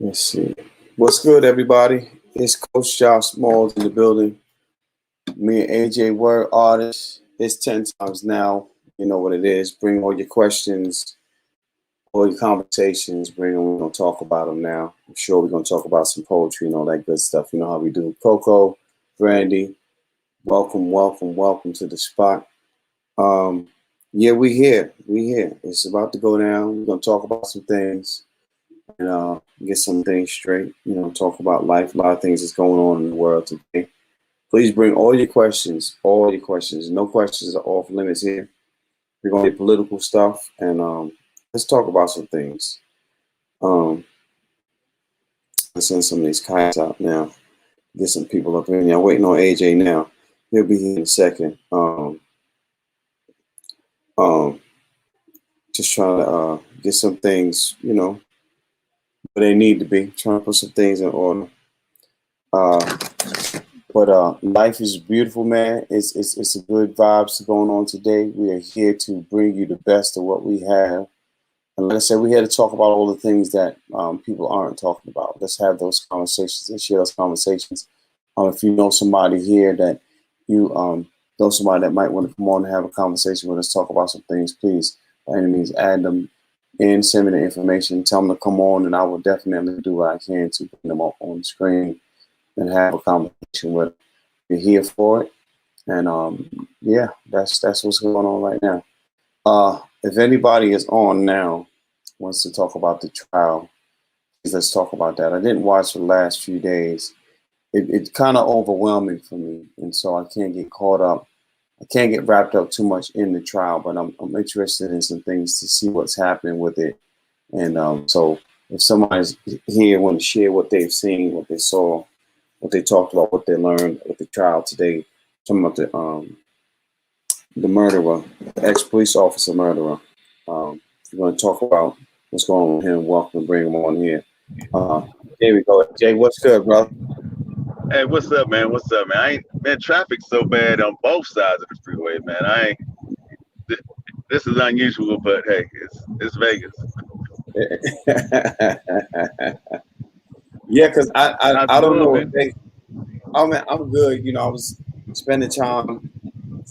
Let's see. What's good, everybody? It's Coach Josh Smalls in the building. Me and AJ Word artists. It's 10 times now. You know what it is. Bring all your questions, all your conversations. Bring them. We're going to talk about them now. I'm sure we're going to talk about some poetry and all that good stuff. You know how we do. Coco, Brandy, welcome to the spot. Yeah, we here. We here. It's about to go down. We're going to talk about some things. And get some things straight. You know, talk about life. A lot of things that's going on in the world today. Please bring all your questions. All your questions. No questions are off limits here. We're gonna get political stuff, and let's talk about some things. Let's send some of these kites out now. Get some people up in here. I'm waiting on AJ now. He'll be here in a second. Just trying to get some things, you know, where they need to be. Trying to put some things in order. But life is beautiful, man. It's a good vibes going on today. We are here to bring you the best of what we have. And like I said, we're here to talk about all the things that people aren't talking about. Let's have those conversations and share those conversations. If you know somebody here that you know somebody that might want to come on and have a conversation with us, talk about some things, please, by any means, add them in, send me the information, tell them to come on, and I will definitely do what I can to bring them up on the screen and have a conversation with them. You're here for it. And yeah, that's what's going on right now. If anybody is on now, wants to talk about the trial, let's talk about that. I didn't watch the last few days. It's kind of overwhelming for me, and so I can't get caught up. I can't get wrapped up too much in the trial, but I'm interested in some things to see what's happening with it. And so if somebody's here want to share what they've seen, what they saw, what they talked about, what they learned at the trial today, talking about the murderer, the ex-police officer murderer. We're going to talk about what's going on with him. Welcome to bring him on here. There we go. Jay, what's good, bro? Hey, what's up, man? What's up, man? Traffic's so bad on both sides of the freeway, man. This is unusual, but hey, it's Vegas. Yeah, because I don't know. I'm good. You know, I was spending time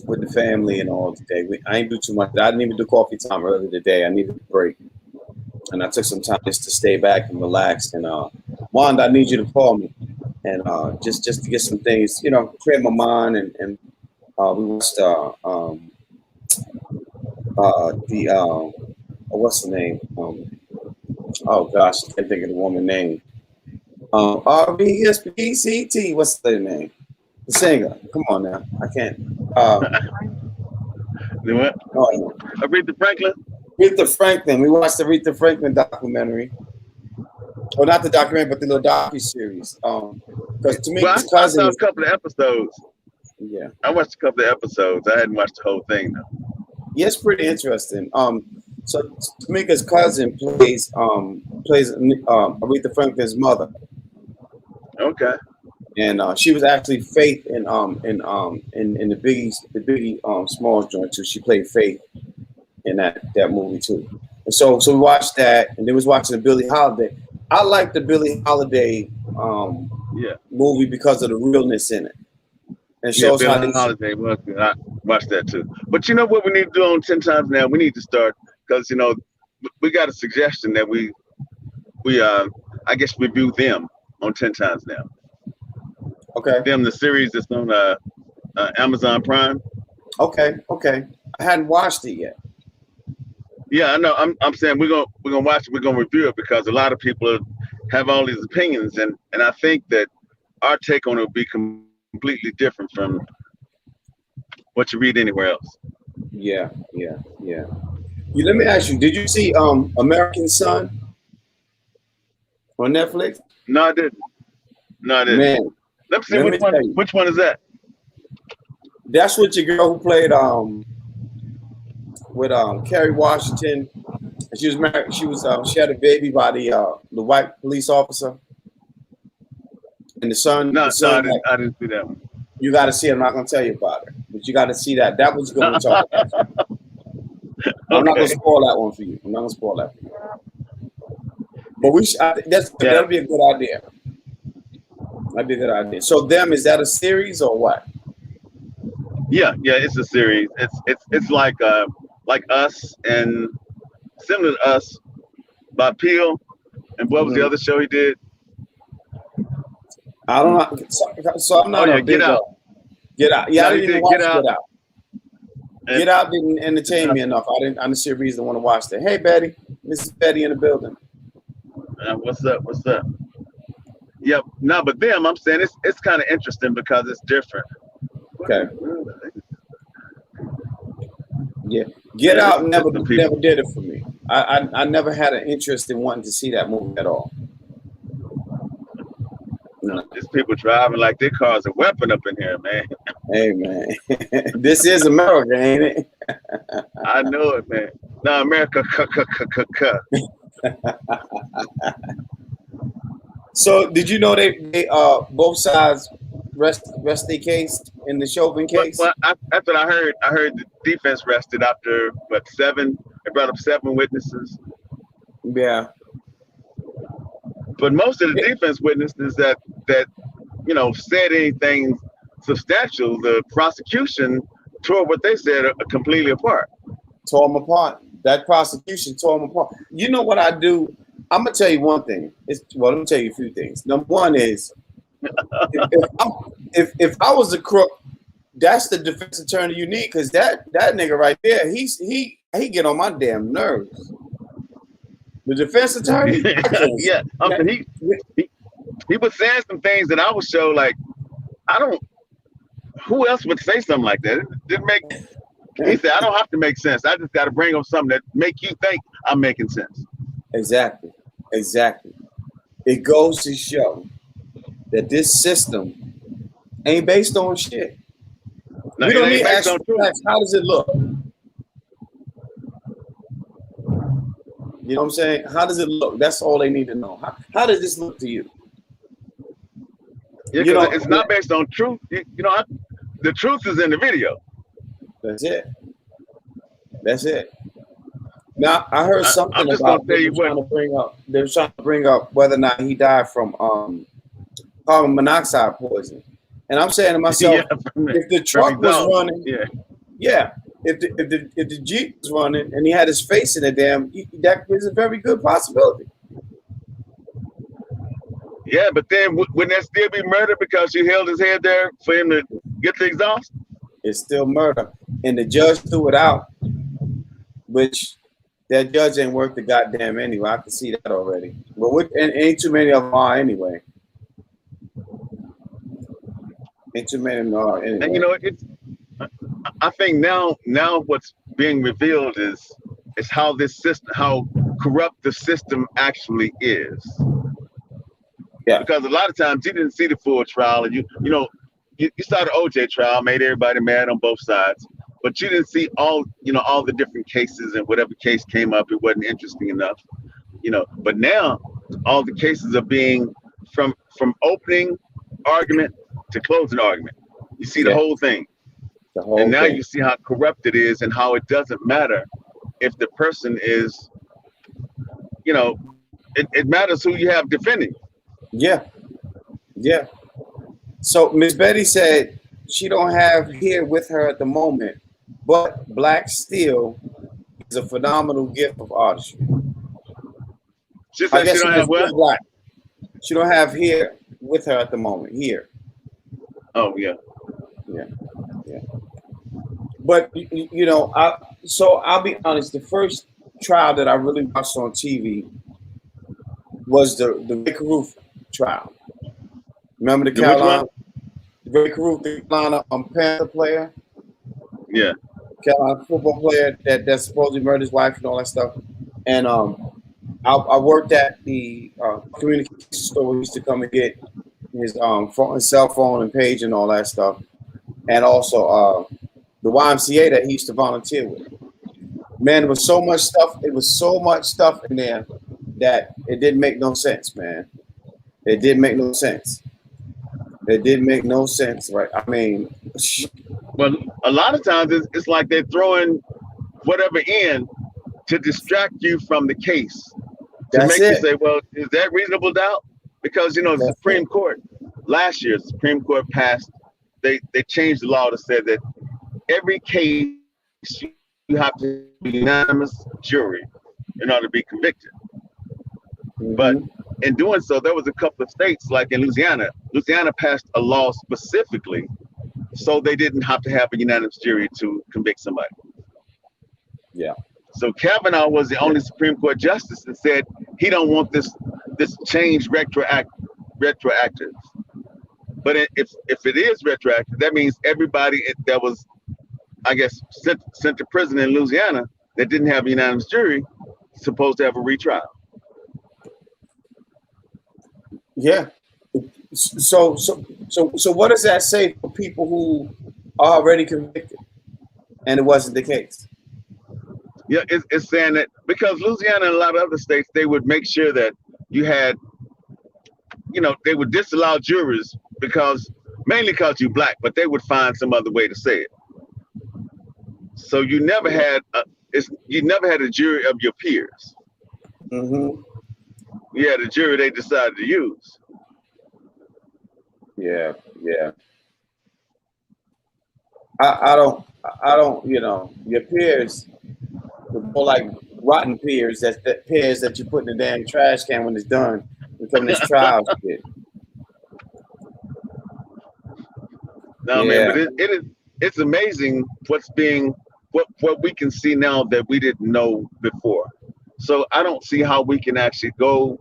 with the family and all today. I ain't do too much. I didn't even do coffee time earlier today. I needed a break, and I took some time just to stay back and relax. And Wanda, I need you to call me, and just to get some things, you know, clear my mind. And we watched what's the name? Oh gosh, I can't think of the woman's name. RBSPCT. What's the name? The singer. Come on now. I can't. What? Aretha Franklin? Aretha Franklin. We watched the Aretha Franklin documentary. Well, not the documentary, but the little docu-series. Because to me, I saw a couple of episodes. Yeah. I watched a couple of episodes. I hadn't watched the whole thing, though. Yeah, it's pretty interesting. So Tamika's cousin plays Aretha Franklin's mother. Okay. And she was actually Faith in the Biggie Smalls joint too. She played Faith in that movie too. And so we watched that, and then was watching the Billie Holiday. I like the Billie Holiday movie because of the realness in it. And shows how Billie Holiday was good. I watched that too. But you know what we need to do on 10 times now? We need to start, because you know we got a suggestion that we I guess review them on 10 times now. Okay. Them, the series that's on Amazon Prime. Okay. I hadn't watched it yet. Yeah, I know. I'm saying we're gonna watch it. We're gonna review it because a lot of people have all these opinions, and I think that our take on it will be completely different from what you read anywhere else. Yeah. Let me ask you: did you see American Son on Netflix? No, I didn't. Man, let me see which one is that? That's with your girl who played with Kerry Washington. She was married. She had a baby by the white police officer. And the son. No, I didn't see that one. You got to see it. I'm not going to tell you about it, but you got to see that. That was good to talk about. I'm not going to spoil that one for you. I'm not going to spoil that for you. But that'll be a good idea. That'd be a good idea. So them, is that a series or what? Yeah, it's a series. It's like Us and similar to Us by Peele. And what was the other show he did? I don't know. So I'm not a big Get Out. Get Out. Yeah, I didn't even watch Get Out. Get Out didn't entertain me enough. I didn't see a reason to want to watch that. Hey, Betty. Mrs. Betty in the building. What's up? Yep. No, but them, I'm saying it's kind of interesting because it's different. Okay. Yeah. Get Out never did it for me. I never had an interest in wanting to see that movie at all. No. These people driving like their car's a weapon up in here, man. Hey, man. This is America, ain't it? I know it, man. No, America. So, did you know they both sides rest their case in the Chauvin case? Well, that's what I heard. I heard the defense rested after seven. They brought up 7 witnesses. Yeah. But most of the defense witnesses that said anything substantial, the prosecution tore what they said completely apart. Tore them apart. That prosecution tore them apart. You know what I do? I'm gonna tell you one thing. Let me tell you a few things. Number one is, if I was a crook, that's the defense attorney you need, because that nigga right there, he get on my damn nerves. The defense attorney. Yeah, he was saying some things that I would show like, who else would say something like that? It didn't make. He said, I don't have to make sense. I just got to bring up something that make you think I'm making sense. Exactly. It goes to show that this system ain't based on shit. No, we don't need actual facts. How does it look? You know what I'm saying? How does it look? That's all they need to know. How does this look to you? Yeah, it's not based on truth. The truth is in the video. That's it. Now I heard something about they were trying to bring up whether or not he died from carbon monoxide poisoning. And I'm saying to myself, if the truck was running, if the Jeep was running and he had his face in it, that is a very good possibility. Yeah, but then wouldn't that still be murder because you held his head there for him to get the exhaust? It's still murder. And the judge threw it out, which that judge ain't worth the goddamn anyway. I can see that already. But ain't too many of them are anyway. Ain't too many of them are anyway. And I think now what's being revealed is how this system, how corrupt the system actually is. Yeah. Because a lot of times you didn't see the full trial, and you saw the OJ trial, made everybody mad on both sides, but you didn't see all the different cases, and whatever case came up, it wasn't interesting enough. But now all the cases are being from opening argument to closing argument. You see the whole thing. And now you see how corrupt it is and how it doesn't matter if the person is, it matters who you have defending. Yeah. So Miss Betty said she don't have here with her at the moment, but black steel is a phenomenal gift of artistry. She said she don't have what? Black. She don't have here with her at the moment. Here. Oh yeah. But I'll be honest. The first trial that I really watched on TV was the Ray Caruth trial. Remember the Carolina, Ray Caruth, the Carolina Panther player? Yeah. Carolina football player that supposedly murdered his wife and all that stuff. And I worked at the communication store where he used to come and get his cell phone and page and all that stuff. And also the YMCA that he used to volunteer with. Man, there was so much stuff. It was so much stuff in there that it didn't make no sense, man. It didn't make no sense. Right? I mean, well, a lot of times it's like they're throwing whatever in to distract you from the case. to That's make you it. say, well, is that reasonable doubt? Because the That's Supreme it. Court last year, the Supreme Court passed. They changed the law to say that every case you have to be unanimous jury in order to be convicted. But Mm-hmm. in doing so, there was a couple of states, like in Louisiana. Louisiana passed a law specifically so they didn't have to have a unanimous jury to convict somebody. Yeah. So Kavanaugh was the Yeah. only Supreme Court justice that said he don't want this change retroactive. But if it is retroactive, that means everybody that was, I guess, sent to prison in Louisiana that didn't have a unanimous jury supposed to have a retrial. Yeah. So what does that say for people who are already convicted and it wasn't the case? Yeah, it's saying that because Louisiana and a lot of other states, they would make sure that you had, they would disallow jurors mainly because you're black, but they would find some other way to say it. So you never had a jury of your peers. Mm-hmm. You had a jury they decided to use. Yeah. Yeah. I don't. Your peers, more like rotten peers. That peers that you put in the damn trash can when it's done, becoming this trial shit. No, man, but it's amazing what we can see now that we didn't know before. So I don't see how we can actually go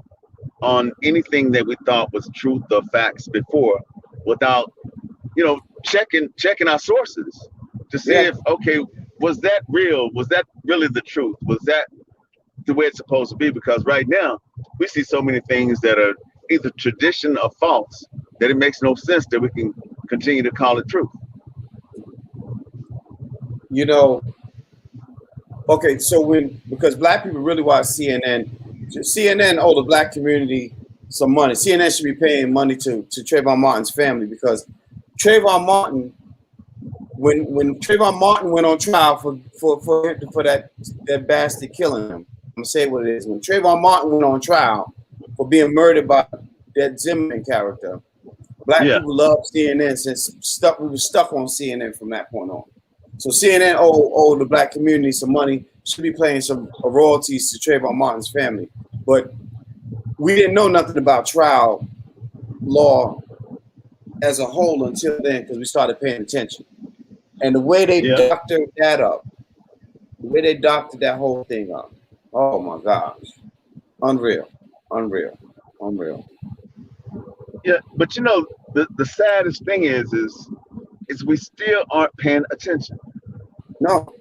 on anything that we thought was truth or facts before without, checking our sources to see if, okay, was that real? Was that really the truth? Was that the way it's supposed to be? Because right now we see so many things that are either tradition or false that it makes no sense that we can continue to call it truth. Okay, so because black people really watch CNN owe the black community some money. CNN should be paying money to Trayvon Martin's family because Trayvon Martin, when Trayvon Martin went on trial for that bastard killing him, I'm gonna say what it is. When Trayvon Martin went on trial for being murdered by that Zimmerman character, black people love CNN since we were stuck on CNN from that point on. So CNN owe the black community some money, should be paying some royalties to Trayvon Martin's family. But we didn't know nothing about trial law as a whole until then because we started paying attention. And the way they doctored that up, the way they doctored that whole thing up, oh my gosh. Unreal. Yeah, but the saddest thing is we still aren't paying attention. No.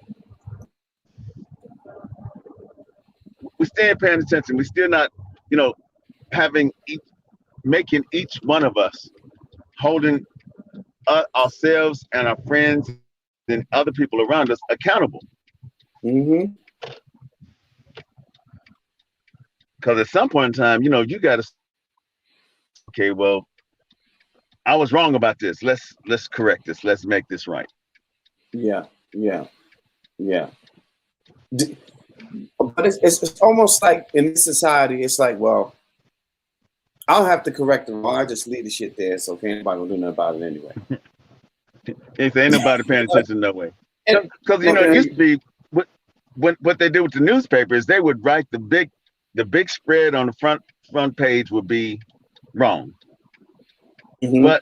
We still ain't paying attention. We still not, making each one of us holding ourselves and our friends and other people around us accountable. Mm-hmm. Because at some point in time, you got to, okay, well, I was wrong about this. Let's correct this. Let's make this right. Yeah. But it's almost like in this society, it's like, well, I don't have to correct them. I just leave the shit there, so can't nobody gonna do nothing about it anyway. Ain't nobody paying attention that way. Because it used to be what they do with the newspapers, they would write the big spread on the front page would be wrong. Mm-hmm. But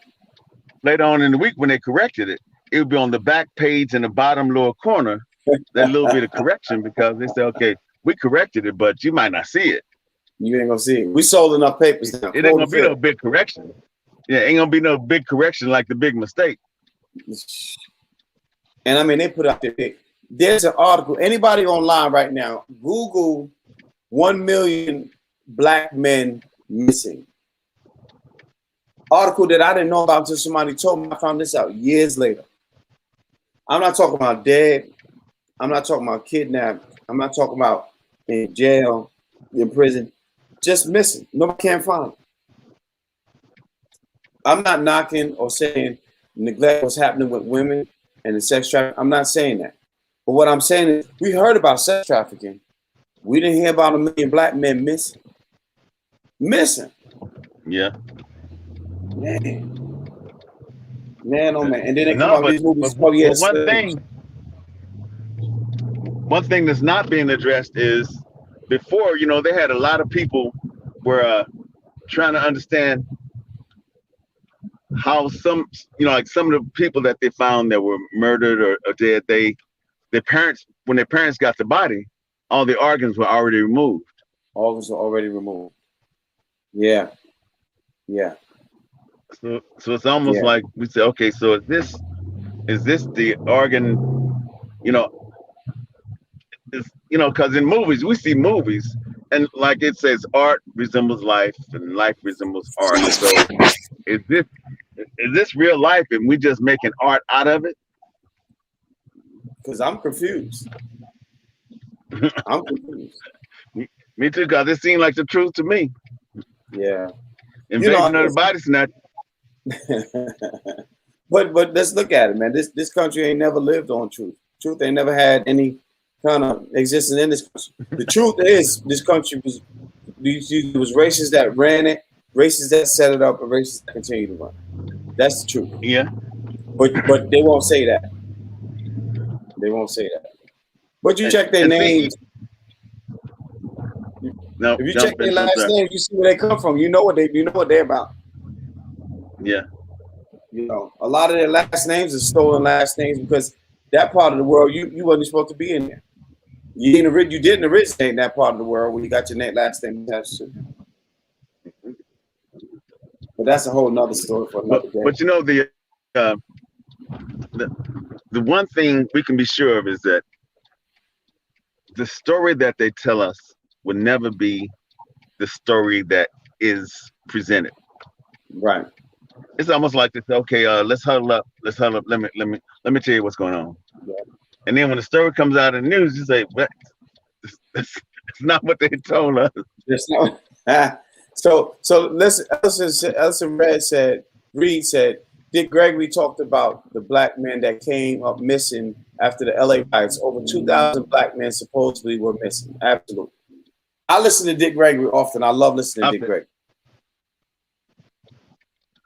later on in the week when they corrected it, it would be on the back page in the bottom lower corner, that little bit of correction, because they say, okay, we corrected it, but you might not see it. You ain't gonna see it. We sold enough papers now. It ain't gonna be no big correction. Yeah, ain't gonna be no big correction like the big mistake. And I mean, they put out there's an article. Anybody online right now, Google 1 million black men missing. Article that I didn't know about until somebody told me. I found this out years later. I'm not talking about dead. I'm not talking about kidnapped. I'm not talking about in jail, in prison. Just missing. Nobody can find them. I'm not knocking or saying neglect what's happening with women and the sex trafficking. I'm not saying that. But what I'm saying is we heard about sex trafficking. We didn't hear about 1 million black men missing. Missing. Yeah. Man, oh man. And then they come No, out with these movies. but Oh yeah, one thing that's not being addressed is before, they had a lot of people were trying to understand how like some of the people that they found that were murdered or dead, when their parents got the body, all the organs were already removed. Organs were already removed. Yeah. Yeah. So it's almost like we say, okay, so is this the organ, because in movies, we see movies and like it says, art resembles life and life resembles art. So is this real life and we just making art out of it? Because I'm confused. I'm confused. Me too, because it seemed like the truth to me. Yeah. Invasion of the Body Snatcher. but let's look at it, man. This country ain't never lived on truth. Truth ain't never had any kind of existence in this country. The truth is, this country was racists that ran it, racists that set it up, and racists that continue to run. That's the truth. Yeah. But they won't say that. They won't say that. But you check their names. No, if you check their last names, you see where they come from. You know what they're about. Yeah. A lot of their last names are stolen last names because that part of the world you wasn't supposed to be in there. You didn't originate in that part of the world where you got your last name attached to. But that's a whole nother story for another day. But the one thing we can be sure of is that the story that they tell us will never be the story that is presented. Right. It's almost like this. Okay, let's huddle up. Let me tell you what's going on. Yeah. And then when the story comes out in the news, you say, "What? It's not what they told us." So listen. Ellison Reed said Dick Gregory talked about the black men that came up missing after the LA riots. Over 2,000 black men supposedly were missing. Absolutely. I listen to Dick Gregory often. I love listening to Dick Gregory.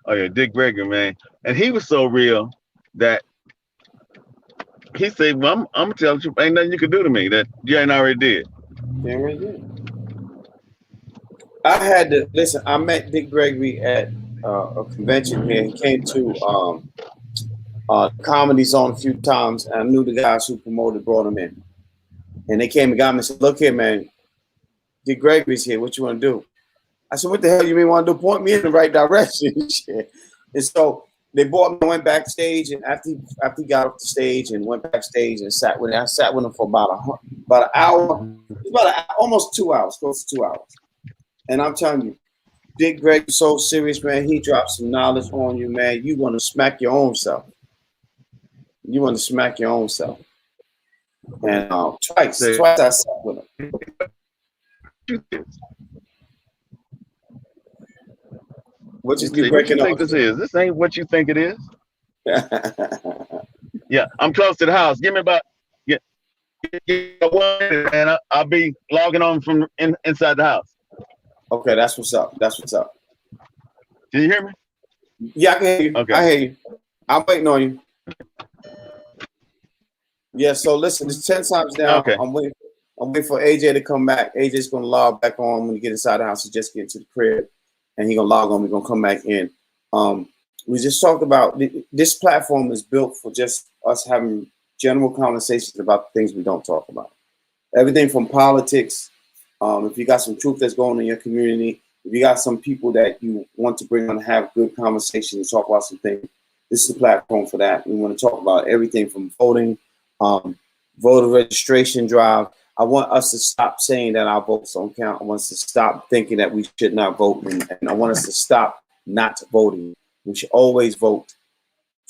Oh yeah, Dick Gregory, man, and he was so real that he said, "Well, I'm gonna tell you, ain't nothing you can do to me that you ain't already did." You already did. I had to listen. I met Dick Gregory at a convention here. He came to Comedy Zone a few times, and I knew the guys who brought him in, and they came and got me and said, "Look here, man, Dick Gregory's here. What you want to do?" I said, "What the hell you mean want to do? Point me in the right direction." And so they brought me and went backstage, and after he got off the stage and went backstage and sat with him, I sat with him for about an hour, almost 2 hours, close to 2 hours. And I'm telling you, Dick Gregory's so serious, man. He drops some knowledge on you, man. You want to smack your own self. You want to smack your own self. And twice I sat with him. What you think this is? This ain't what you think it is. Yeah, I'm close to the house. Give me about and I'll be logging on from inside the house. Okay, that's what's up. Can you hear me? Yeah, I can hear you. Okay. I hear you. I'm waiting on you. Yeah, so listen, it's 10 times now. Okay. I'm waiting for AJ to come back. AJ's gonna log back on when he get inside the house. He just get into the crib. And he's gonna log on. We're gonna come back in. We just talked about this platform is built for just us having general conversations about things we don't talk about. Everything from politics. If you got some truth that's going on in your community, if you got some people that you want to bring on and have good conversations and talk about some things, this is the platform for that. We want to talk about everything from voting, voter registration drive. I want us to stop saying that our votes don't count. I want us to stop thinking that we should not vote. And I want us to stop not voting. We should always vote.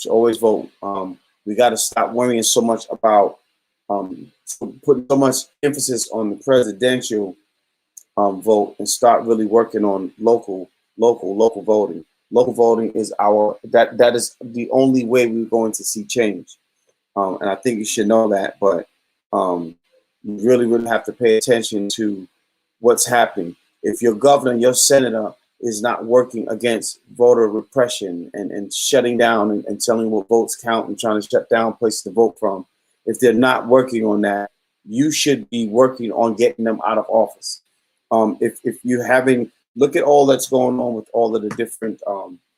We got to stop worrying so much about putting so much emphasis on the presidential vote and start really working on local voting. Local voting is that is the only way we're going to see change. And I think you should know that, but you really have to pay attention to what's happening. if your governor, your senator is not working against voter repression and shutting down and telling what votes count and trying to shut down places to vote from, if they're not working on that, you should be working on getting them out of office. If you having, look at all that's going on with all of the different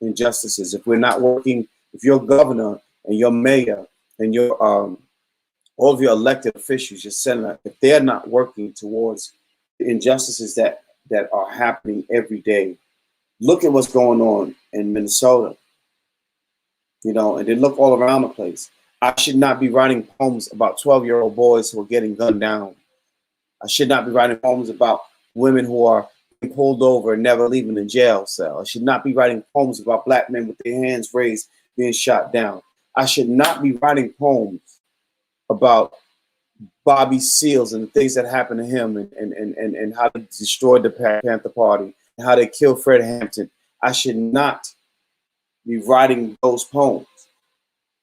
injustices. If we're not working, if your governor and your mayor and your all of your elected officials, your senator, if they're not working towards the injustices that are happening every day, look at what's going on in Minnesota, you know, and then look all around the place. I should not be writing poems about 12-year-old boys who are getting gunned down. I should not be writing poems about women who are pulled over and never leaving the jail cell. I should not be writing poems about black men with their hands raised being shot down. I should not be writing poems about Bobby Seals and the things that happened to him and how they destroyed the Panther Party and how they killed Fred Hampton. I should not be writing those poems.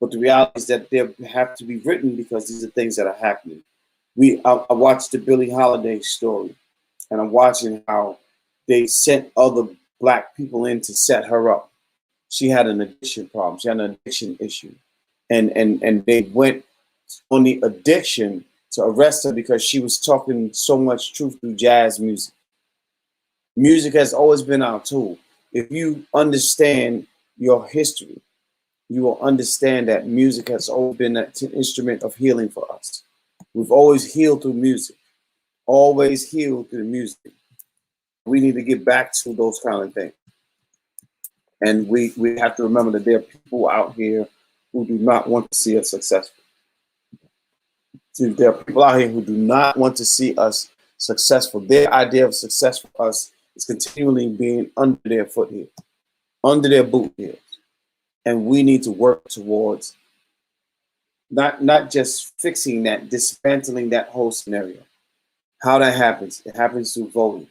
But the reality is that they have to be written because these are things that are happening. I watched the Billie Holiday story, and I'm watching how they sent other black people in to set her up. She had an addiction problem. She had an addiction issue. And they went on the addiction to arrest her because she was talking so much truth through jazz music. Music has always been our tool. If you understand your history, you will understand that music has always been an instrument of healing for us. We've always healed through music, always healed through music. We need to get back to those kind of things. And we have to remember that there are people out here who do not want to see us successful. There are people out here who do not want to see us successful. Their idea of success for us is continually being under their foot here, under their boot here. And we need to work towards not just fixing that, dismantling that whole scenario. How that happens, it happens through voting,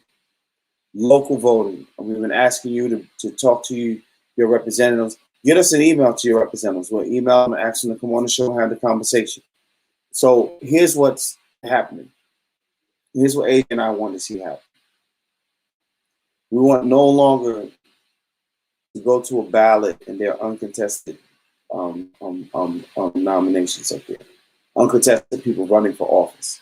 local voting. We've been asking you to talk to your representatives. Get us an email to your representatives. We'll email them and ask them to come on the show and have the conversation. So here's what's happening. Here's what AJ and I want to see happen. We want no longer to go to a ballot and there are uncontested nominations up there. Uncontested people running for office.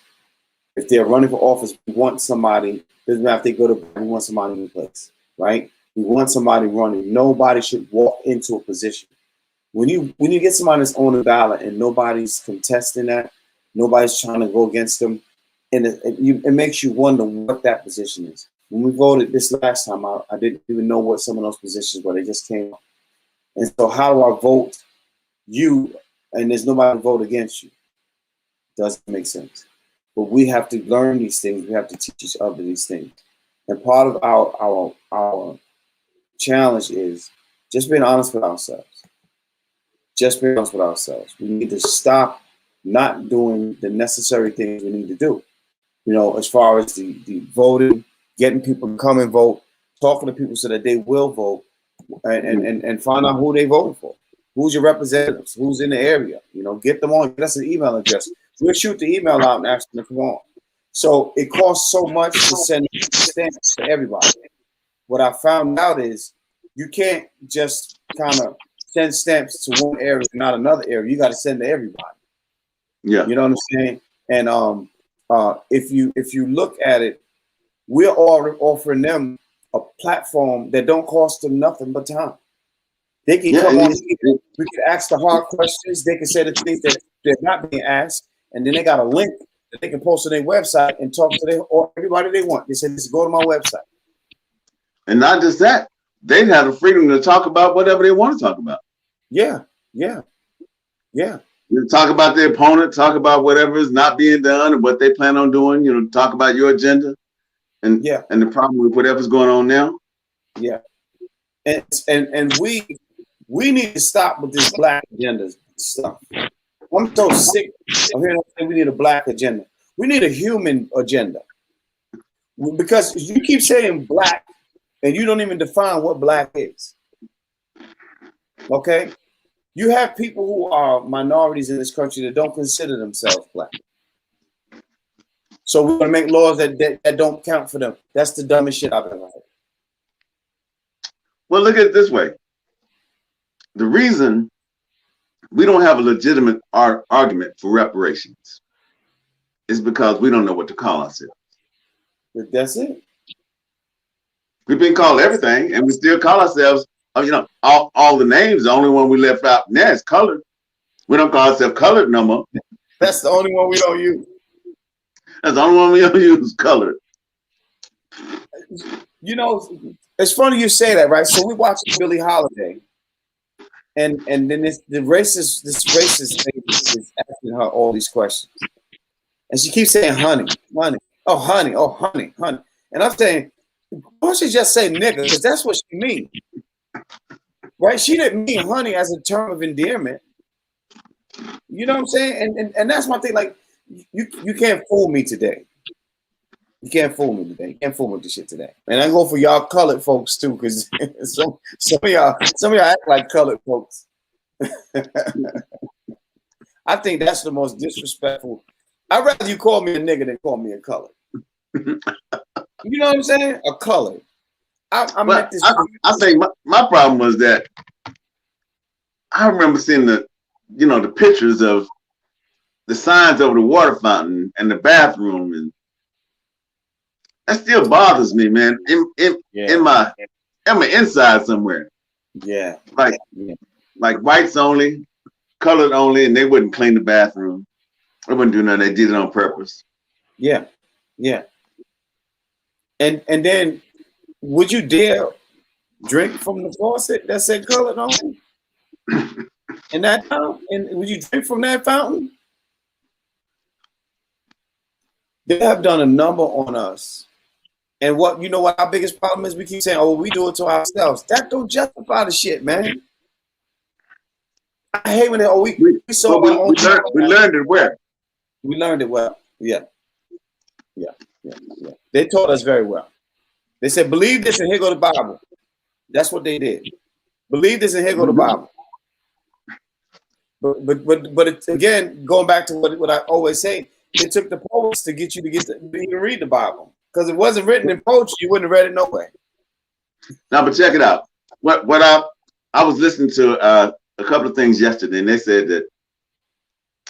If they're running for office, we want somebody, doesn't matter if they go to, we want somebody in place, right? We want somebody running. Nobody should walk into a position. When you get somebody that's on the ballot and nobody's contesting that, nobody's trying to go against them, and it makes you wonder what that position is. When we voted this last time, I didn't even know what some of those positions were. They just came up. And so how do I vote you and there's nobody to vote against you? Doesn't make sense. But we have to learn these things. We have to teach each other these things. And part of our challenge is just being honest with ourselves. Just being honest with ourselves. We need to stop not doing the necessary things we need to do. You know, as far as the voting, getting people to come and vote, talking to people so that they will vote, and find out who they voting for. Who's your representatives? Who's in the area? You know, get them on. Get us an email address. We'll shoot the email out and ask them to come on. So it costs so much to send stamps to everybody. What I found out is you can't just kind of send stamps to one area, not another area. You got to send to everybody. Yeah. You know what I'm saying? And if you look at it, we're all offering them a platform that don't cost them nothing but time. They can come on. We can ask the hard questions. They can say the things that they're not being asked, and then they got a link that they can post on their website and talk to everybody they want. They say, "Just go to my website." And not just that, they have the freedom to talk about whatever they want to talk about. Yeah. You talk about their opponent, talk about whatever is not being done and what they plan on doing. You know, talk about your agenda and the problem with whatever's going on now. Yeah, and we need to stop with this black agenda stuff. I'm so sick of hearing we need a black agenda. We need a human agenda, because you keep saying black and you don't even define what black is. Okay, you have people who are minorities in this country that don't consider themselves black. So we're gonna make laws that don't count for them. That's the dumbest shit I've ever heard. Well, look at it this way. The reason we don't have a legitimate argument for reparations is because we don't know what to call ourselves. That's it. We've been called everything, and we still call ourselves, all the names. The only one we left out now is colored. We don't call ourselves colored no more. That's the only one we don't use. That's the only one we don't use, colored. You know, it's funny you say that, right? So we watched Billie Holiday, and then this racist thing is asking her all these questions, and she keeps saying honey, oh honey, and I'm saying, why don't she just say nigga? Because that's what she means, right? She didn't mean honey as a term of endearment. You know what I'm saying? And that's my thing. Like, you can't fool me today. You can't fool me today. You can't fool me with this shit today. And I go for y'all colored folks too, because some of y'all act like colored folks. I think that's the most disrespectful. I'd rather you call me a nigga than call me a colored. You know what I'm saying? A colored. I think my problem was that I remember seeing the pictures of the signs over the water fountain and the bathroom, and that still bothers me, man. In my inside somewhere. Yeah. Like whites only, colored only, and they wouldn't clean the bathroom. They wouldn't do nothing. They did it on purpose. Yeah. And then, would you dare drink from the faucet that said colored only? In that fountain? And would you drink from that fountain? They have done a number on us. And what our biggest problem is? We keep saying, oh, we do it to ourselves. That don't justify the shit, man. I hate when we learned it where? We learned it well. Yeah. They taught us very well. They said, believe this and here go the Bible. That's what they did. Believe this and here go the Bible. But it's, again, going back to what I always say, it took the poets to get you to even read the Bible. Because it wasn't written in poetry, you wouldn't have read it no way. Now, but check it out. What I was listening to a couple of things yesterday, and they said that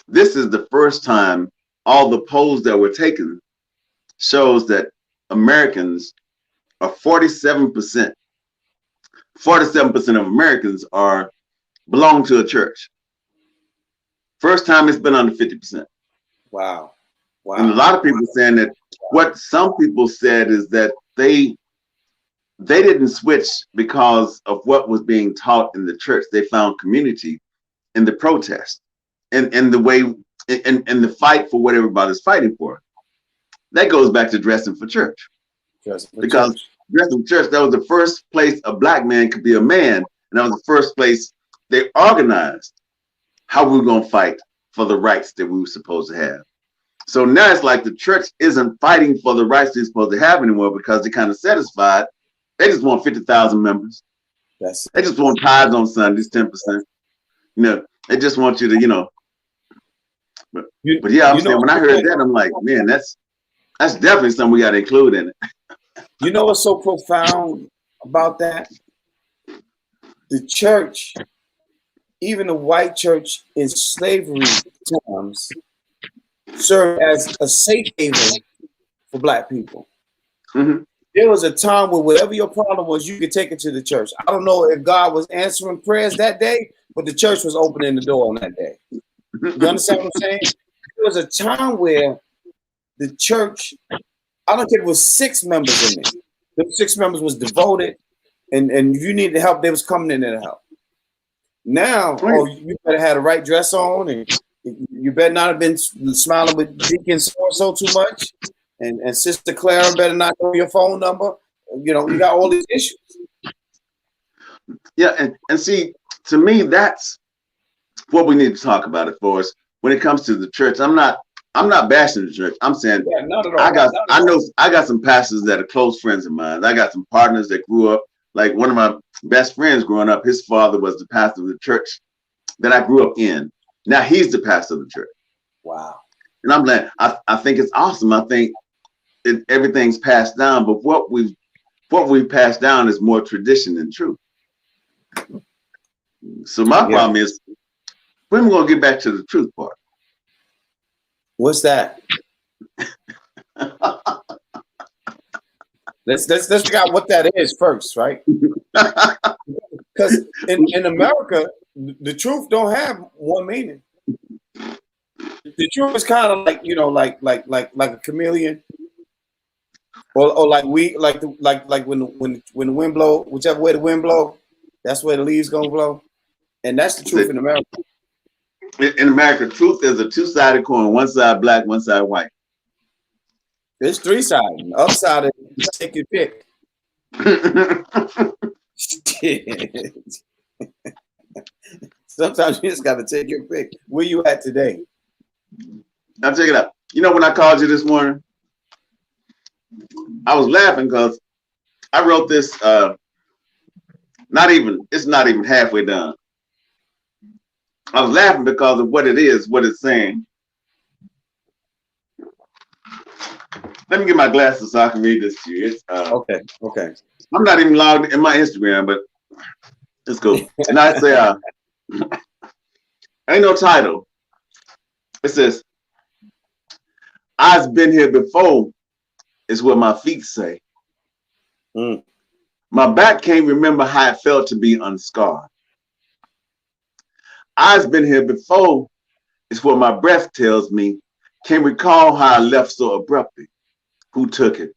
this is the first time all the polls that were taken shows that Americans are 47%. 47% of Americans belong to a church. First time it's been under 50%. Wow. And a lot of people saying that what some people said is that they didn't switch because of what was being taught in the church. They found community in the protest and the way in the fight for what everybody's fighting for. That goes back to dressing for church. Dressing for church, that was the first place a black man could be a man. And that was the first place they organized how we were going to fight for the rights that we were supposed to have. So now it's like the church isn't fighting for the rights they're supposed to have anymore because they're kind of satisfied. They just want 50,000 members. They just want tithes on Sundays, 10%. They just want you to, But yeah, I'm saying when I heard that, I'm like, man, that's definitely something we got to include in it. You know what's so profound about that? The church, even the white church in slavery times, served as a safe haven for black people. Mm-hmm. There was a time where whatever your problem was, you could take it to the church. I don't know if God was answering prayers that day, but the church was opening the door on that day. You understand what I'm saying? There was a time where the church, I don't care if it was 6 members in it. The 6 members was devoted, and if you needed help, they was coming in there to help. Now, you better have the right dress on, and you better not have been smiling with Deacon so too much, and Sister Clara better not know your phone number. You got all these issues. Yeah, and see, to me, that's what we need to talk about it for us when it comes to the church. I'm not bashing the church. I'm saying not at all. I got some pastors that are close friends of mine. I got some partners that grew up. Like one of my best friends growing up, his father was the pastor of the church that I grew up in. Now he's the pastor of the church. Wow. And I'm like, I think it's awesome. I think everything's passed down, but what we've passed down is more tradition than truth. So my problem is, when are we gonna get back to the truth part? What's that? Let's figure out what that is first, right? Because in America, the truth don't have one meaning. The truth is kind of like, you know, like a chameleon, or like when the wind blow, whichever way the wind blow, that's where the leaves gonna blow, and that's the truth in America. In America, truth is a two-sided coin, one side black, one side white. There's three sides. Upside, take your pick. Sometimes you just gotta take your pick. Where you at today? Now check it out. You know, when I called you this morning, I was laughing because I wrote this. It's not even halfway done. I was laughing because of what it is, what it's saying. Let me get my glasses so I can read this to you. It's, okay. I'm not even logged in my Instagram, but it's cool. And I say, ain't no title. It says, I've been here before, is what my feet say. My back can't remember how it felt to be unscarred. I've been here before, is what my breath tells me. Can't recall how I left so abruptly. Who took it?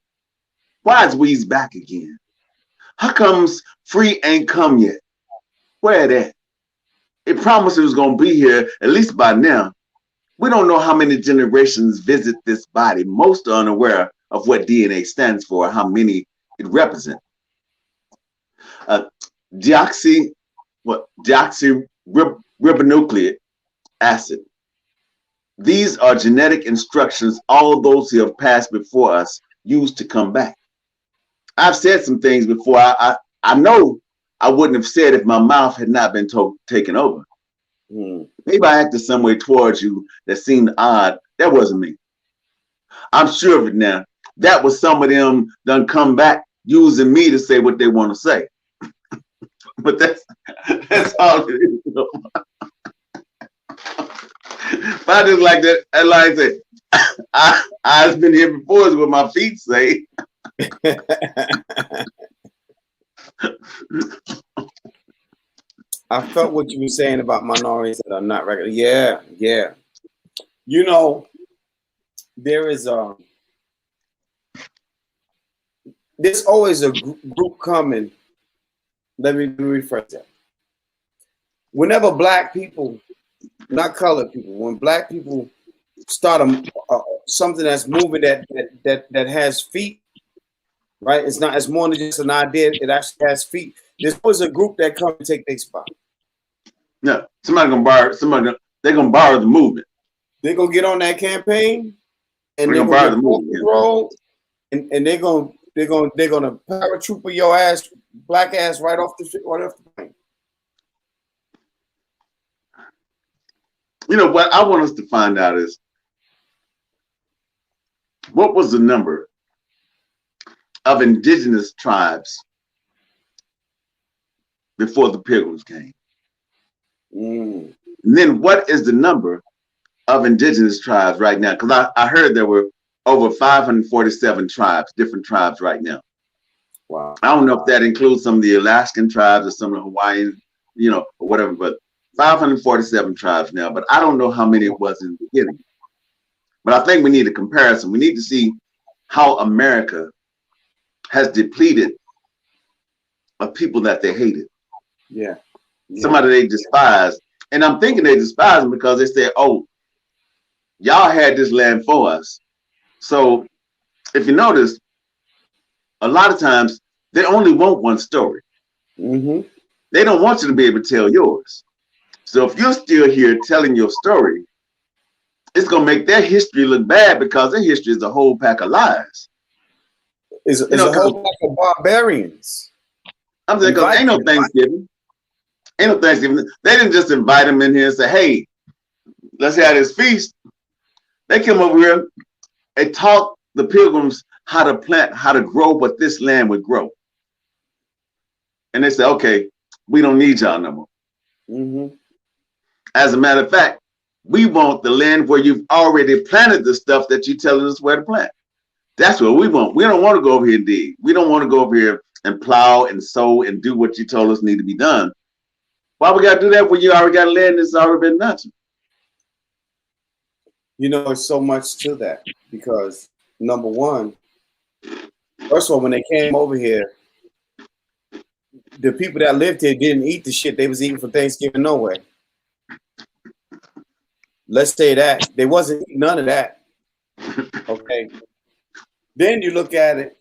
Why is Weeze back again? How comes free ain't come yet? Where it at? It promised it was gonna be here, at least by now. We don't know how many generations visit this body. Most are unaware of what DNA stands for, how many it represents. Deoxyribonucleic acid. These are genetic instructions all those who have passed before us used to come back. I've said some things before I know I wouldn't have said if my mouth had not been taken over. Maybe I acted some way towards you that seemed odd. That wasn't me. I'm sure of it now. That was some of them done come back using me to say what they want to say. But that's all it is. But I just like that. I like that. I've been here before is what my feet say. I felt what you were saying about minorities that are not regular. Yeah. You know, there's always a group coming. Let me rephrase that. Whenever black people, not colored people, when black people start something that's moving that has feet, right? It's more than just an idea. It actually has feet. There's always a group that come and take their spot. Yeah, they're gonna borrow the movement. They're gonna get on that campaign and they're gonna borrow the movement. Roll, and they're gonna paratrooper your ass, black ass, right off the plane. You know what I want us to find out is, what was the number of indigenous tribes before the Pilgrims came? And then what is the number of indigenous tribes right now? Because I heard there were over 547 tribes, different tribes right now. Wow. I don't know if that includes some of the Alaskan tribes or some of the Hawaiian, or whatever, but 547 tribes now. But I don't know how many it was in the beginning. But I think we need a comparison. We need to see how America has depleted of people that they hated. Yeah. Somebody they despise. And I'm thinking they despise them because they say, oh, y'all had this land for us. So if you notice, a lot of times they only want one story. They don't want you to be able to tell yours. So if you're still here telling your story, it's going to make their history look bad because their history is a whole pack of lies. It's a whole pack of barbarians. I'm saying, because ain't no Thanksgiving. Ain't no Thanksgiving. They didn't just invite them in here and say, hey, let's have this feast. They came over here and taught the Pilgrims how to plant, how to grow what this land would grow. And they said, okay, we don't need y'all no more. Mm-hmm. As a matter of fact, we want the land where you've already planted the stuff that you're telling us where to plant. That's what we want. We don't want to go over here and dig. We don't want to go over here and plow and sow and do what you told us need to be done. Why we got to do that when you already got land that's already been done? You know, it's so much to that because number one, first of all, when they came over here, the people that lived here didn't eat the shit they was eating for Thanksgiving no way. Let's say that. They wasn't eating none of that. Okay. Then you look at it,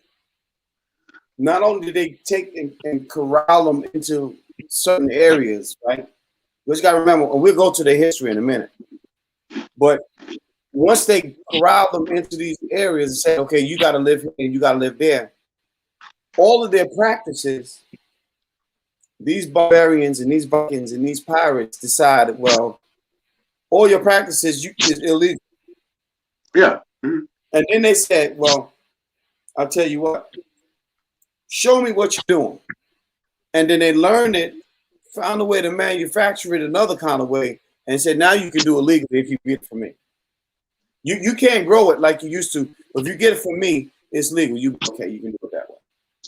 not only did they take and corral them into certain areas, right? We just got to remember, and we'll go to the history in a minute. But once they corral them into these areas and say, okay, you got to live here and you got to live there, all of their practices, these barbarians and these Vikings and these pirates decided, well, all your practices is illegal. Yeah. Mm-hmm. And then they said, well, I'll tell you what, show me what you're doing. And then they learned it, found a way to manufacture it another kind of way, and said, now you can do it legally if you get it from me. You can't grow it like you used to. If you get it from me, it's legal. You can do it that way.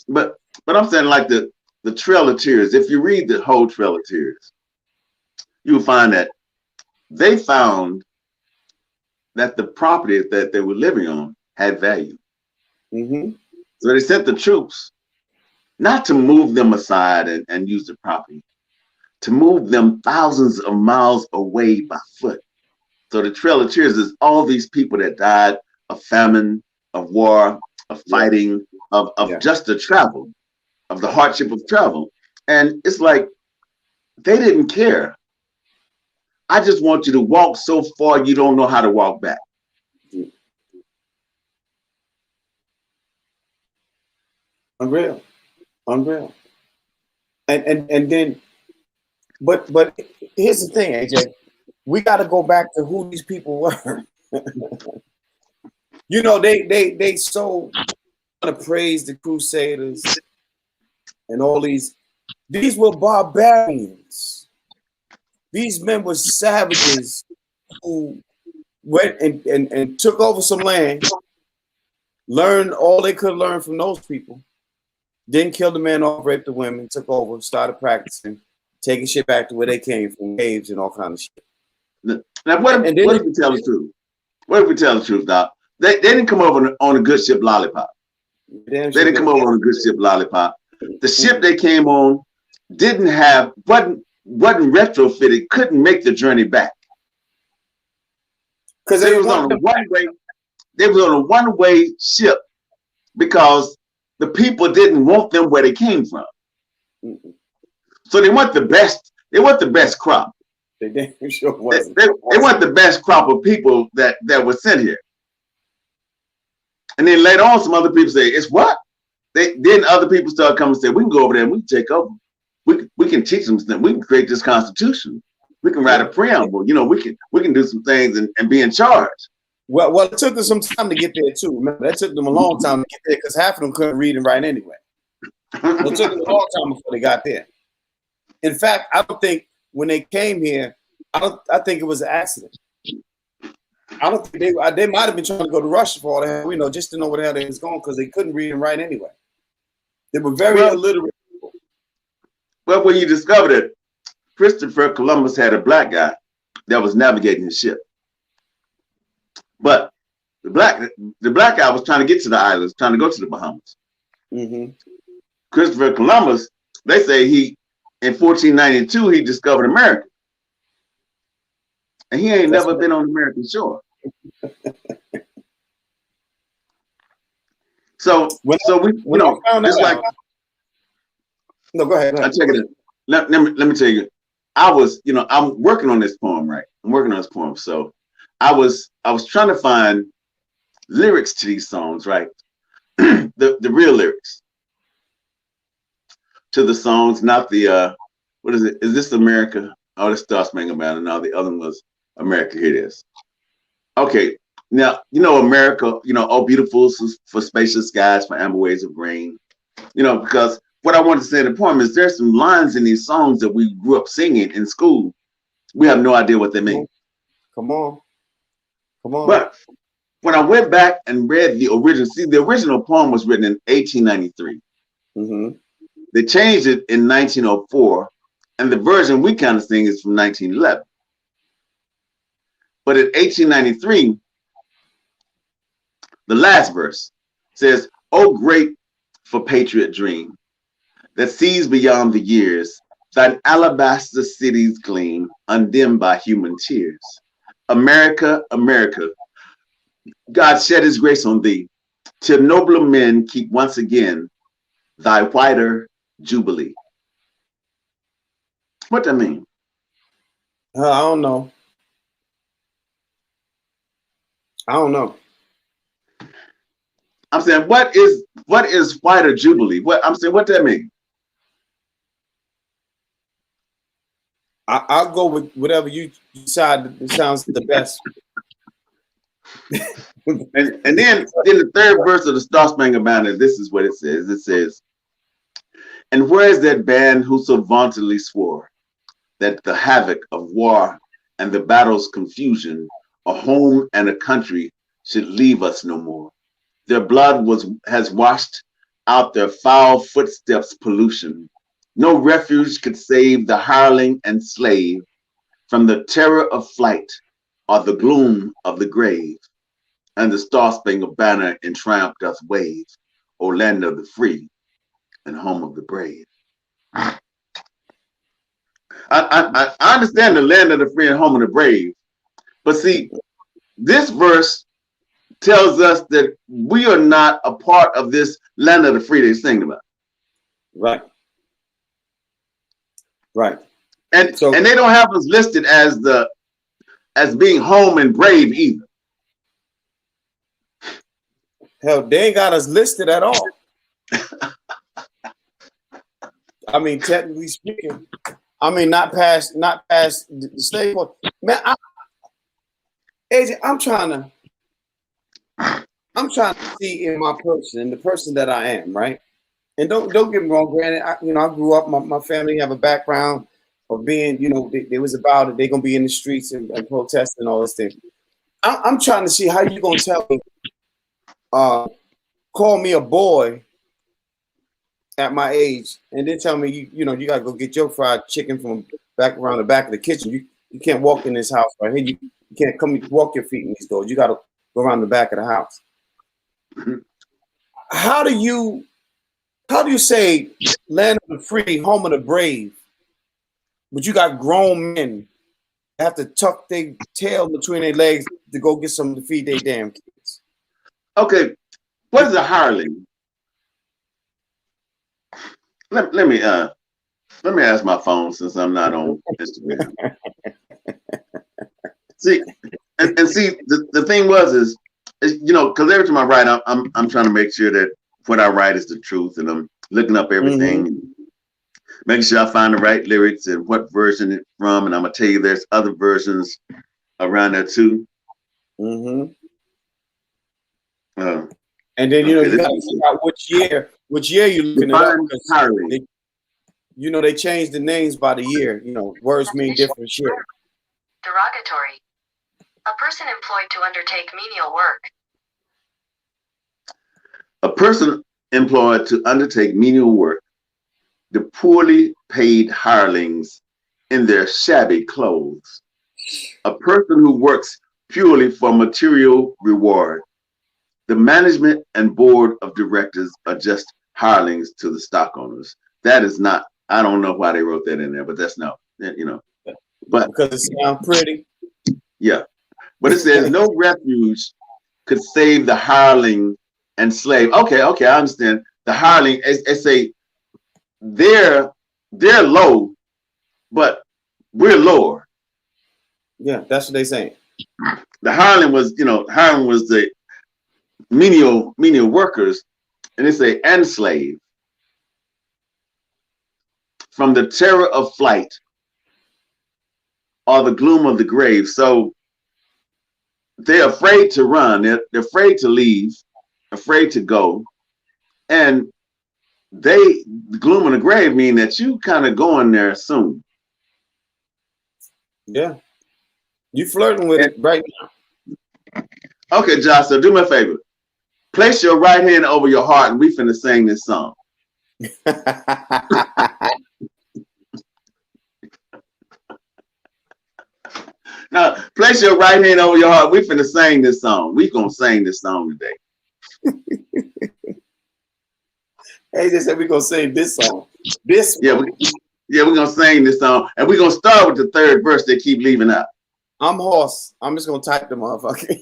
But I'm saying like the Trail of Tears, if you read the whole Trail of Tears, you will find that they found that the property that they were living on had value. Mm-hmm. So they sent the troops not to move them aside and use the property, to move them thousands of miles away by foot. So the Trail of Tears is all these people that died of famine, of war, of fighting, of just the travel, of the hardship of travel. And it's like, they didn't care. I just want you to walk so far you don't know how to walk back. Unreal. And then, but here's the thing, AJ. We got to go back to who these people were. You know, they so want to praise the Crusaders and all these. These were barbarians. These men were savages who went and took over some land, learned all they could learn from those people, didn't kill the men off, raped the women, took over, started practicing, taking shit back to where they came from, caves and all kinds of shit. Now, what if we tell the truth? What if we tell the truth, Doc? They didn't come over on a good ship Lollipop. They didn't come over on a good ship Lollipop. The ship they came on wasn't retrofitted, couldn't make the journey back. Because they was on a one-way. They was on a one-way ship because the people didn't want them where they came from. So they want the best. They want the best crop. They damn sure wasn't. They want the best crop of people that were sent here. And then later on, some other people say, "It's what?" Then other people start coming and say, "We can go over there and we can take over. We can teach them something. We can create this constitution. We can write a preamble. You know, we can do some things and be in charge." Well, it took them some time to get there too. Remember, that took them a long time to get there because half of them couldn't read and write anyway. It took them a long time before they got there. In fact, I don't think when they came here, I think it was an accident. I don't think they might have been trying to go to Russia for all the hell we know, just to know where the hell they was going because they couldn't read and write anyway. They were very illiterate people. Well, when you discovered it, Christopher Columbus had a black guy that was navigating the ship. But the black guy was trying to get to the islands, trying to go to the Bahamas. Mm-hmm. Christopher Columbus, they say in 1492, he discovered America. And he ain't never been on American shore. So we just like. No, go ahead. I'll check it out. Let me tell you. I'm working on this poem, right? I'm working on this poem. So I was trying to find lyrics to these songs, right? the real lyrics to the songs, not the what is it? Is this America? Oh, this Star Spangled Banner. Now the other one was America. Here it is. Okay, Now, America, oh, beautiful for spacious skies, for amber waves of grain, because what I want to say in the poem is there's some lines in these songs that we grew up singing in school. We have no idea what they mean. Come on. But when I went back and read the original poem was written in 1893. Mm-hmm. They changed it in 1904, and the version we kind of sing is from 1911. But in 1893, the last verse says, "Oh, great for patriot dream that sees beyond the years, thine alabaster cities gleam, undimmed by human tears. America, America, God shed his grace on thee, till nobler men keep once again thy whiter jubilee." What that mean? I don't know. I'm saying, what is whiter jubilee? What that mean? I'll go with whatever you decide that sounds the best. and then in the third verse of the Star Spangled Banner, this is what it says. It says, "And where is that band who so vauntedly swore that the havoc of war and the battle's confusion, a home and a country, should leave us no more? Their blood has washed out their foul footsteps' pollution. No refuge could save the hireling and slave from the terror of flight or the gloom of the grave. And the Star-Spangled Banner in triumph doth wave, O land of the free and home of the brave." I understand the land of the free and home of the brave, but see, this verse tells us that we are not a part of this land of the free they're singing about. Right. And they don't have us listed as being home and brave either. Hell, they ain't got us listed at all. I mean, technically speaking, not past the slave. Man, AJ, I'm trying to see in my person, the person that I am, right? And don't get me wrong, granted, I grew up, my family have a background of being, they was about it, they're gonna be in the streets and protesting and all this thing. I'm trying to see how you gonna tell me, call me a boy at my age, and then tell me you gotta go get your fried chicken from back around the back of the kitchen. You can't walk in this house right here. You can't come walk your feet in these doors. You gotta go around the back of the house. How do you say land of the free, home of the brave, but you got grown men that have to tuck their tail between their legs to go get something to feed their damn kids? Okay, what is a hireling? Let me ask my phone since I'm not on Instagram. See, and see, the thing is because every time I write, I'm trying to make sure that what I write is the truth, and I'm looking up everything, and making sure I find the right lyrics and what version it's from, and I'm gonna tell you there's other versions around there too. And then you gotta figure out which year you're looking at. They changed the names by the year. Words mean different shit. Derogatory. A person employed to undertake menial work. A person employed to undertake menial work, the poorly paid hirelings in their shabby clothes. A person who works purely for material reward. The management and board of directors are just hirelings to the stock owners. That is not, I don't know why they wrote that in there, but that's not, But because it sounds pretty. Yeah. But it says no refuge could save the hireling and slave. Okay, I understand. The hireling, it's a they're low, but we're lower. Yeah, that's what they're saying. The hireling was, the menial workers, and they say and slave from the terror of flight or the gloom of the grave. So they're afraid to run. They're afraid to leave, afraid to go. And the gloom in the grave mean that you kind of going there soon. Yeah. You flirting with it right now. Okay, Josh, so do me a favor. Place your right hand over your heart and we finna sing this song. Now, place your right hand over your heart. We finna sing this song. We gonna sing this song today. Hey, they said we gonna sing this song. This Yeah, we're gonna sing this song. And we're gonna start with the third verse they keep leaving out. I'm Horse. I'm just gonna type the motherfucker.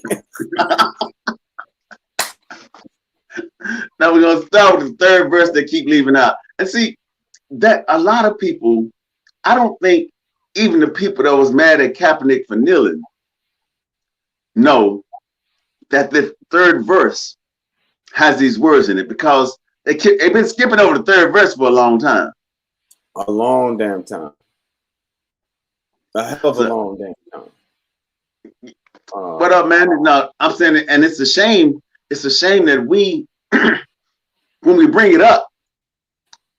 Now we're gonna start with the third verse they keep leaving out. And see, that a lot of people, I don't think even the people that was mad at Kaepernick for kneeling know that the third verse has these words in it, because they've been skipping over the third verse for a long time. A long damn time. A hell of a long damn time. What up, man? No, I'm saying it, and it's a shame. It's a shame that we, when we bring it up,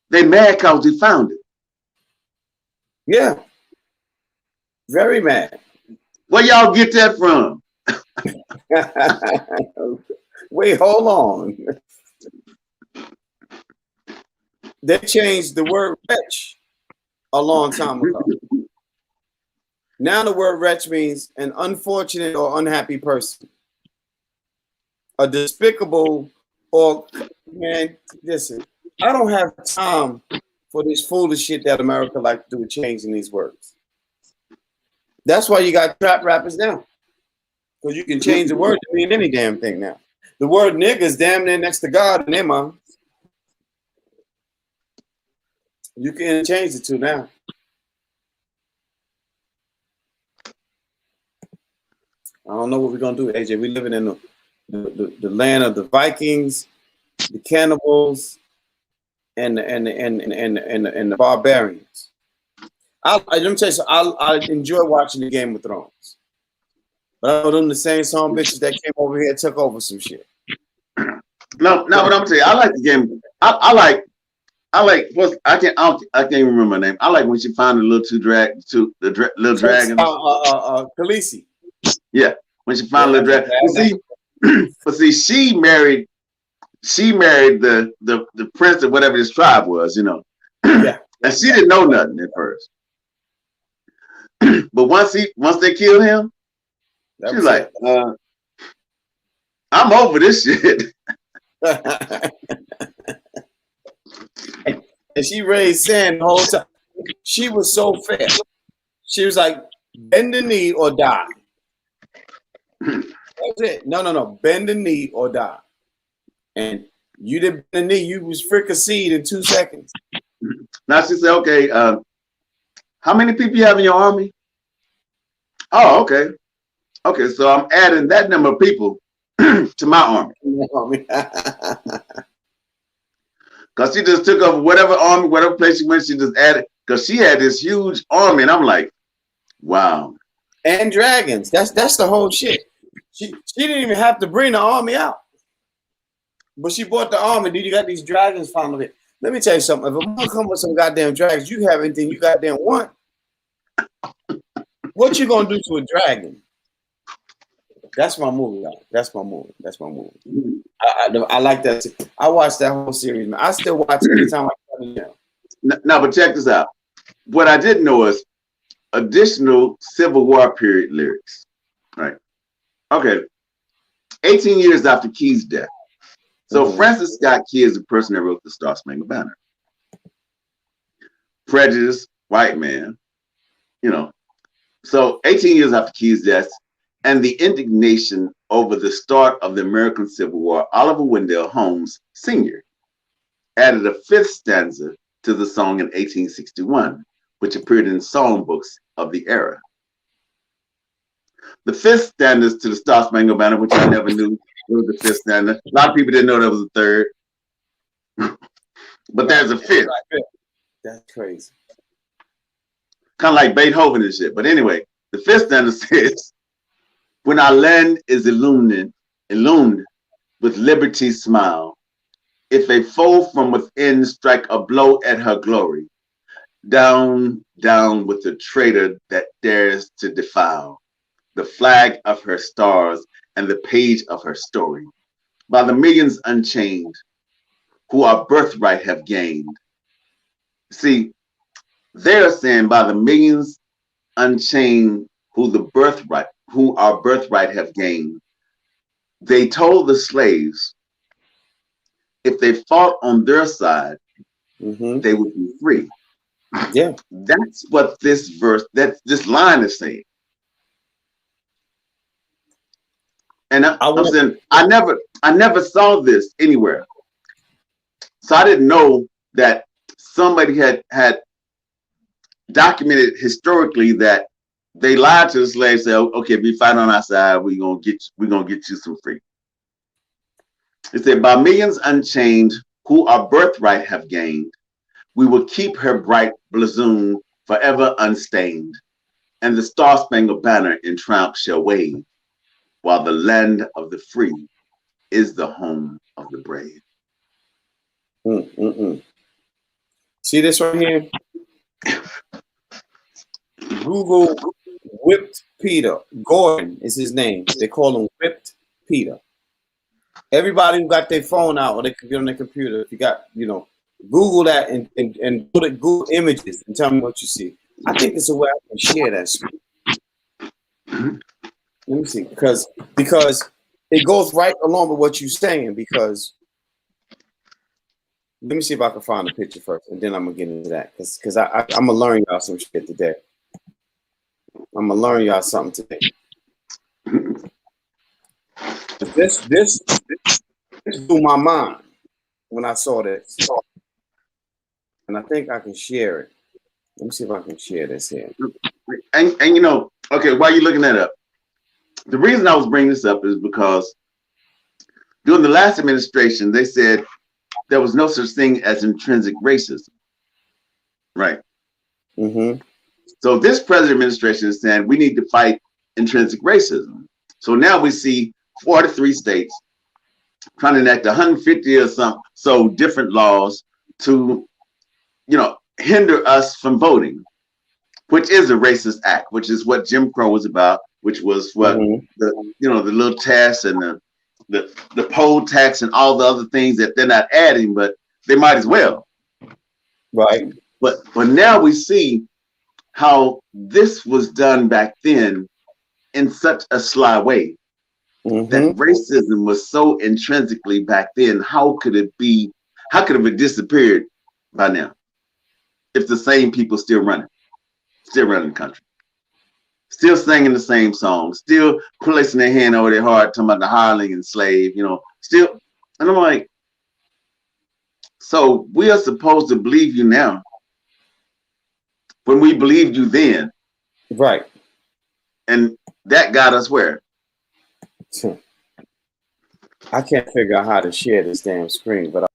they mad because we found it. Yeah. Very mad. Where y'all get that from? Wait, hold on. They changed the word wretch a long time ago. Now the word wretch means an unfortunate or unhappy person. A despicable or, man, listen, I don't have time for this foolish shit that America like to do with changing these words. That's why you got trap rappers now. Because you can change the word to mean any damn thing now. The word nigga is damn near next to God in their mind. You can change it to now. I don't know what we're gonna do, AJ. We're living in the land of the Vikings, the cannibals, and the barbarians. Let me tell you something. I enjoy watching the Game of Thrones, but I know them the same song bitches that came over here and took over some shit. No, what I'm gonna tell you, I like the game. I like what's I can't even remember my name. I like when she found the little little dragon. Khaleesi. Yeah, when she found the little dragon. But see, she married the prince of whatever this tribe was, you know. Yeah. And she didn't know nothing at first. But once they killed him, she's like, I'm over this shit. And she raised sand the whole time. She was so fair. She was like, bend the knee or die. That's it. No. Bend the knee or die. And you didn't bend the knee. You was fricasseed in 2 seconds. Now she said, okay, how many people you have in your army? Oh, okay. Okay, so I'm adding that number of people to my army. Because she just took over whatever army, whatever place she went, she just added, because she had this huge army, and I'm like, wow. And dragons. That's the whole shit. She didn't even have to bring the army out. But she bought the army, dude. You got these dragons following it. Let me tell you something. If I'm gonna come with some goddamn dragons, you have anything you goddamn want. What you gonna do to a dragon? That's my movie, y'all. That's my movie. I like that. I watched that whole series, man. I still watch it every time I come in. No, but check this out. What I didn't know is additional Civil War period lyrics. Right. Okay. 18 years after Key's death. So Francis Scott Key is the person that wrote the Star Spangled Banner. Prejudiced white man, you know. So 18 years after Key's death and the indignation over the start of the American Civil War, Oliver Wendell Holmes Sr. added a fifth stanza to the song in 1861, which appeared in songbooks of the era. The fifth stanza to the Star Spangled Banner, which I never knew was the fifth stanza. A lot of people didn't know there was a third. But there's a fifth. That's crazy. Kind of like Beethoven and shit. But anyway, the fifth stanza says, When our land is illumined with liberty's smile, if a foe from within strike a blow at her glory, down, down with the traitor that dares to defile the flag of her stars and the page of her story. By the millions unchained, who our birthright have gained. See, they're saying by the millions unchained, who our birthright have gained. They told the slaves if they fought on their side, they would be free. Yeah, That's what this this line is saying. And I'm saying I never saw this anywhere. So I didn't know that somebody had documented historically that they lied to the slaves, say, okay, if you fight on our side, we're gonna get you some free. It said, by millions unchained, who our birthright have gained, we will keep her bright blazon forever unstained, and the star-spangled banner in triumph shall wave, while the land of the free is the home of the brave. See this right here? Google Whipped Peter. Gordon is his name. They call him Whipped Peter. Everybody who got their phone out or they could get on their computer, if you got, Google that and put it Google images and tell me what you see. I think it's a way I can share that screen. Let me see, because it goes right along with what you're saying. Because let me see if I can find a picture first, and then I'm gonna get into that. Because I'm gonna learn y'all some shit today. I'm gonna learn y'all something today. This blew my mind when I saw this, and I think I can share it. Let me see if I can share this here. And okay, while you're looking that up, the reason I was bringing this up is because during the last administration, they said there was no such thing as intrinsic racism, right? So this present administration is saying we need to fight intrinsic racism. So now we see 43 states trying to enact 150 or so different laws to, hinder us from voting, which is a racist act, which is what Jim Crow was about, which was what the little tax and the poll tax and all the other things that they're not adding, but they might as well. Right. But now we see how this was done back then in such a sly way. That racism was so intrinsically back then. How could it have disappeared by now if the same people still running the country, still singing the same songs, still placing their hand over their heart, talking about the hireling and slave, still. And I'm like, so we are supposed to believe you now when we believed you then, right? And that got us where? I can't figure out how to share this damn screen, but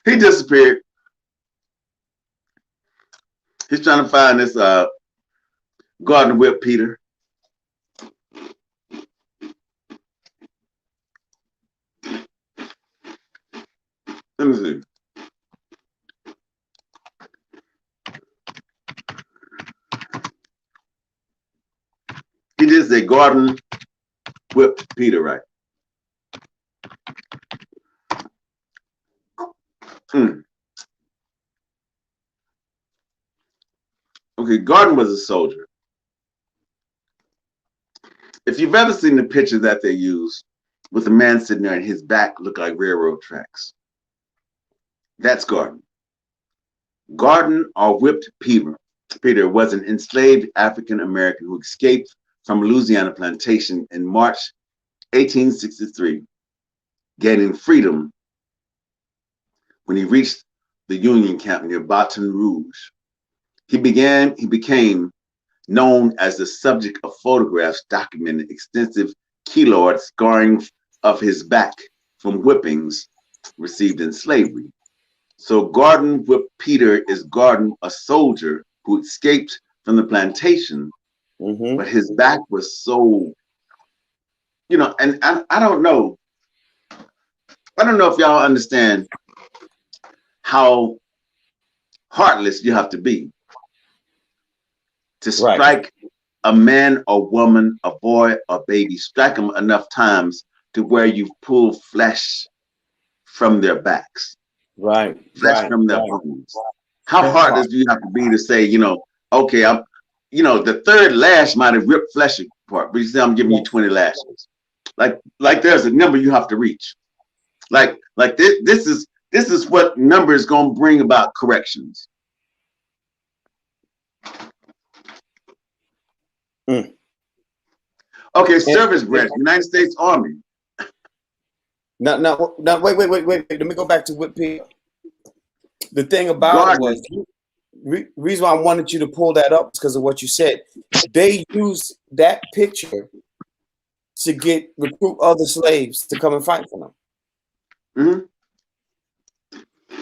he disappeared. He's trying to find this Gordon Whipped Peter. Let me see. He did say Gordon Whipped Peter, right? Okay, Gordon was a soldier. If you've ever seen the picture that they use with a man sitting there and his back looked like railroad tracks, that's Gordon. Gordon, or Whipped Peter, was an enslaved African American who escaped from Louisiana plantation in March 1863, gaining freedom when he reached the Union camp near Baton Rouge. He became known as the subject of photographs documenting extensive keloid scarring of his back from whippings received in slavery. So Gordon Whipped Peter is Gordon, a soldier who escaped from the plantation, but his back was so, and I don't know. I don't know if y'all understand how heartless you have to be to strike a man or woman, a boy or baby, strike them enough times to where you pull flesh from their backs, flesh from their bones. How heartless do you have to be to say, okay, the third lash might have ripped flesh apart, but you say I'm giving you 20 lashes. Like there's a number you have to reach. Like this is what number is going to bring about corrections. Okay, service branch, United States Army. Now, wait. Let me go back to Whitfield. The thing about it was, reason why I wanted you to pull that up is because of what you said. They used that picture to recruit other slaves to come and fight for them.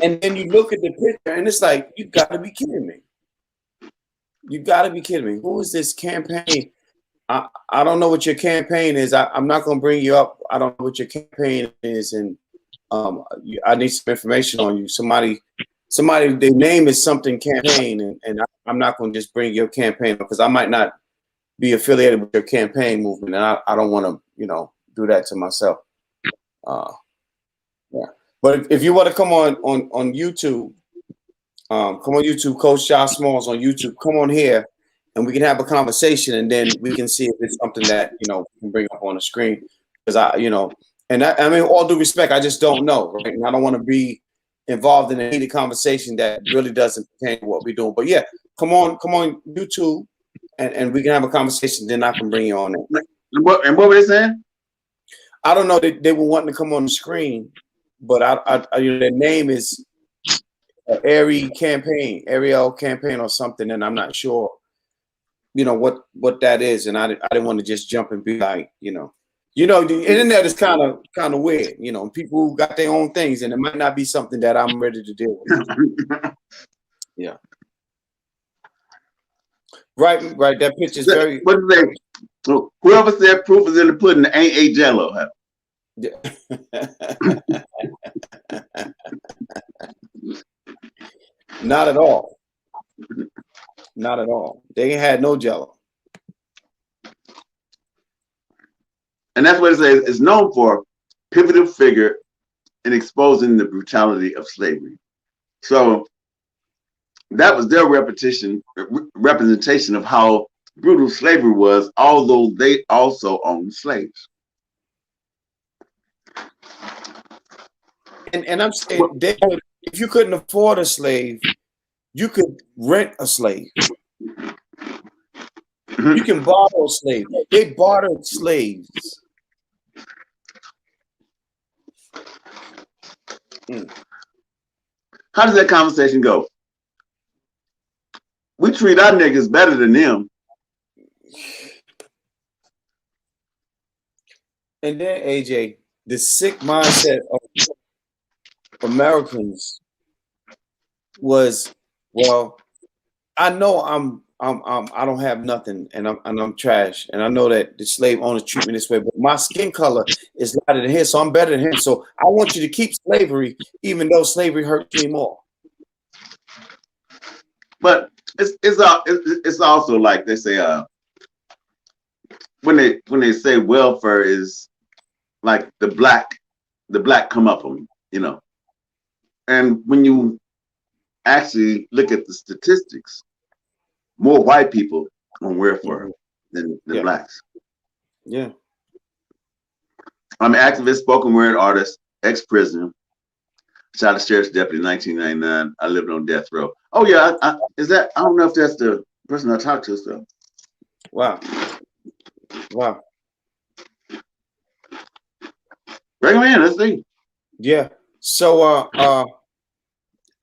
And then you look at the picture, and it's like, you got to be kidding me. You got to be kidding me. Who is this campaign? I don't know what your campaign is. I'm not going to bring you up. I don't know what your campaign is, and I need some information on you. Somebody, their name is something campaign, and I'm not going to just bring your campaign up because I might not be affiliated with your campaign movement, and I don't want to, do that to myself. Yeah. But if you want to come on YouTube, Coach Josh Smalls on YouTube. Come on here, and we can have a conversation, and then we can see if it's something that we can bring up on the screen. Because I mean, all due respect, I just don't know, right? And I don't want to be involved in a heated conversation that really doesn't pertain to what we're doing. But yeah, come on YouTube, and we can have a conversation. Then I can bring you on it. And what were they saying? I don't know. They were wanting to come on the screen, but their name is Ariel campaign or something, and I'm not sure, what that is. And I didn't want to just jump and be like, the internet is kind of weird, people who got their own things, and it might not be something that I'm ready to deal with. Yeah. Right. That picture's very. What did they? Whoever said proof is in the pudding ain't ate Jello. Huh? Yeah. Not at all. Not at all. They had no Jello. And that's what it says. It's known for pivotal figure in exposing the brutality of slavery. So that was their representation of how brutal slavery was, although they also owned slaves. And I'm saying, if you couldn't afford a slave, you could rent a slave. You can borrow a slave. They bartered slaves. How does that conversation go? We treat our niggas better than them. And then, AJ, the sick mindset of Americans was, well, I know I don't have nothing, and I'm trash, and I know that the slave owners treat me this way, but my skin color is lighter than his, so I'm better than him. So I want you to keep slavery, even though slavery hurts me more. But it's also like they say, when they say welfare is like the black come up on, and when you actually look at the statistics, more white people on welfare than blacks. Yeah. I'm an activist, spoken word artist, ex-prisoner, shot a sheriff's deputy in 1999. I lived on death row. Oh yeah, I don't know if that's the person I talked to. So. Wow. Bring him in. Let's see. Yeah. So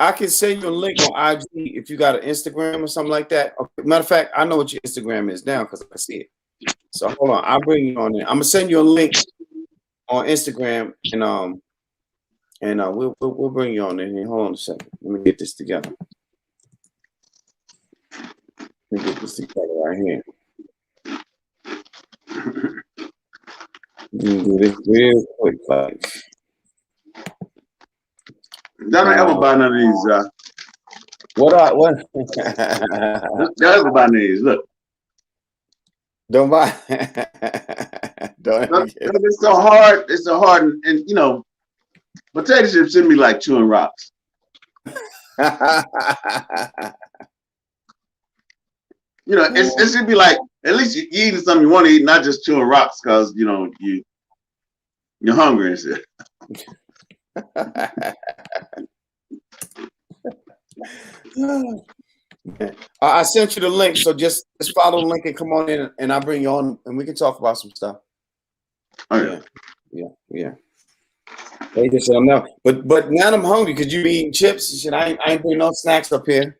I can send you a link on IG if you got an Instagram or something like that. Okay. Matter of fact, I know what your Instagram is now because I see it. So hold on, I'll bring you on there. I'm gonna send you a link on Instagram, and we'll bring you on in here. Hold on a second. Let me get this together. Let me get this together right here. You can do this real quick, like. Don't ever buy none of these. What? Don't ever buy none of these. Look. Don't buy. Don't. It's so hard. It's so hard, and you know, potato chips shouldn't be like chewing rocks. You know, it should be like at least you eating something you want to eat, not just chewing rocks because you know you're hungry and shit. I sent you the link, so just follow the link and come on in, and I'll bring you on, and we can talk about some stuff. Oh, Yeah. They just said I'm now, but now I'm hungry because you be eating chips and shit. I ain't bring no snacks up here.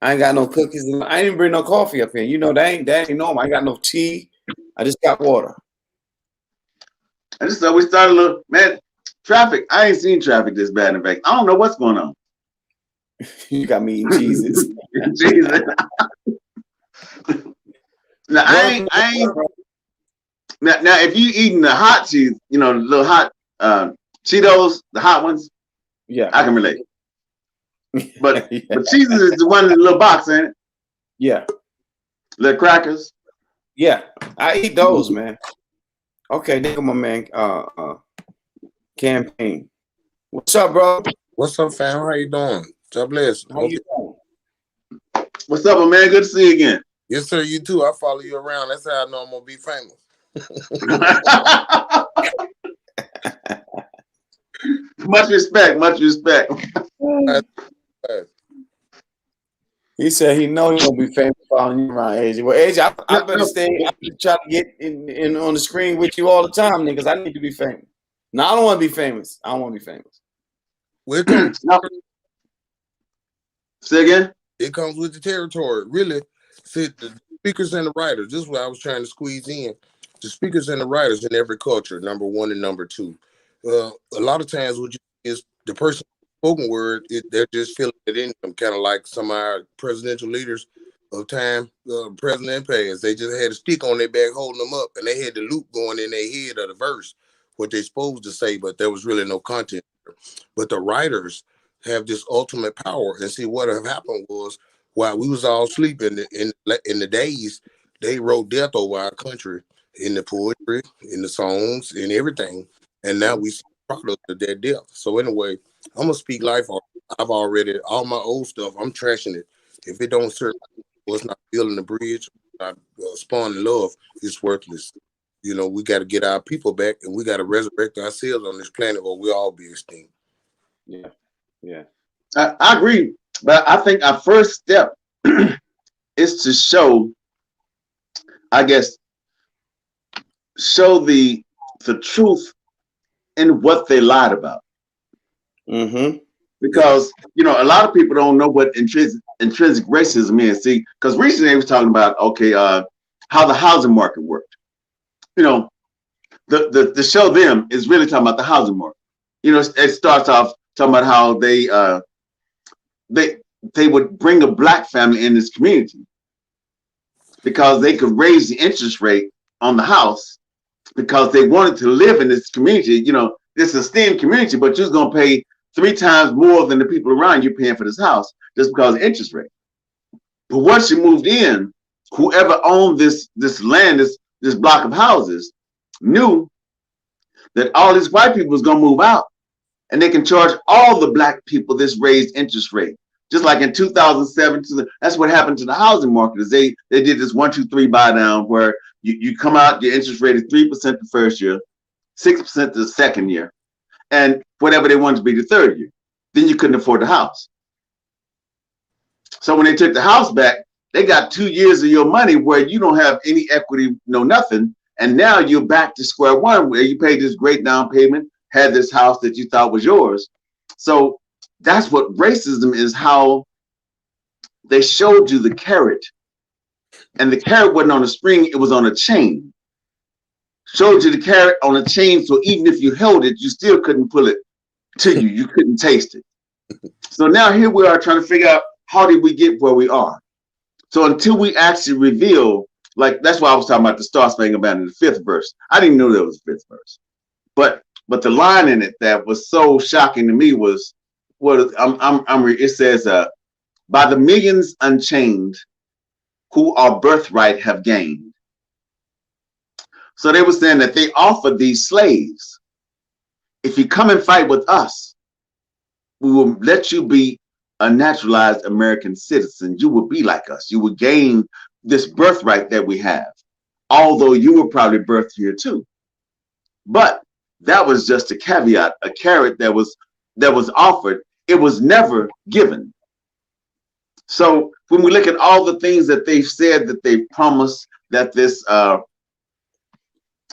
I ain't got no cookies. I didn't bring no coffee up here. You know that ain't normal. I ain't got no tea. I just got water. I just thought we started a little man. Traffic. I ain't seen traffic this bad in Vegas. I don't know what's going on. You got me eating cheeses. Jesus. Now I ain't. Now if you eating the hot cheese, you know, the little hot Cheetos, the hot ones. Yeah, I can relate. But yeah. but cheeses is the one in the little box, ain't it? Yeah. Little crackers. Yeah, I eat those, man. Okay, there go my man. Campaign. What's up, bro? What's up, fam? How you doing? God bless. How you doing? What's up, my man? Good to see you again. Yes, sir. You too. I follow you around. That's how I know I'm gonna be famous. Much respect. Much respect. He said he know he's gonna be famous following you around, AJ. Well, AJ, I better stay. I better try to get in on the screen with you all the time, niggas. I need to be famous. No, I don't want to be famous. I don't want to be famous. Well, it comes, Say again. it comes with the territory. Really, see, the speakers and the writers. This is what I was trying to squeeze in. The speakers and the writers in every culture, number one and number two. A lot of times, what you is the person spoken word. They're just feeling it in them, kind of like some of our presidential leaders of time, president past. They just had a stick on their back holding them up, and they had the loop going in their head of the verse, what they're supposed to say, but there was really no content. But the writers have this ultimate power. And see, what have happened was while we was all sleeping in the days, they wrote death over our country in the poetry, in the songs, in everything. And now we see product of that death. So anyway, I'm gonna speak life. I've already all my old stuff. I'm trashing it. If it don't serve, it's not building the bridge, not spawning love, it's worthless. You know, we got to get our people back, and we got to resurrect ourselves on this planet, or we'll all be extinct. Yeah. I agree, but I think our first step is to show, I guess, show the truth in what they lied about. Mm-hmm. Because you know, a lot of people don't know what intrinsic racism is. See, because recently they was talking about how the housing market worked. You know, the show them is really talking about the housing market. You know, it starts off talking about how they would bring a black family in this community because they could raise the interest rate on the house because they wanted to live in this community. You know, this is a STEM community, but you're gonna pay 3 times more than the people around you paying for this house just because of interest rate. But once you moved in, whoever owned this land, this block of houses, knew that all these white people was gonna move out, and they can charge all the black people this raised interest rate. Just like in 2007, that's what happened to the housing market. Is they did this 1, 2, 3 buy down where you come out, your interest rate is 3% the first year, 6% the second year, and whatever they wanted to be the third year. Then you couldn't afford the house. So when they took the house back, they got 2 years of your money where you don't have any equity, no nothing. And now you're back to square one where you paid this great down payment, had this house that you thought was yours. So that's what racism is, how they showed you the carrot. And the carrot wasn't on a string, it was on a chain. Showed you the carrot on a chain, so even if you held it, you still couldn't pull it to you. You couldn't taste it. So now here we are trying to figure out how did we get where we are. So until we actually reveal, like that's why I was talking about the Star Spangled Banner in the 5th verse. I didn't know there was a 5th verse, but the line in it that was so shocking to me was what it says, by the millions unchained who our birthright have gained. So they were saying that they offered these slaves, if you come and fight with us, we will let you be a naturalized American citizen. You will be like us. You will gain this birthright that we have, although you were probably birthed here too. But that was just a caveat, a carrot that was offered. It was never given. So when we look at all the things that they've said, that they promised, that this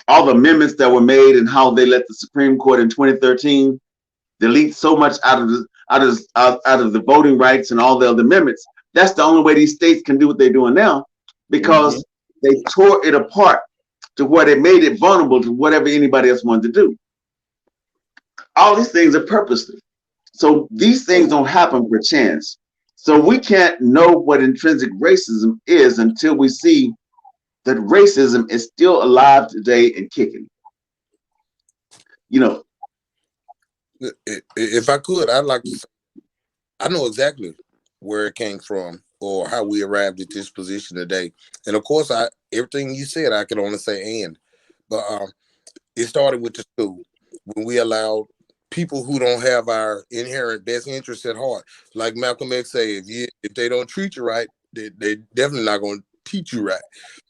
all the amendments that were made, and how they let the Supreme Court in 2013 delete so much out of the voting rights and all the other amendments. That's the only way these states can do what they're doing now, because they tore it apart to where they made it vulnerable to whatever anybody else wanted to do. All these things are purposely. So these things don't happen per chance. So we can't know what intrinsic racism is until we see that racism is still alive today and kicking. You know, if I could, I'd like to say, I know exactly where it came from or how we arrived at this position today. And of course, everything you said, I could only say but it started with the school, when we allowed people who don't have our inherent best interests at heart, like Malcolm X say, if they don't treat you right, they definitely not going to teach you right.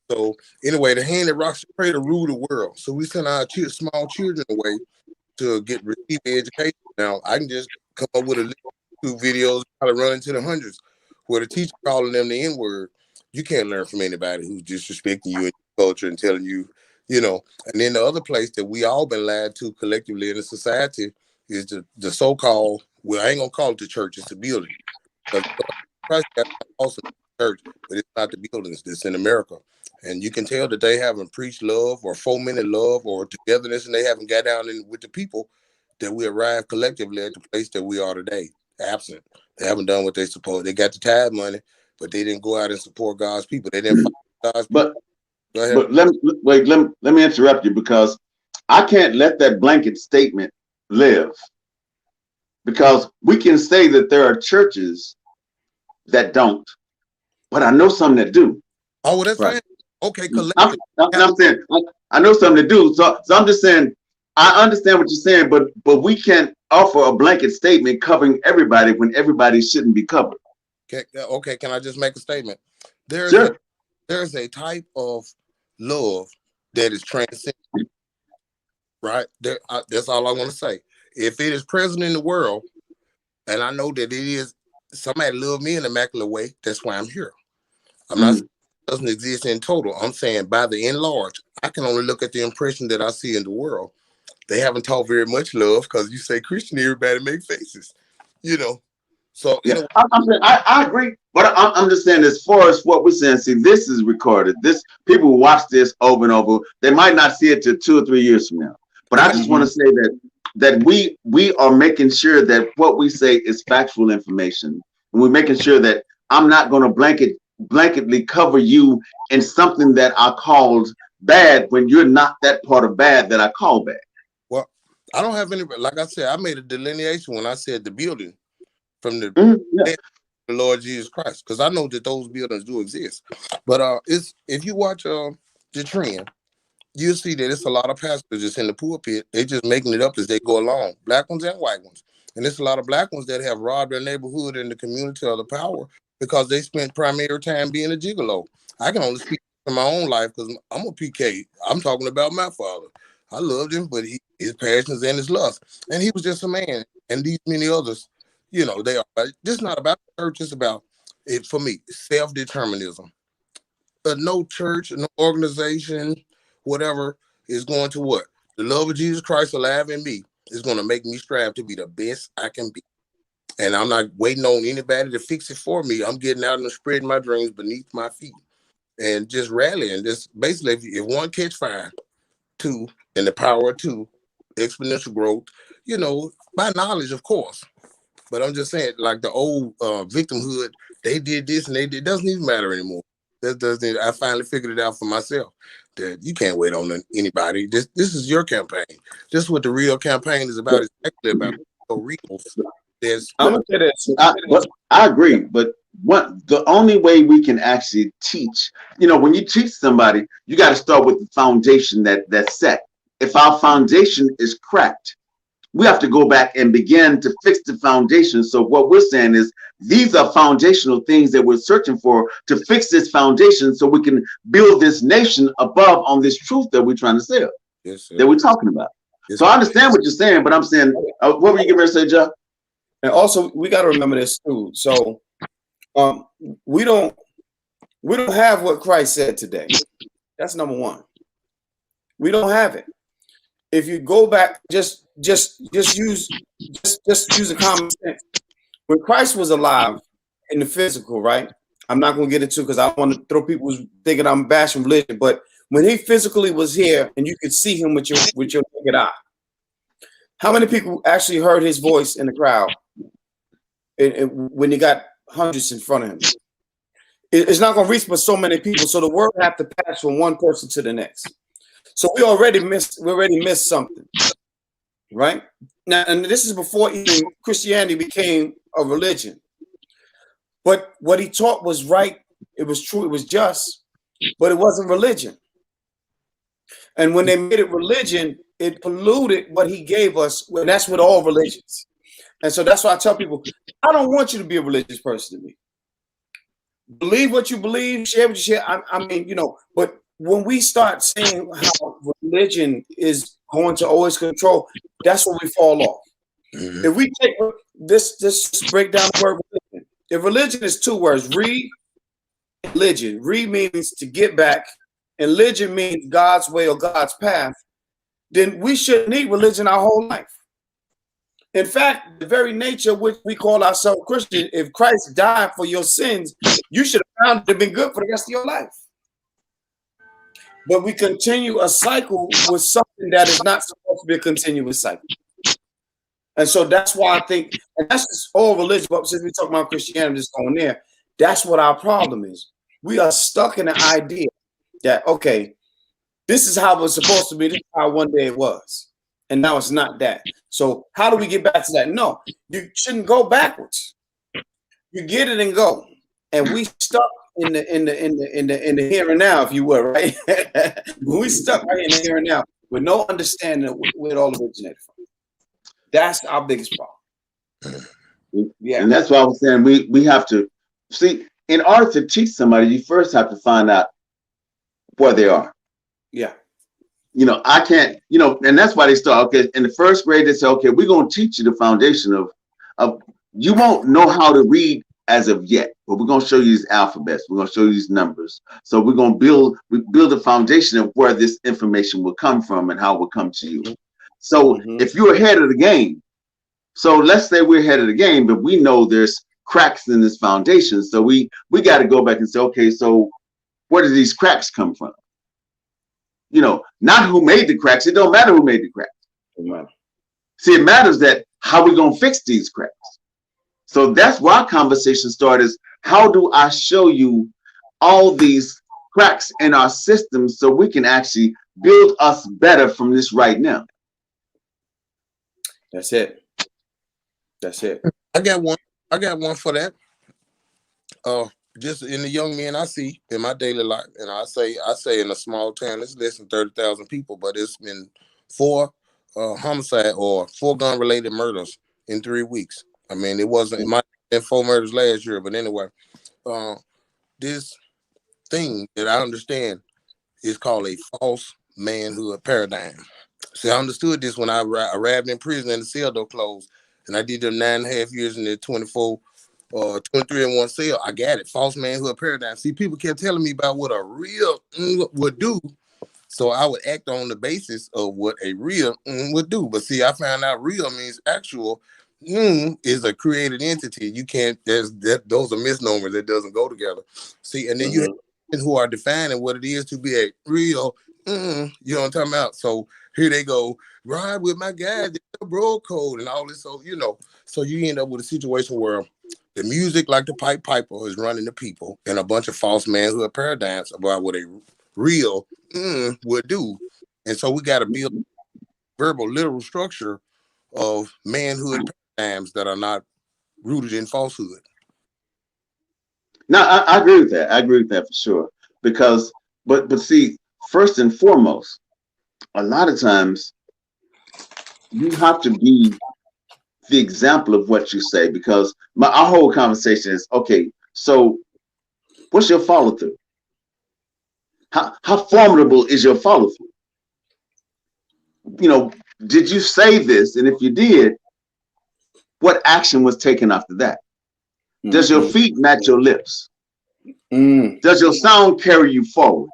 So anyway, the hand that rocks the cradle rule the world. So we send our small children away to receive education. Now I can just come up with a list of videos how to run into the hundreds where the teacher calling them the N-word. You can't learn from anybody who's disrespecting you and your culture and telling you, you know. And then the other place that we all been lied to collectively in the society is the so-called, well, I ain't gonna call it the church, it's the building. Because Christ got awesome church, but it's not the buildings that's in America. And you can tell that they haven't preached love or fomented love or togetherness, and they haven't got down with the people that we arrived collectively at the place that we are today. Absent. They haven't done what they supposed. They got the tithe money, but they didn't go out and support God's people. They didn't fight God's people. But let me interrupt you, because I can't let that blanket statement live, because we can say that there are churches that don't, but I know some that do. Oh, well, that's right. Okay, collectively. I'm saying I know some that do. So I'm just saying I understand what you're saying, but we can't offer a blanket statement covering everybody when everybody shouldn't be covered. Okay, can I just make a statement? There's a type of love that is transcendent, right? That's all I want to say. If it is present in the world, and I know that it is, somebody love me in an immaculate way, that's why I'm here. I'm not saying it doesn't exist in total. I'm saying by the in large, I can only look at the impression that I see in the world. They haven't taught very much love, because you say Christian, everybody make faces, you know. So yeah, I agree, but I'm just saying, as far as what we're saying, see, this is recorded. This people will watch this over and over. They might not see it till 2 or 3 years from now. But I just want to say that we are making sure that what we say is factual information, and we're making sure that I'm not going to blanketly cover you in something that I called bad when you're not that part of bad that I call bad. Well, I don't have any, like I said, I made a delineation when I said the building from the Lord Jesus Christ, because I know that those buildings do exist. But if you watch the trend, you'll see that it's a lot of pastors just in the pulpit. They just making it up as they go along, black ones and white ones. And there's a lot of black ones that have robbed their neighborhood and the community of the power because they spent primary time being a gigolo. I can only speak to my own life because I'm a PK. I'm talking about my father. I loved him, but his passions and his lust. And he was just a man. And these many others, you know, they are. This is not about church. It's about, it for me, self-determinism. No church, no organization, whatever, is going to what? The love of Jesus Christ alive in me is going to make me strive to be the best I can be. And I'm not waiting on anybody to fix it for me. I'm getting out and spreading my dreams beneath my feet and just rallying. Just basically, if one catch fire, two, and the power of two, exponential growth, you know, by knowledge, of course. But I'm just saying, like the old victimhood they did this and they did. It doesn't even matter anymore. That doesn't. I finally figured it out for myself that you can't wait on anybody. This is your campaign. This is what the real campaign is about. It's actually about real. I'm gonna say this. I agree, but the only way we can actually teach, when you teach somebody, you got to start with the foundation that's set. If our foundation is cracked, we have to go back and begin to fix the foundation. So what we're saying is these are foundational things that we're searching for to fix this foundation so we can build this nation above on this truth that we're trying to sell, that we're talking about. Yes, so I understand what you're saying, but I'm saying, what were you getting ready to say, Joe? And also, we got to remember this too. So we don't have what Christ said today. That's number one. We don't have it. If you go back, just use a common sense. When Christ was alive in the physical, right? I'm not going to get into because I don't want to throw people who's thinking I'm bashing religion, but when he physically was here and you could see him with your naked eye, how many people actually heard his voice in the crowd? And when you got hundreds in front of him, it's not going to reach but so many people. So the word have to pass from one person to the next. So we already missed something, right? Now, and this is before even Christianity became a religion. But what he taught was right. It was true. It was just, but it wasn't religion. And when they made it religion, it polluted what he gave us. And that's with all religions. And so that's why I tell people, I don't want you to be a religious person to me. Believe what you believe, share what you share. I mean, but when we start saying how religion is going to always control, that's when we fall off. Mm-hmm. If we take this break down the word religion. If religion is two words, religion. Re means to get back, and religion means God's way or God's path. Then we shouldn't need religion our whole life. In fact, the very nature of which we call ourselves Christian, if Christ died for your sins, you should have found it to be good for the rest of your life. But we continue a cycle with something that is not supposed to be a continuous cycle. And so that's why I think, and that's just all religion, but since we talk about Christianity, just going there, that's what our problem is. We are stuck in the idea that, okay, this is how it was supposed to be, this is how one day it was. And now it's not that. So how do we get back to that? No, you shouldn't go backwards. You get it and go. And we stuck in the here and now, if you will, right? We stuck right in the here and now with no understanding of where it all originated from. That's our biggest problem. Yeah. And that's why I was saying we have to see, in order to teach somebody, you first have to find out where they are. Yeah. I can't, and that's why they start, okay, in the first grade, they say, okay, we're going to teach you the foundation of you won't know how to read as of yet, but we're going to show you these alphabets. We're going to show you these numbers. So we're going to build a foundation of where this information will come from and how it will come to you. So if you're ahead of the game, so let's say we're ahead of the game, but we know there's cracks in this foundation. So we got to go back and say, okay, so where do these cracks come from? Not who made the cracks. It don't matter who made the cracks. See, it matters that how we going to fix these cracks. So that's why our conversation started is, how do I show you all these cracks in our system so we can actually build us better from this right now? That's it. That's it. I got one for that. Just in the young men I see in my daily life, and I say in a small town, it's less than 30,000 people, but it's been 4 homicide or 4 gun-related murders in 3 weeks. I mean, it might have been 4 murders last year, but anyway, this thing that I understand is called a false manhood paradigm. See, I understood this when I arrived in prison and the cell door closed, and I did them 9.5 years in the 23 in one cell. I got it. False manhood paradigm. See, people kept telling me about what a real would do. So I would act on the basis of what a real would do. But see, I found out real means actual. Is a created entity. You can't, those are misnomers that doesn't go together. See, and then you have who are defining what it is to be a real, you know what I'm talking about? So here they go, ride with my guys, the bro code and all this. So, so you end up with a situation where The music, like the Pied Piper, is running the people and a bunch of false manhood paradigms about what a real would do. And so we got to build verbal, literal structure of manhood paradigms that are not rooted in falsehood. No, I agree with that. I agree with that for sure. Because, but see, first and foremost, a lot of times you have to be the example of what you say, because our whole conversation is, okay, so what's your follow through? How formidable is your follow through? You know, did you say this? And if you did, what action was taken after that? Does your feet match your lips? Does your sound carry you forward?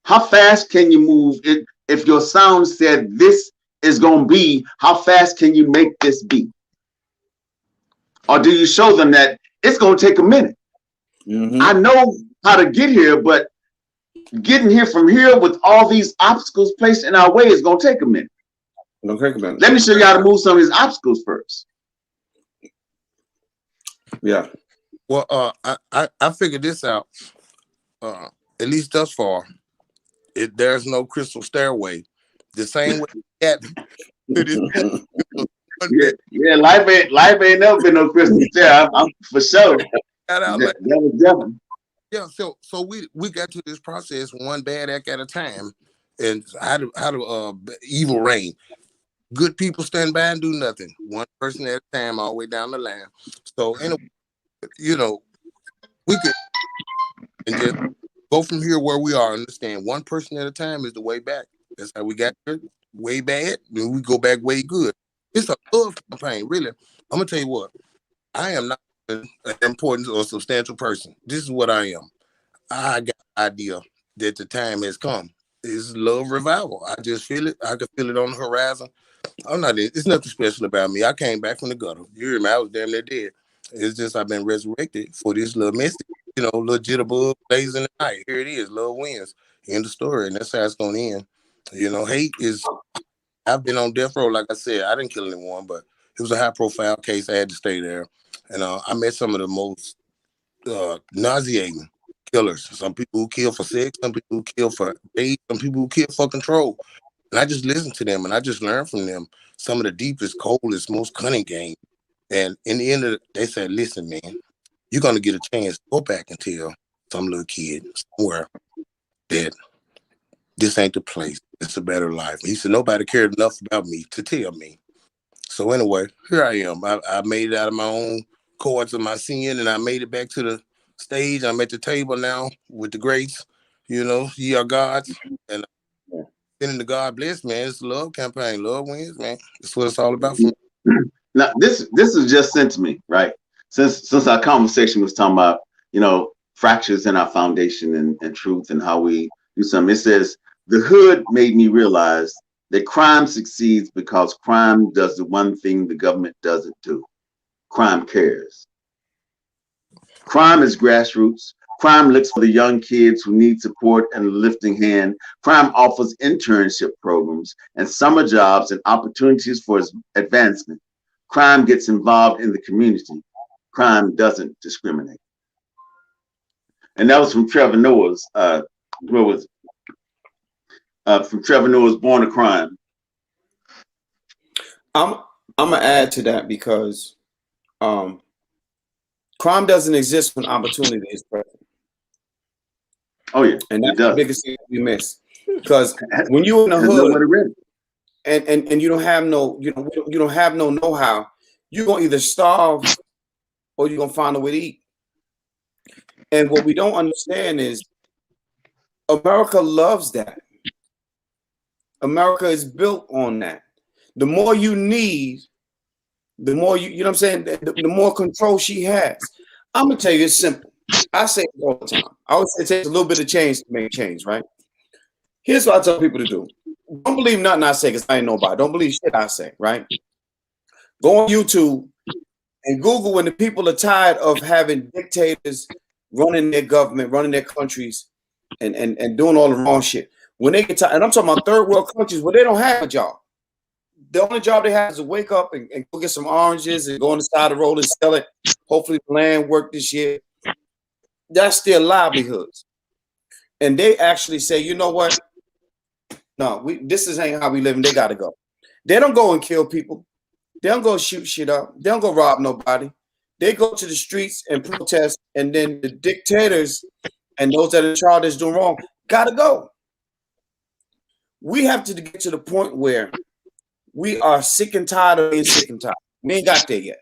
How fast can you move? If your sound said this is going to be, how fast can you make this be? Or do you show them that it's going to take a minute? I know how to get here, but getting here from here with all these obstacles placed in our way is going to take a minute. Let me show you how to move some of these obstacles first. Yeah. Well, I figured this out. At least thus far, there's no crystal stairway. The same way that yeah, life ain't never been no crystal stair. I'm for sure. That was definitely. Yeah, so we got to this process one bad act at a time, and how to evil reign. Good people stand by and do nothing. One person at a time, all the way down the line. So anyway, you know, we could and just go from here where we are. Understand, one person at a time is the way back. That's how we got here. Way bad, then we go back way good. It's a love campaign, really. I'm gonna tell you what. I am not an important or substantial person. This is what I am. I got the idea that the time has come. It's love revival. I just feel it. I can feel it on the horizon. It's nothing special about me. I came back from the gutter. You hear me? I was damn near dead. It's just I've been resurrected for this little message. You know, little jitterbug days in the night. Here it is. Love wins. End of story. And that's how it's going to end. You know, hate is, I've been on death row. Like I said, I didn't kill anyone, but it was a high profile case. I had to stay there. And I met some of the most nauseating killers. Some people who kill for sex, some people who kill for hate, some people who kill for control. And I just listened to them and I just learned from them some of the deepest, coldest, most cunning game. And in the end of it, they said, listen, man, you're going to get a chance to go back and tell some little kid somewhere that this ain't the place. It's a better life. He said, nobody cared enough about me to tell me. So anyway, here I am. I made it out of my own cords of my sin, and I made it back to the stage. I'm at the table now with the greats. You know, ye are gods. And sending the God bless, man. It's a love campaign. Love wins, man. That's what it's all about. Now, this is just sent to me, right? Since our conversation was talking about, you know, fractures in our foundation and truth and how we do something. It says, the hood made me realize that crime succeeds because crime does the one thing the government doesn't do. Crime cares. Crime is grassroots. Crime looks for the young kids who need support and a lifting hand. Crime offers internship programs and summer jobs and opportunities for advancement. Crime gets involved in the community. Crime doesn't discriminate. And that was from Trevor Noah's, from Trevor Noah's Born a Crime. I'm gonna add to that because crime doesn't exist when opportunity is present. Oh yeah, and that's the biggest thing we miss. Because when you're in the hood and you don't have no, you don't have no know-how, you're gonna either starve or you're gonna find a way to eat. And what we don't understand is America loves that. America is built on that. The more you need, the more you know what I'm saying, the more control she has. I'm gonna tell you, it's simple. I say it all the time. I always say it takes a little bit of change to make change, right? Here's what I tell people to do. Don't believe nothing I say because I ain't nobody. Don't believe shit I say, right? Go on YouTube and Google when the people are tired of having dictators running their government, running their countries, and doing all the wrong shit. When they get tired, and I'm talking about third world countries where they don't have a job. The only job they have is to wake up and go get some oranges and go on the side of the road and sell it. Hopefully the land work this year. That's their livelihoods. And they actually say, you know what? No, this ain't how we live, and they gotta go. They don't go and kill people. They don't go shoot shit up. They don't go rob nobody. They go to the streets and protest, and then the dictators and those that are in charge that's doing wrong gotta go. We have to get to the point where we are sick and tired of being sick and tired. We ain't got there yet.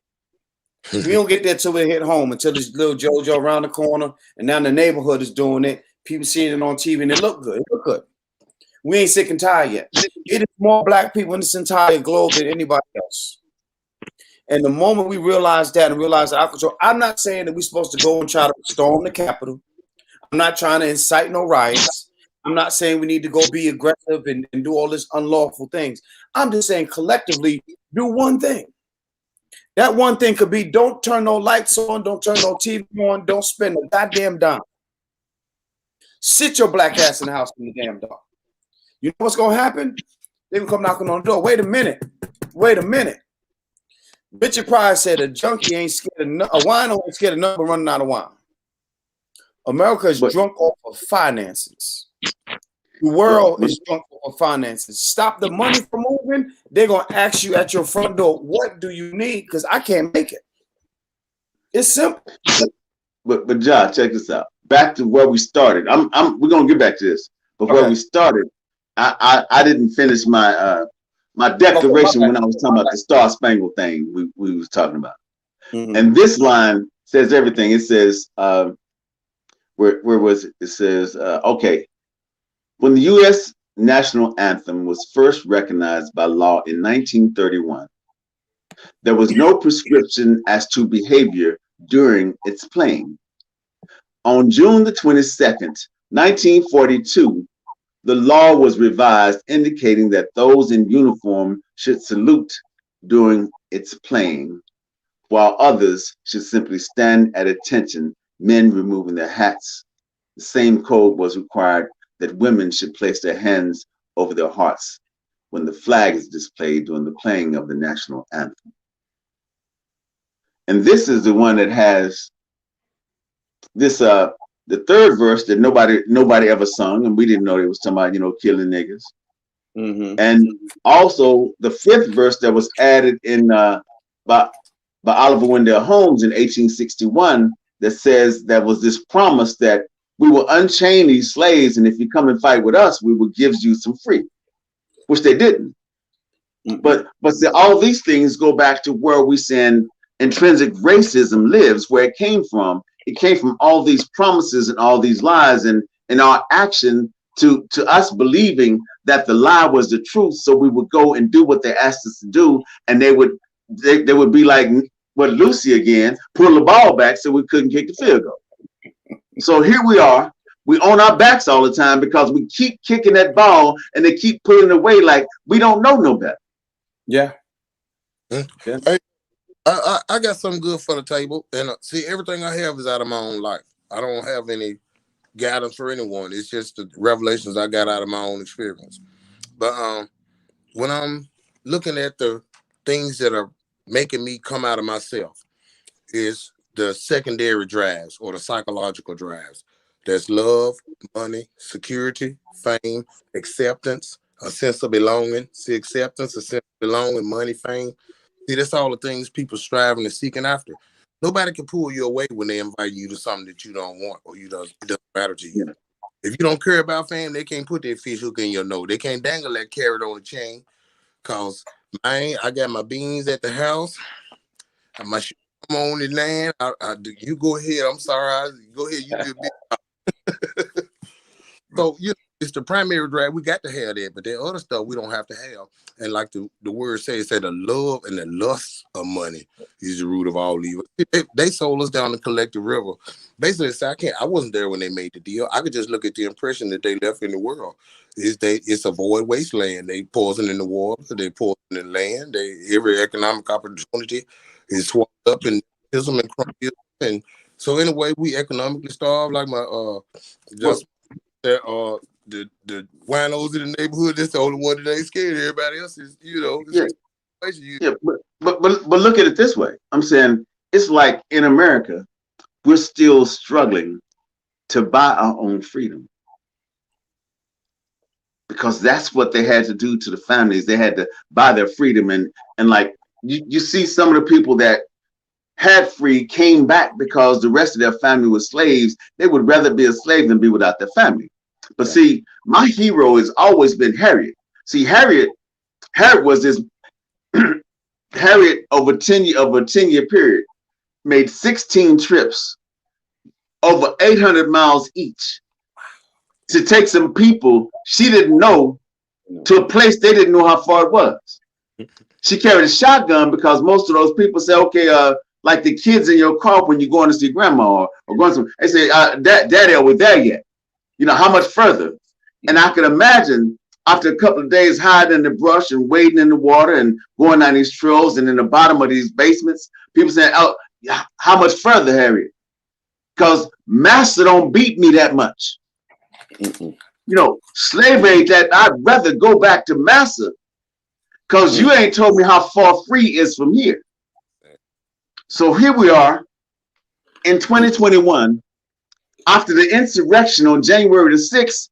We don't get there till we hit home, until this little JoJo around the corner, and now the neighborhood is doing it. People seeing it on TV, and it look good. It look good. We ain't sick and tired yet. It is more black people in this entire globe than anybody else. And the moment we realize that and realize that our control, I'm not saying that we're supposed to go and try to storm the Capitol. I'm not trying to incite no riots. I'm not saying we need to go be aggressive and do all this unlawful things. I'm just saying collectively do one thing. That one thing could be don't turn no lights on, don't turn no TV on, don't spend a goddamn dime. Sit your black ass in the house in the damn dark. You know what's gonna happen? They're gonna come knocking on the door. Wait a minute. Richard Pryor said a junkie ain't scared of a wine ain't scared of nothing but running out of wine. America is drunk off of finances. The world is drunk off of finances. Stop the money from moving. They're gonna ask you at your front door, what do you need? Because I can't make it. It's simple. But John, check this out. Back to where we started. We're gonna get back to this. But where we started, I didn't finish my my declaration when I was talking about the Star Spangled thing we was talking about. Mm-hmm. And this line says everything. It says where was it? It says okay. When the U.S. national anthem was first recognized by law in 1931, there was no prescription as to behavior during its playing. On June the 22nd, 1942, the law was revised, indicating that those in uniform should salute during its playing, while others should simply stand at attention, men removing their hats. The same code was required that women should place their hands over their hearts when the flag is displayed during the playing of the national anthem. And this is the one that has this the third verse that nobody ever sung, and we didn't know they was talking about, killing niggas. Mm-hmm. And also the fifth verse that was added in by Oliver Wendell Holmes in 1861 that says that was this promise that we will unchain these slaves, and if you come and fight with us, we will give you some free, which they didn't. Mm-hmm. But all these things go back to where we saying intrinsic racism lives, where it came from. It came from all these promises and all these lies, and our action to us believing that the lie was the truth. So we would go and do what they asked us to do, and they would be like, what, Lucy again, pull the ball back so we couldn't kick the field goal. So here we are. We on our backs all the time because we keep kicking that ball and they keep pulling it away like we don't know no better. Yeah. Yeah. Hey, I got something good for the table, and see, everything I have is out of my own life. I don't have any guidance for anyone. It's just the revelations I got out of my own experience. But when I'm looking at the things that are making me come out of myself, is the secondary drives or the psychological drives. There's love, money, security, fame, acceptance, a sense of belonging. See, acceptance, a sense of belonging, money, fame. See, that's all the things people striving and seeking after. Nobody can pull you away when they invite you to something that you don't want or it doesn't matter to you. If you don't care about fame, they can't put that fish hook in your nose. They can't dangle that carrot on the chain. Cause I got my beans at the house. My I'm on the land. You go ahead. I'm sorry. Go ahead. You do big. So it's the primary drive. We got to have that, but that other stuff we don't have to have. And like the word says, the love and the lust of money is the root of all evil. They sold us down the collective river. Basically, I wasn't there when they made the deal. I could just look at the impression that they left in the world. It's a void wasteland. They poison in the water. They poison in land. Every economic opportunity is swapped up in ism and crime. And so anyway, we economically starved, like my the winos in the neighborhood. That's the only one that ain't scared. Everybody else is, Yeah, but look at it this way. I'm saying it's like in America, we're still struggling to buy our own freedom because that's what they had to do to the families. They had to buy their freedom, and like you see some of the people that had free came back because the rest of their family was slaves. They would rather be a slave than be without their family. But see, my hero has always been Harriet. See, Harriet was this Harriet over a 10-year period made 16 trips over 800 miles each to take some people she didn't know to a place they didn't know how far it was. She carried a shotgun because most of those people say, okay, like the kids in your car when you're going to see grandma or going to, they say, Daddy, are we there yet? You know, how much further? And I can imagine after a couple of days hiding in the brush and wading in the water and going down these trails and in the bottom of these basements, people saying, oh, how much further, Harriet? Because Master don't beat me that much. You know, slavery that I'd rather go back to Master because you ain't told me how far free is from here. So here we are in 2021, after the insurrection on January the 6th,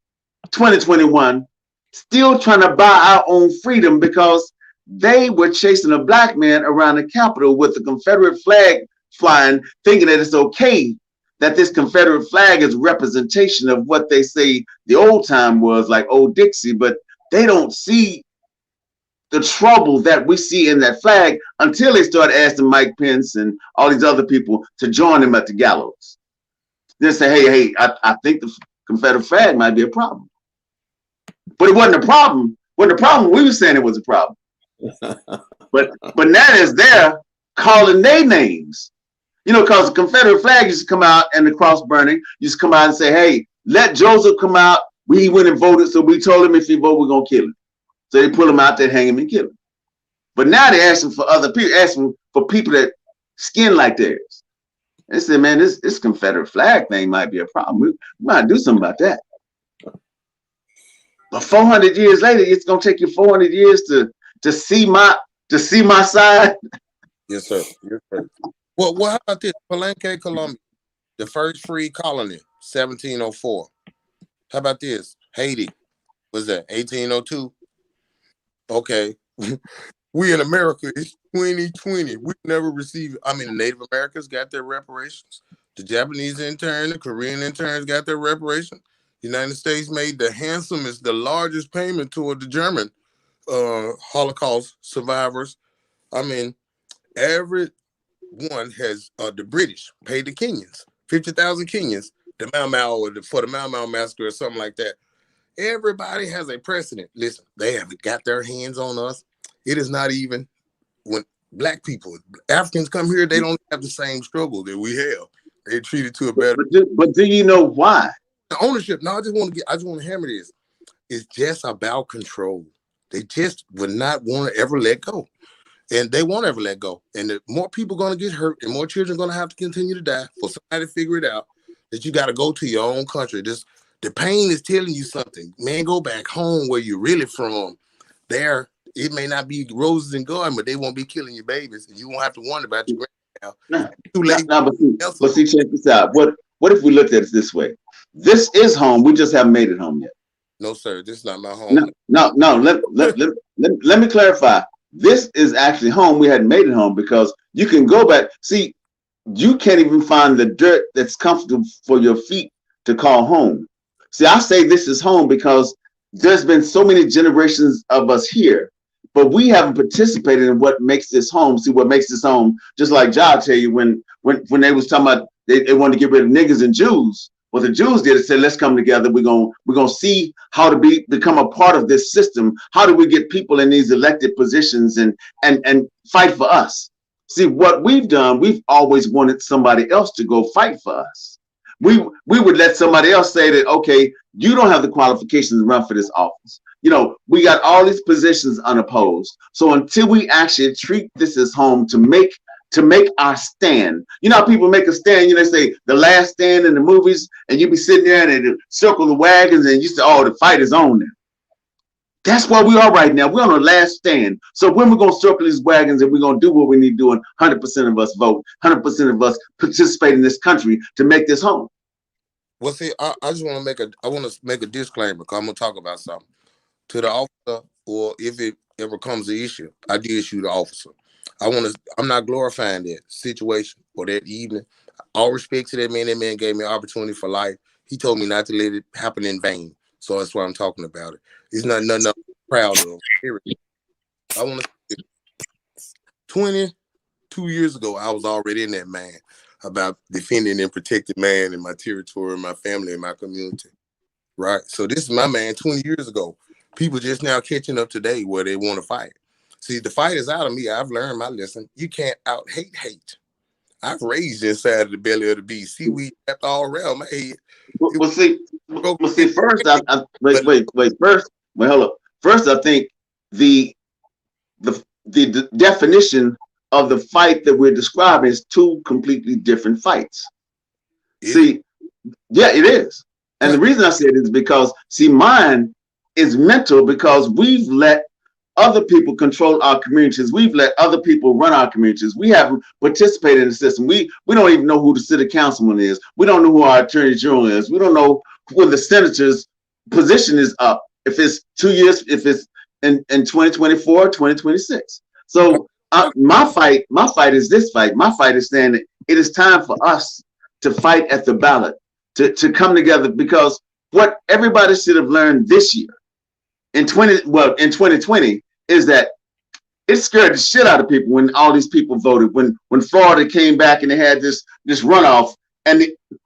2021, still trying to buy our own freedom because they were chasing a black man around the Capitol with the Confederate flag flying, thinking that it's okay that this Confederate flag is representation of what they say the old time was, like Old Dixie, but they don't see the trouble that we see in that flag until they start asking Mike Pence and all these other people to join them at the gallows. They say, hey, I think the Confederate flag might be a problem. But it wasn't a problem. Wasn't a problem. We were saying it was a problem. but now it's there calling their names. You know, because the Confederate flag used to come out and the cross burning used to come out and say, hey, let Joseph come out. We went and voted, so we told him if he voted, we're going to kill him. So they pull him out there, hang him, and kill him. But now they're asking for other people, asking for people that skin like theirs. They said, man, this Confederate flag thing might be a problem. We might do something about that. But 400 years later, it's gonna take you 400 years to see my side. Yes, sir. Yes, sir. Well, how about this? Palenque, Colombia, the first free colony, 1704. How about this? Haiti, was that 1802? Okay. We in America, it's 2020. We never received, the Native Americans got their reparations. The Japanese intern, the Korean interns got their reparations. The United States made the largest payment toward the German Holocaust survivors. Every one has, the British paid the Kenyans, 50,000 Kenyans, the Mau Mau, for the Mau Mau massacre or something like that. Everybody has a precedent. Listen, they haven't got their hands on us. It is not even when black people, Africans come here, they don't have the same struggle that we have. They're treated to a better. But do you know why? The ownership. No, I just want to hammer this. It's just about control. They just would not want to ever let go. And they won't ever let go. And the more people are going to get hurt and more children are going to have to continue to die for somebody to figure it out that you got to go to your own country. The pain is telling you something. Man, go back home where you're really from. There, it may not be roses and garden, but they won't be killing your babies. And you won't have to wonder about your grandchild. Too late. But see, check this out. What if we looked at it this way? This is home. We just haven't made it home yet. No, sir. This is not my home. No. Let me clarify. This is actually home. We hadn't made it home because you can go back. See, you can't even find the dirt that's comfortable for your feet to call home. See, I say this is home because there's been so many generations of us here, but we haven't participated in what makes this home. See, what makes this home, just like John tell you, when they was talking about they wanted to get rid of niggas and Jews. What the Jews did is say, let's come together. We're gonna see how to become a part of this system. How do we get people in these elected positions and fight for us? See, what we've done, we've always wanted somebody else to go fight for us. We would let somebody else say that, okay, you don't have the qualifications to run for this office. You know, we got all these positions unopposed. So until we actually treat this as home to make to make our stand. You know how people make a stand, they say the last stand in the movies, and you be sitting there and they circle the wagons and you say, oh, the fight is on now. That's where we are right now. We're on the last stand. So when we're going to circle these wagons and we're going to do what we need to do, and 100% of us vote, 100% of us participate in this country to make this home. Well, see, I just want to make a disclaimer, because I'm going to talk about something. To the officer, or if it ever comes an issue, I did shoot the officer. I'm not glorifying that situation or that evening. All respect to that man. That man gave me an opportunity for life. He told me not to let it happen in vain. So that's why I'm talking about it. It's nothing I'm proud of. I want to say 22 years ago, I was already in that man about defending and protecting man and my territory, my family, and my community. Right? So this is my man 20 years ago. People just now catching up today where they want to fight. See, the fight is out of me. I've learned my lesson. You can't hate. I've raised inside of the belly of the beast. See, we wrapped all around my head. First, hold up. First, I think the definition of the fight that we're describing is two completely different fights. It is. And the reason I say it is because, mine is mental, because we've let other people control our communities. We've let other people run our communities. We haven't participated in the system. We don't even know who the city councilman is. We don't know who our attorney general is. We don't know when the senator's position is up. If it's 2 years, if it's in 2024, 2026. So my fight is this fight. My fight is saying that it is time for us to fight at the ballot, to come together, because what everybody should have learned this year in 2020 is that it scared the shit out of people when all these people voted. When Florida came back and they had this runoff, and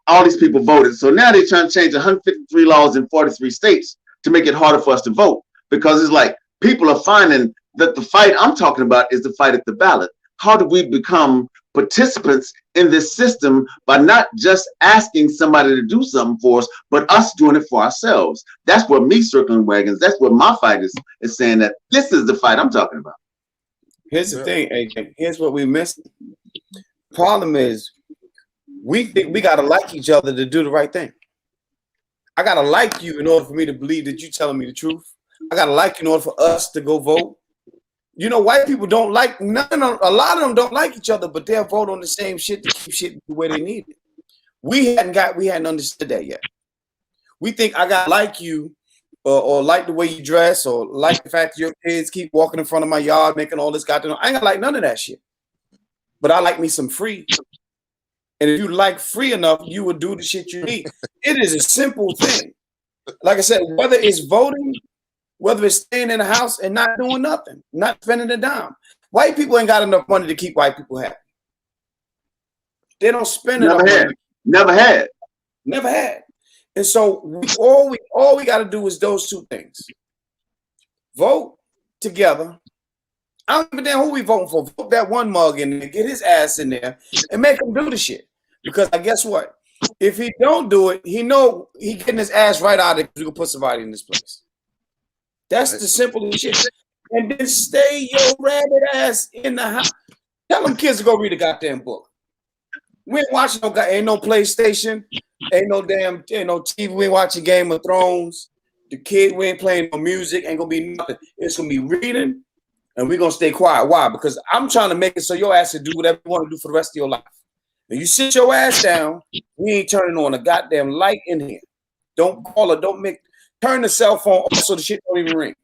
all these people voted. So now they're trying to change 153 laws in 43 states to make it harder for us to vote, because it's like people are finding that the fight I'm talking about is the fight at the ballot. How do we become participants in this system by not just asking somebody to do something for us, but us doing it for ourselves? That's what me circling wagons, that's what my fight is saying, that this is the fight I'm talking about. Here's the thing, AJ. Here's what we missed. Problem is, we think we gotta like each other to do the right thing. I gotta like you in order for me to believe that you're telling me the truth. I gotta like you in order for us to go vote. You know, white people don't like, a lot of them don't like each other, but they'll vote on the same shit to keep shit the way they need it. We hadn't understood that yet. We think I gotta like you, or like the way you dress, or like the fact that your kids keep walking in front of my yard making all this goddamn. I ain't gonna like none of that shit. But I like me some free. And if you like free enough, you will do the shit you need. It is a simple thing. Like I said, whether it's voting, whether it's staying in the house and not doing nothing, not spending a dime. White people ain't got enough money to keep white people happy. They don't spend enough money. Never had. And so all we got to do is those two things. Vote together. I don't give a damn who we voting for. Vote that one mug in there, get his ass in there, and make him do the shit. Because guess what? If he don't do it, he know he getting his ass right out of it, because we can put somebody in this place. That's the simple shit. And then stay your rabbit ass in the house. Tell them kids to go read a goddamn book. We ain't watching ain't no PlayStation, ain't no TV. We ain't watching Game of Thrones. The kid, we ain't playing no music. Ain't gonna be nothing. It's gonna be reading, and we're gonna stay quiet. Why? Because I'm trying to make it so your ass can do whatever you want to do for the rest of your life. When you sit your ass down, we ain't turning on a goddamn light in here. Don't call her. Turn the cell phone off so the shit don't even ring.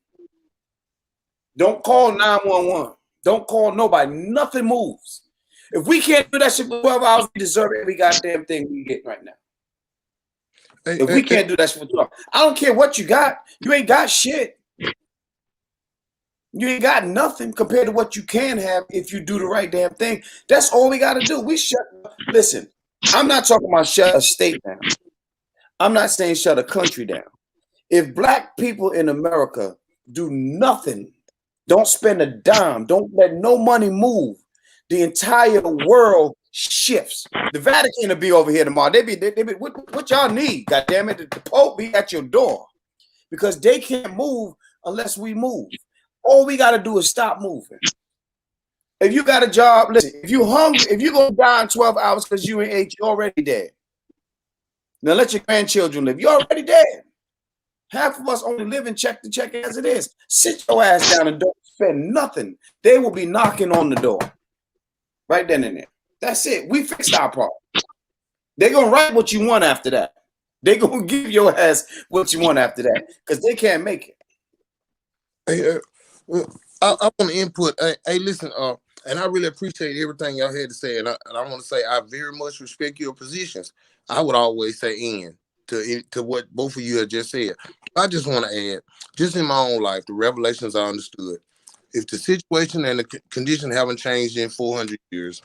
Don't call 911. Don't call nobody. Nothing moves. If we can't do that shit for 12 hours, we deserve every goddamn thing we get right now. If we can't do that shit for 12 hours, I don't care what you got. You ain't got shit. You ain't got nothing compared to what you can have if you do the right damn thing. That's all we got to do. Listen, I'm not talking about shut a state down. I'm not saying shut a country down. If black people in America do nothing, don't spend a dime, don't let no money move, the entire world shifts. The Vatican will be over here tomorrow. They be what y'all need? God damn it, the Pope be at your door, because they can't move unless we move. All we got to do is stop moving. If you got a job, listen, if you hungry, if you go die in 12 hours because you ain't ate, you're already dead. Now let your grandchildren live. You're already dead. Half of us only live and check to check as it is. Sit your ass down and don't spend nothing. They will be knocking on the door. Right then and there. That's it. We fixed our problem. They're going to write what you want after that. They're going to give your ass what you want after that because they can't make it. Hey, I want to input. Hey, listen, and I really appreciate everything y'all had to say. And I want to say I very much respect your positions. I would always say to what both of you have just said. I just want to add, just in my own life, the revelations I understood. If the situation and the condition haven't changed in 400 years,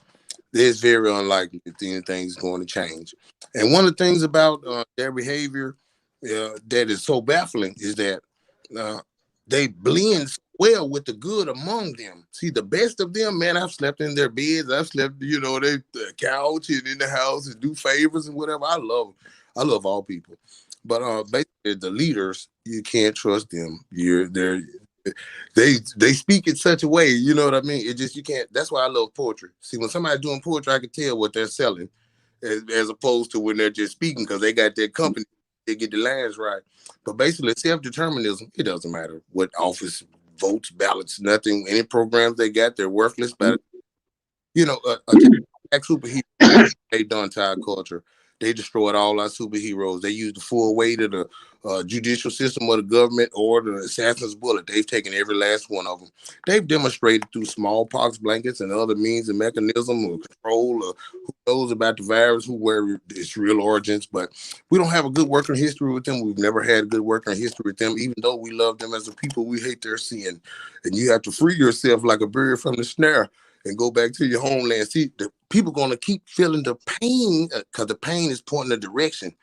it's very unlikely that anything's going to change. And one of the things about their behavior that is so baffling is that they blend well with the good among them. See, the best of them, man, I've slept in their beds. I've slept, the couch and in the house and do favors and whatever. I love all people. But basically the leaders, you can't trust them. They speak in such a way, you know what I mean? It just, you can't. That's why I love poetry. See, when somebody's doing poetry, I can tell what they're selling as opposed to when they're just speaking because they got their company, they get the lines right. But basically, self-determinism, it doesn't matter what office, votes, ballots, nothing, any programs they got, they're worthless. But, attack superheroes, they done to our culture. They destroyed all our superheroes. They used the full weight of the judicial system of the government or the assassin's bullet. They've taken every last one of them. They've demonstrated through smallpox blankets and other means and mechanism of control of who knows about the virus, where its real origins. But we don't have a good working history with them. We've never had a good working history with them, even though we love them as a people. We hate their sin. And you have to free yourself like a bird from the snare and go back to your homeland. See, the people going to keep feeling the pain because the pain is pointing a direction.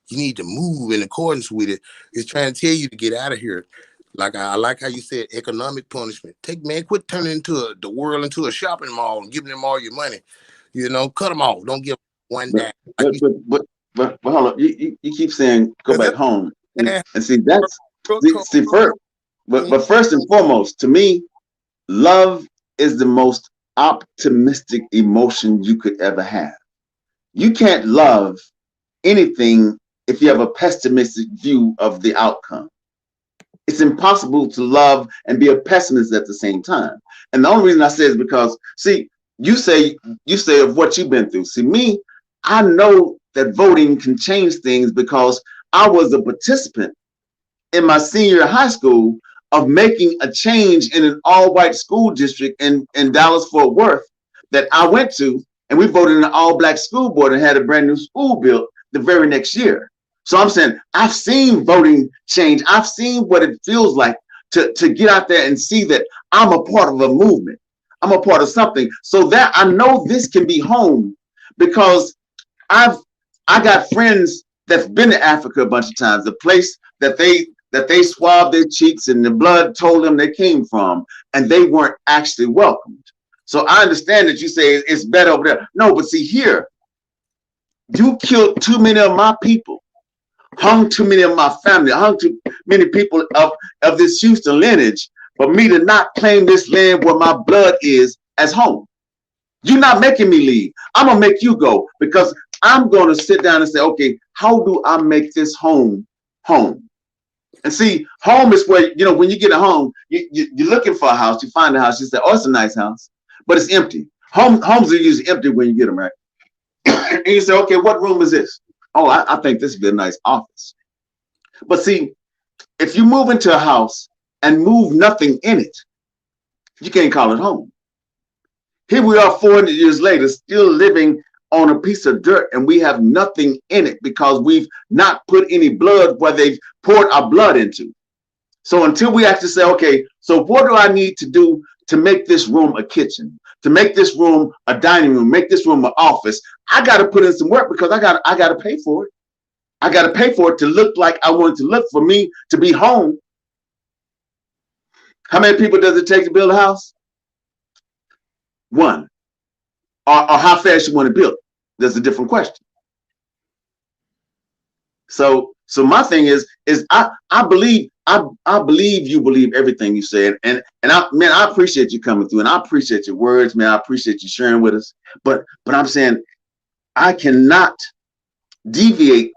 You need to move in accordance with it. It's trying to tell you to get out of here. Like I like how you said economic punishment. Quit turning the world into a shopping mall and giving them all your money. Cut them off. Don't give one dime. But hold on. You keep saying go back home. And see, that's first. But first and foremost, to me, love is the most optimistic emotion you could ever have. You can't love anything if you have a pessimistic view of the outcome. It's impossible to love and be a pessimist at the same time. And the only reason I say is because, see, you say of what you've been through. See, me, I know that voting can change things because I was a participant in my senior year of high school of making a change in an all-white school district in Dallas-Fort Worth that I went to, and we voted in an all-black school board and had a brand new school built the very next year. So I'm saying I've seen voting change. I've seen what it feels like to get out there and see that I'm a part of a movement. I'm a part of something. So that I know this can be home because I got friends that's been to Africa a bunch of times, the place that they swabbed their cheeks and the blood told them they came from, and they weren't actually welcomed. So I understand that you say it's better over there. No, but see here, you killed too many of my people, hung too many of my family, hung too many people of this Houston lineage for me to not claim this land where my blood is as home. You're not making me leave. I'm going to make you go because I'm going to sit down and say, okay, how do I make this home home? And see, home is where, when you get a home, you're looking for a house, you find a house, you say, oh, it's a nice house, but it's empty. Homes are usually empty when you get them, right? And you say, okay, what room is this? Oh, I think this would be a nice office. But see, if you move into a house and move nothing in it, you can't call it home. Here we are 400 years later, still living on a piece of dirt, and we have nothing in it because we've not put any blood where they've poured our blood into. So until we actually say, okay, so what do I need to do to make this room a kitchen, to make this room a dining room, make this room an office? I got to put in some work because I got to pay for it. I got to pay for it to look like I want it to look, for me to be home. How many people does it take to build a house? One. Or how fast you want to build it. That's a different question. So my thing is I believe I believe you believe everything you said, and I appreciate you coming through, and I appreciate your words, man. I appreciate you sharing with us. But I'm saying I cannot deviate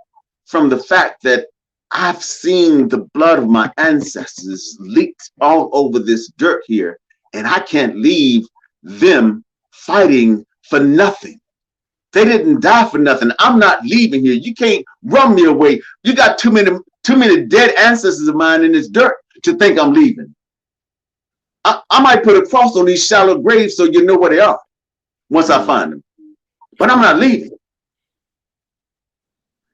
from the fact that I've seen the blood of my ancestors leaked all over this dirt here, and I can't leave them fighting for nothing. They didn't die for nothing. I'm not leaving here. You can't run me away. You got too many dead ancestors of mine in this dirt to think I'm leaving. I might put a cross on these shallow graves so you know where they are once I find them. But I'm not leaving.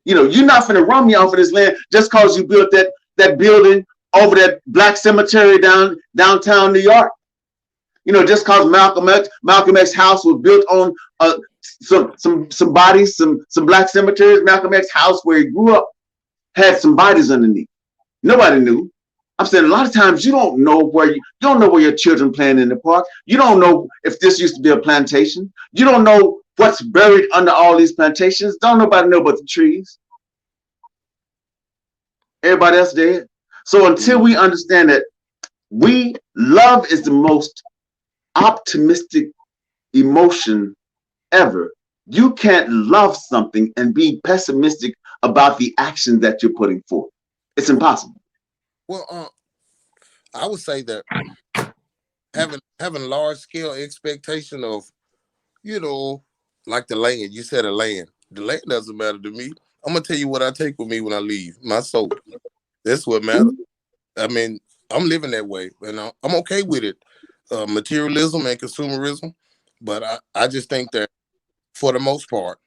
You know, you're not finna run me off of this land just because you built that building over that black cemetery downtown New York. You know, just because Malcolm X house was built on some bodies, some black cemeteries. Malcolm X house where he grew up had some bodies underneath. Nobody knew. I'm saying a lot of times you don't know where your children playing in the park. You don't know if this used to be a plantation. You don't know what's buried under all these plantations. Don't nobody know but the trees. Everybody else dead. So until we understand that love is the most optimistic emotion ever. You can't love something and be pessimistic about the action that you're putting forth. It's impossible. Well, I would say that having large scale expectation of, you know, like the land. You said a land. The land doesn't matter to me. I'm gonna tell you what I take with me when I leave. My soul. That's what matters. I mean, I'm living that way, and I'm okay with it. Materialism and consumerism, but I just think that for the most part,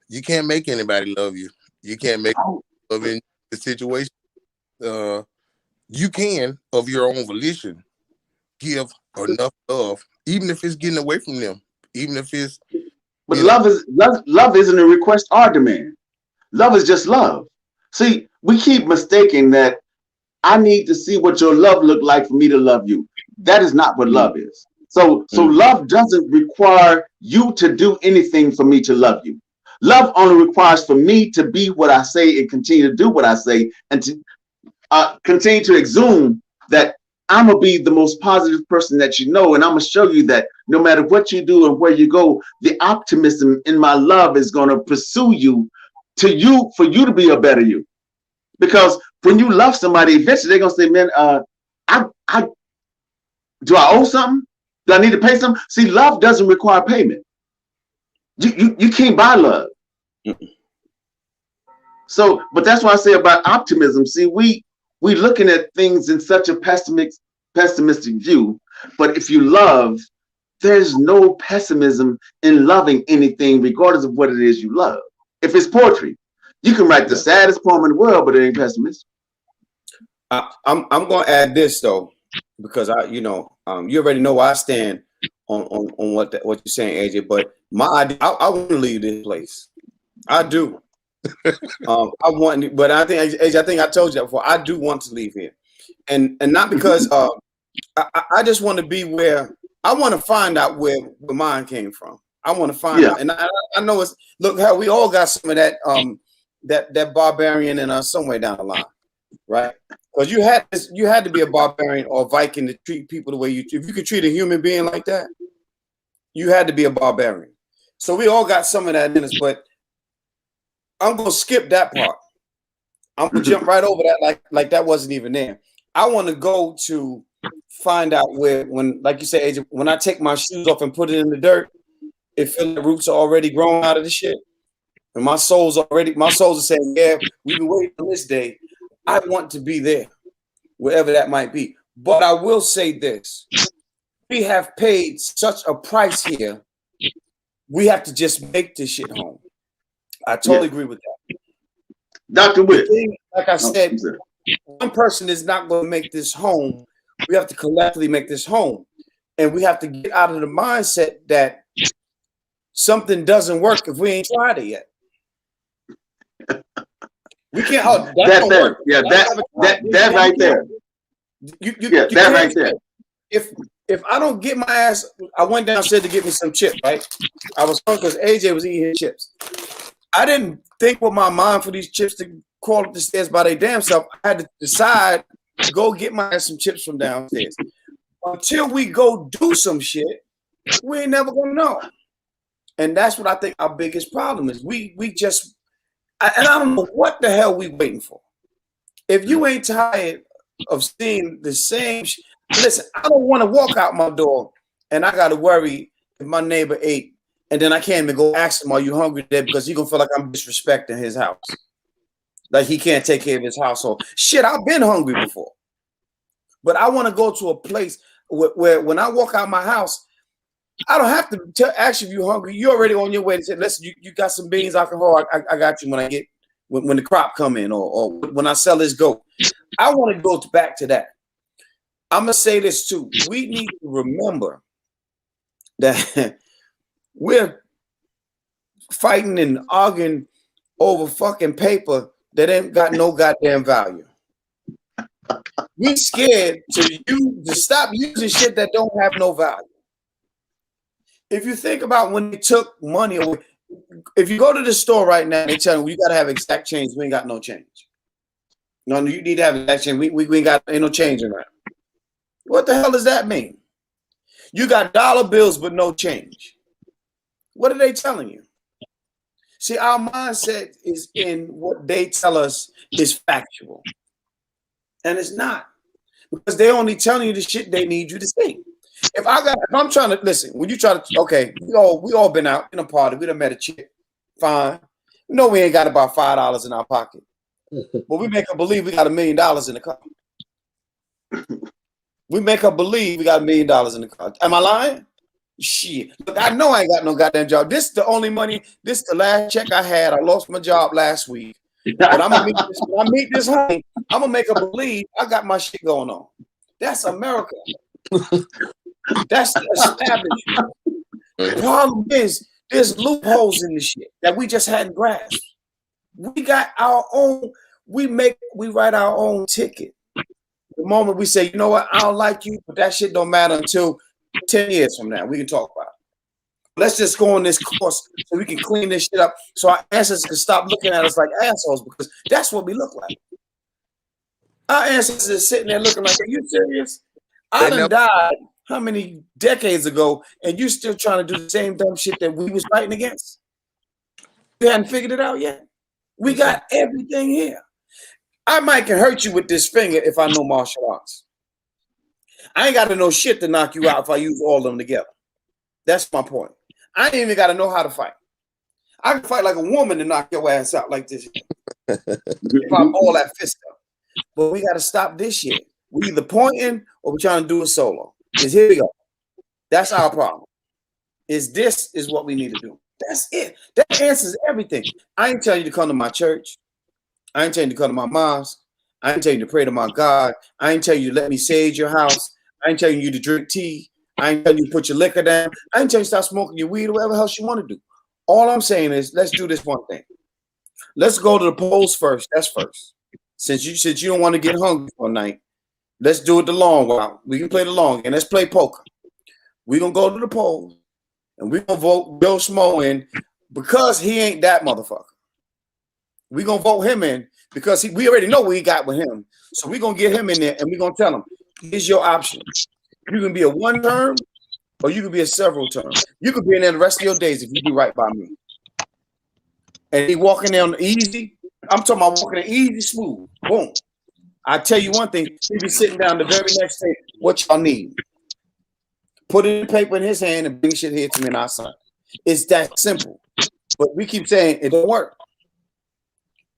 you can't make anybody love you. You can't make love in the situation. You can, of your own volition, give enough love, even if it's getting away from them, even if it's. But love isn't a request or demand. Love is just love. See, we keep mistaking that I need to see what your love look like for me to love you. That is not what love is. So love doesn't require you to do anything for me to love you. Love only requires for me to be what I say and continue to do what I say, and to continue to exhume that I'm going to be the most positive person that you know. And I'm going to show you that no matter what you do and where you go, the optimism in my love is going to pursue you for you to be a better you. Because when you love somebody, eventually they're going to say, man, do I owe something? Do I need to pay something? See, love doesn't require payment. You can't buy love. So, but that's why I say about optimism. See, we looking at things in such a pessimistic view. But if you love, there's no pessimism in loving anything, regardless of what it is you love. If it's poetry, you can write the saddest poem in the world, but it ain't pessimistic. I'm going to add this though, because you already know where I stand on what you're saying, AJ. But my idea, I want to leave this place. I do. I want, but I think, AJ, I think I told you that before. I do want to leave here, and not because I just want to be where I want to find out where mine came from. I want to find out, and I know it's look how we all got some of that that barbarian in us somewhere down the line, right? Because you had to be a barbarian or a Viking to treat people the way if you could treat a human being like that, you had to be a barbarian. So we all got some of that in us, but I'm gonna skip that part. I'm gonna jump right over that like that wasn't even there. I want to go to find out when, like you said, AJ, when I take my shoes off and put it in the dirt, it feels the roots are already grown out of the shit. And my soul's are saying, yeah, we've been waiting for this day. I want to be there, wherever that might be. But I will say this. We have paid such a price here. We have to just make this shit home. I totally agree with that. Dr. Witt. Like I said, one person is not going to make this home. We have to collectively make this home. And we have to get out of the mindset that something doesn't work if we ain't tried it yet. We can't. That there. Yeah, that right there. That right there. If I don't get my ass, I went downstairs to get me some chips, right? I was hungry because AJ was eating his chips. I didn't think with my mind for these chips to crawl up the stairs by their damn self. I had to decide go get my ass some chips from downstairs. Until we go do some shit, we ain't never gonna know. And that's what I think our biggest problem is. We just, and I don't know what the hell we waiting for. If you ain't tired of seeing the same, listen, I don't want to walk out my door and I got to worry if my neighbor ate, and then I can't even go ask him, "Are you hungry today?" Because he gonna feel like I'm disrespecting his house, like he can't take care of his household. Shit, I've been hungry before, but I want to go to a place where when I walk out my house, I don't have to ask you if you're hungry. You're already on your way to say, "Listen, you got some beans I can hold. I got you when I get when the crop come in, or when I sell this goat." I want to go back to that. I'm gonna say this too. We need to remember that we're fighting and arguing over fucking paper that ain't got no goddamn value. We scared to stop using shit that don't have no value. If you think about when they took money away, if you go to the store right now, they tell you gotta have exact change. We ain't got no change. No, you need to have exact change. We ain't got ain't no change in that. What the hell does that mean? You got dollar bills but no change. What are they telling you? See, our mindset is in what they tell us is factual. And it's not. Because they're only telling you the shit they need you to see. If I'm trying to listen, when you try to, okay, we all been out in a party, we done met a chick, fine. You know we ain't got about $5 in our pocket. But we make her believe we got $1 million in the car. We make her believe we got $1 million in the car. Am I lying? Shit. Look, I know I ain't got no goddamn job. This is the only money. This is the last check I had. I lost my job last week. But I'm gonna when I meet this honey, I'm gonna make her believe I got my shit going on. That's America. That's established. The problem is there's loopholes in the shit that we just hadn't grasped. We got our own. We write our own ticket. The moment we say, you know what, I don't like you, but that shit don't matter until 10 years from now. We can talk about it. Let's just go on this course so we can clean this shit up so our ancestors can stop looking at us like assholes, because that's what we look like. Our ancestors are sitting there looking like, are you serious? I done died how many decades ago, and you still trying to do the same dumb shit that we was fighting against? We hadn't figured it out yet. We got everything here. I might can hurt you with this finger if I know martial arts. I ain't got to know shit to knock you out if I use all of them together. That's my point. I ain't even got to know how to fight. I can fight like a woman to knock your ass out like this. If I ball that fist up. But we got to stop this shit. We either pointing or we're trying to do it solo. Is here we go. That's our problem. This is what we need to do. That's it. That answers everything. I ain't telling you to come to my church. I ain't telling you to come to my mosque. I ain't telling you to pray to my God. I ain't telling you to let me sage your house. I ain't telling you to drink tea. I ain't telling you to put your liquor down. I ain't telling you to stop smoking your weed or whatever else you want to do. All I'm saying is let's do this one thing. Let's go to the polls first. That's first. Since you don't want to get hungry for a night, let's do it the long while. We can play the long and let's play poker. We're gonna go to the polls and we're gonna vote Bill Smo in because he ain't that motherfucker. We're gonna vote him in because we already know what he got with him. So we're gonna get him in there and we're gonna tell him, here's your option. You can be a one term or you can be a several term. You could be in there the rest of your days if you do right by me. And he walking there on the easy. I'm talking about walking the easy, smooth. Boom. I tell you one thing, he be sitting down the very next day. What y'all need? Put it in paper in his hand and bring shit here to me and I'll sign. It's that simple. But we keep saying it don't work.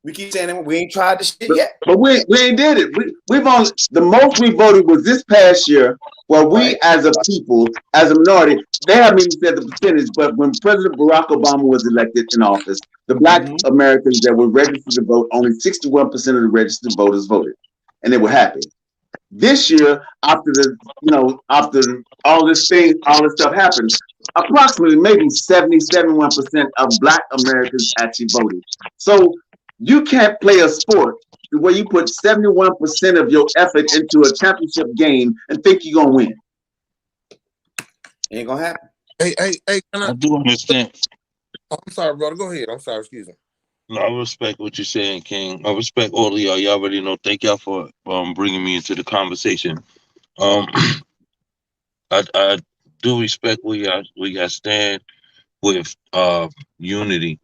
We keep saying we ain't tried this shit yet. But we ain't did it. We've only the most we voted was this past year, where we as a people, as a minority, they haven't even said the percentage, but when President Barack Obama was elected in office, the Black Americans that were registered to vote, only 61% of the registered voters voted, and they were happy. This year, after all this stuff happened, approximately maybe 71% of Black Americans actually voted. So you can't play a sport where you put 71% of your effort into a championship game and think you're gonna win. Ain't gonna happen. Hey, I do understand. Oh, I'm sorry, brother. Go ahead. I'm sorry. Excuse me. No, I respect what you're saying, King. I respect all of y'all. Y'all already know. Thank y'all for bringing me into the conversation. Um, I do respect where y'all stand with unity.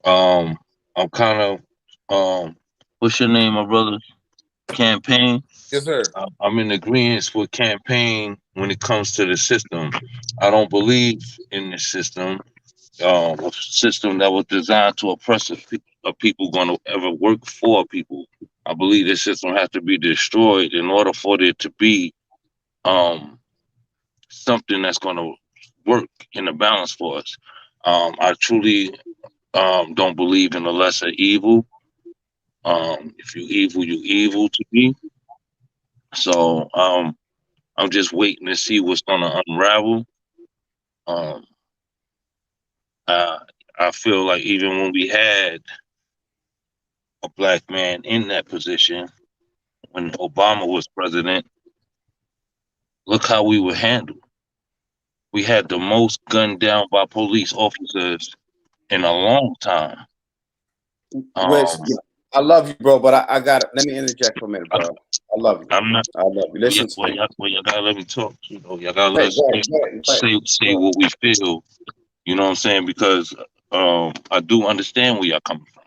Um, I'm kind of what's your name, my brother? Campaign. Yes, sir. I'm in agreement with campaign when it comes to the system. I don't believe in the system. A system that was designed to oppress a people going to ever work for people. I believe this system has to be destroyed in order for it to be um, something that's going to work in a balance for us. I truly don't believe in the lesser evil. If you evil, you evil to me. So I'm just waiting to see what's going to unravel. Um, I, I feel like even when we had a black man in that position, when Obama was president, look how we were handled. We had the most gunned down by police officers in a long time. Wes, I love you, bro, but I got it. Let me interject for a minute, bro. I love you. I'm not. I love you. Listen to me. Y'all gotta let me talk. You know, y'all gotta let Wait, us say what we feel. You know what I'm saying? Because I do understand where y'all coming from,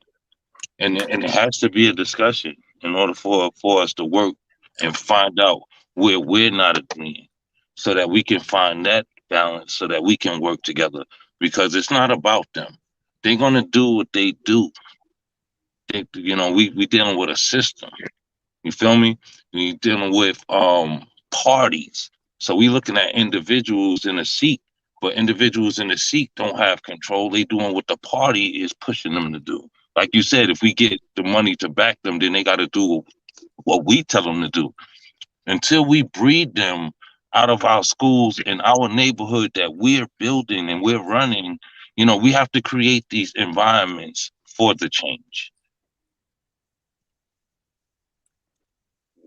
and it has to be a discussion in order for us to work and find out where we're not agreeing, so that we can find that balance, so that we can work together. Because it's not about them. They're gonna do what they do. We dealing with a system. You feel me? We dealing with parties. So we looking at individuals in a seat, but individuals in the seat don't have control. They doing what the party is pushing them to do. Like you said, if we get the money to back them, then they got to do what we tell them to do. Until we breed them out of our schools and our neighborhood that we're building and we're running, we have to create these environments for the change.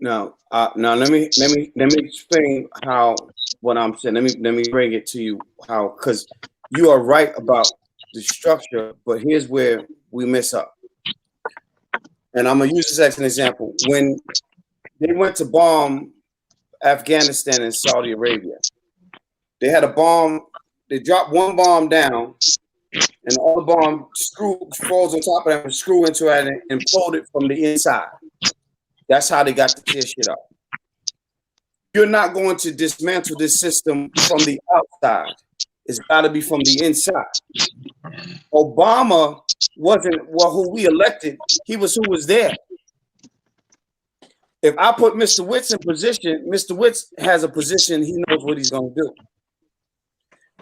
Now let me explain how what I'm saying. Let me bring it to you how, because you are right about the structure, but here's where we mess up. And I'm gonna use this as an example. When they went to bomb Afghanistan and Saudi Arabia, they had a bomb. They dropped one bomb down, and the other bomb falls on top of them and screw into it and imploded from the inside. That's how they got to tear shit up. You're not going to dismantle this system from the outside. It's got to be from the inside. Obama wasn't who we elected. He was who was there. If I put Mr. Witts in position, Mr. Witts has a position. He knows what he's going to do.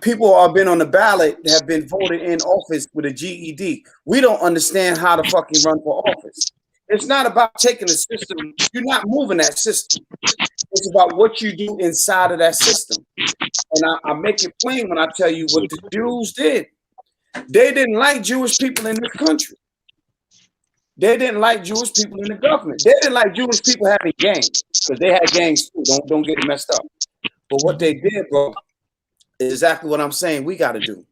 People who have been on the ballot have been voted in office with a GED. We don't understand how to fucking run for office. It's not about taking the system. You're not moving that system. It's about what you do inside of that system. And I make it plain when I tell you what the Jews did. They didn't like Jewish people in this country. They didn't like Jewish people in the government. They didn't like Jewish people having gangs, because they had gangs too. Don't get it messed up. But what they did, bro, is exactly what I'm saying we got to do.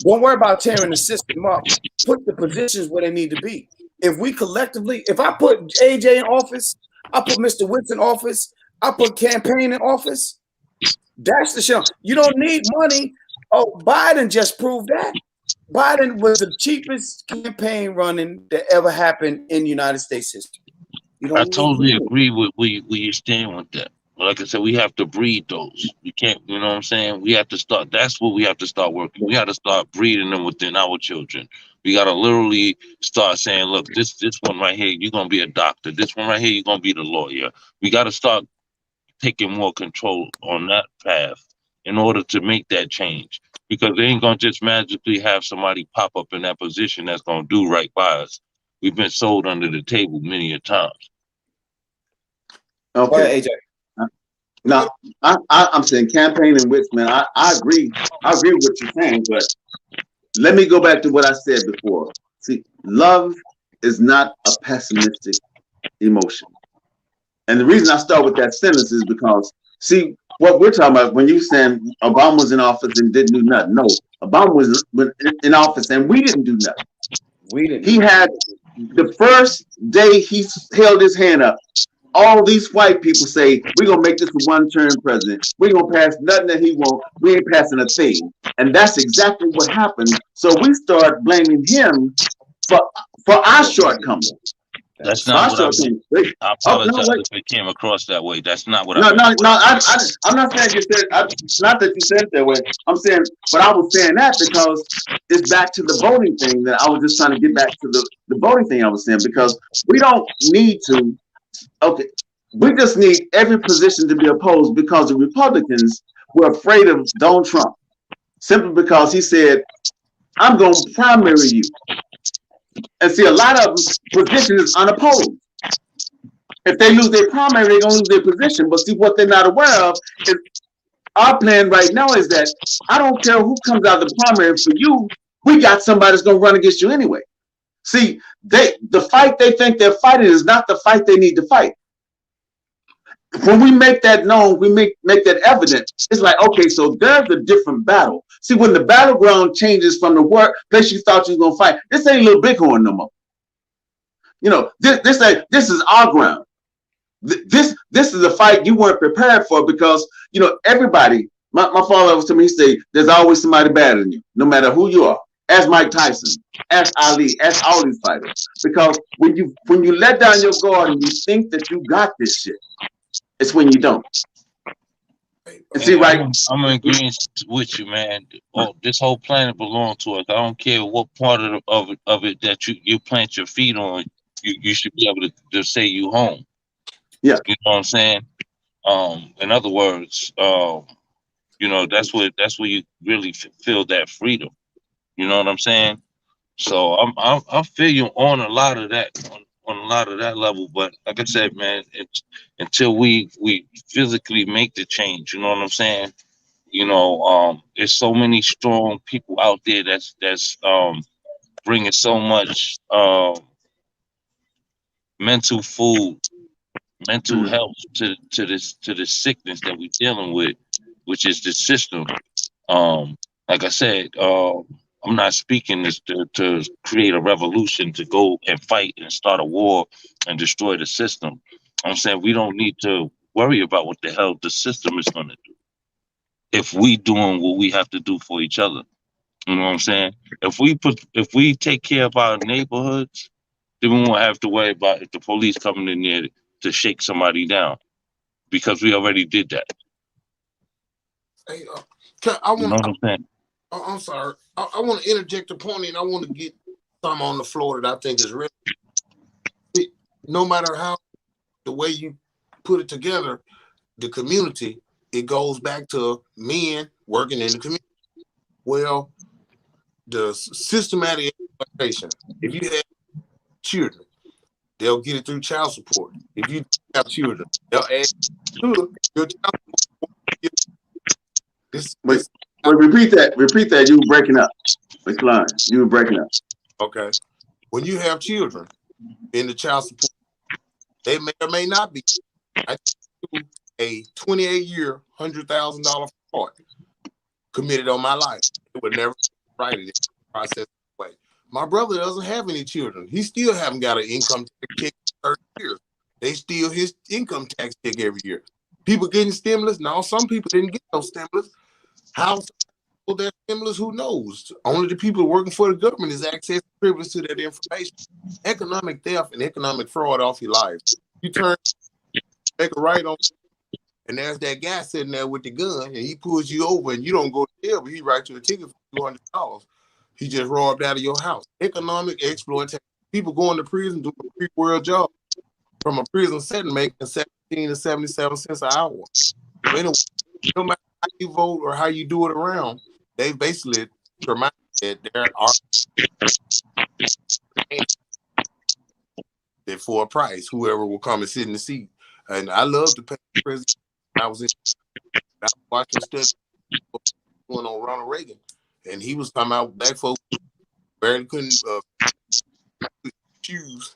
Don't worry about tearing the system up. Put the positions where they need to be. If we collectively, if I put AJ in office, I put Mr. Witts in office, I put campaign in office, that's the show. You don't need money. Oh, Biden just proved that. Biden was the cheapest campaign running that ever happened in United States history. I totally agree with where you stand with that. Like I said, we have to breed those. We can't, you know what I'm saying? We have to start. That's what we have to start working. We got to start breeding them within our children. We got to literally start saying, look, this one right here, you're going to be a doctor. This one right here, you're going to be the lawyer. We got to start taking more control on that path in order to make that change. Because they ain't going to just magically have somebody pop up in that position that's going to do right by us. We've been sold under the table many a times. Okay. AJ. Now, I'm saying campaign and Witts, man. I agree. I agree with what you're saying, but let me go back to what I said before. See, love is not a pessimistic emotion. And the reason I start with that sentence is because, see, what we're talking about when you saying Obama was in office and didn't do nothing. No, Obama was in office and we didn't do nothing. We didn't. He had the first day he held his hand up. All these white people say, we're going to make this a one-term president. We're going to pass nothing that he wants. We ain't passing a thing. And that's exactly what happened. So we start blaming him for our shortcomings. That's not what I meant. I apologize if it came across that way. That's not what I meant. No. I'm not saying you said. Not that you said it that way. I'm saying, but I was saying that because it's back to the voting thing that I was just trying to get back to the voting thing I was saying, because we don't need to. Okay, we just need every position to be opposed because the Republicans were afraid of Donald Trump simply because he said, "I'm going to primary you." And see, a lot of position is unopposed. If they lose their primary, they're going to lose their position. But see, what they're not aware of is our plan right now is that I don't care who comes out of the primary for you. We got somebody that's going to run against you anyway. See, the fight they think they're fighting is not the fight they need to fight. When we make that known, we make that evident. It's like, okay, so there's a different battle. See, when the battleground changes from the place you thought you was gonna fight, this ain't Little Bighorn no more. You know, this is our ground. This is a fight you weren't prepared for because you know everybody. My father was to me, he said, "There's always somebody better than you, no matter who you are." Ask Mike Tyson, ask Ali, ask all these fighters. Because when you let down your guard and you think that you got this shit, it's when you don't. And see, right? I'm in agreement with you, man. This whole planet belongs to us. I don't care what part of it that you plant your feet on. You should be able to say you home. Yeah, you know what I'm saying. In other words, you know that's where you really feel that freedom. You know what I'm saying. So I feel you on a lot of that. On a lot of that level, but like I said, man, until we physically make the change, you know what I'm saying? You know, there's so many strong people out there that's bringing so much mental food, mental health to this sickness that we're dealing with, which is the system. Like I said, I'm not speaking this to create a revolution, to go and fight and start a war and destroy the system. I'm saying we don't need to worry about what the hell the system is going to do if we doing what we have to do for each other. You know what I'm saying? If we take care of our neighborhoods, then we won't have to worry about if the police coming in there to shake somebody down, because we already did that. Hey, you know what I'm saying? I'm sorry. I want to interject a point, and I want to get something on the floor that I think is real. No matter how the way you put it together, the community, it goes back to men working in the community. Well, the systematic exploitation. If you have children, they'll get it through child support. If you have children, they'll add to your child support. Wait, repeat that. You were breaking up. Explain. You were breaking up. Okay. When you have children in the child support, they may or may not be. I do a 28-year, $100,000 fraud committed on my life. It would never write it in the process way. My brother doesn't have any children. He still haven't got an income tax check in 30 years. They steal his income tax check every year. People getting stimulus. No, some people didn't get no stimulus. How that stimulus? Who knows? Only the people working for the government is access privilege to that information. Economic theft and economic fraud off your life. You make a right on, and there's that guy sitting there with the gun, and he pulls you over, and you don't go to jail, but he writes you a ticket for $200. He just robbed out of your house. Economic exploitation. People going to prison doing a free world job from a prison setting, making 17 to 77 cents an hour. So anyway, no matter how you vote or how you do it around, they basically remind that there are that for a price, whoever will come and sit in the seat. And I love to pay the president. I was watching stuff going on Ronald Reagan, and he was talking about black folks barely couldn't choose.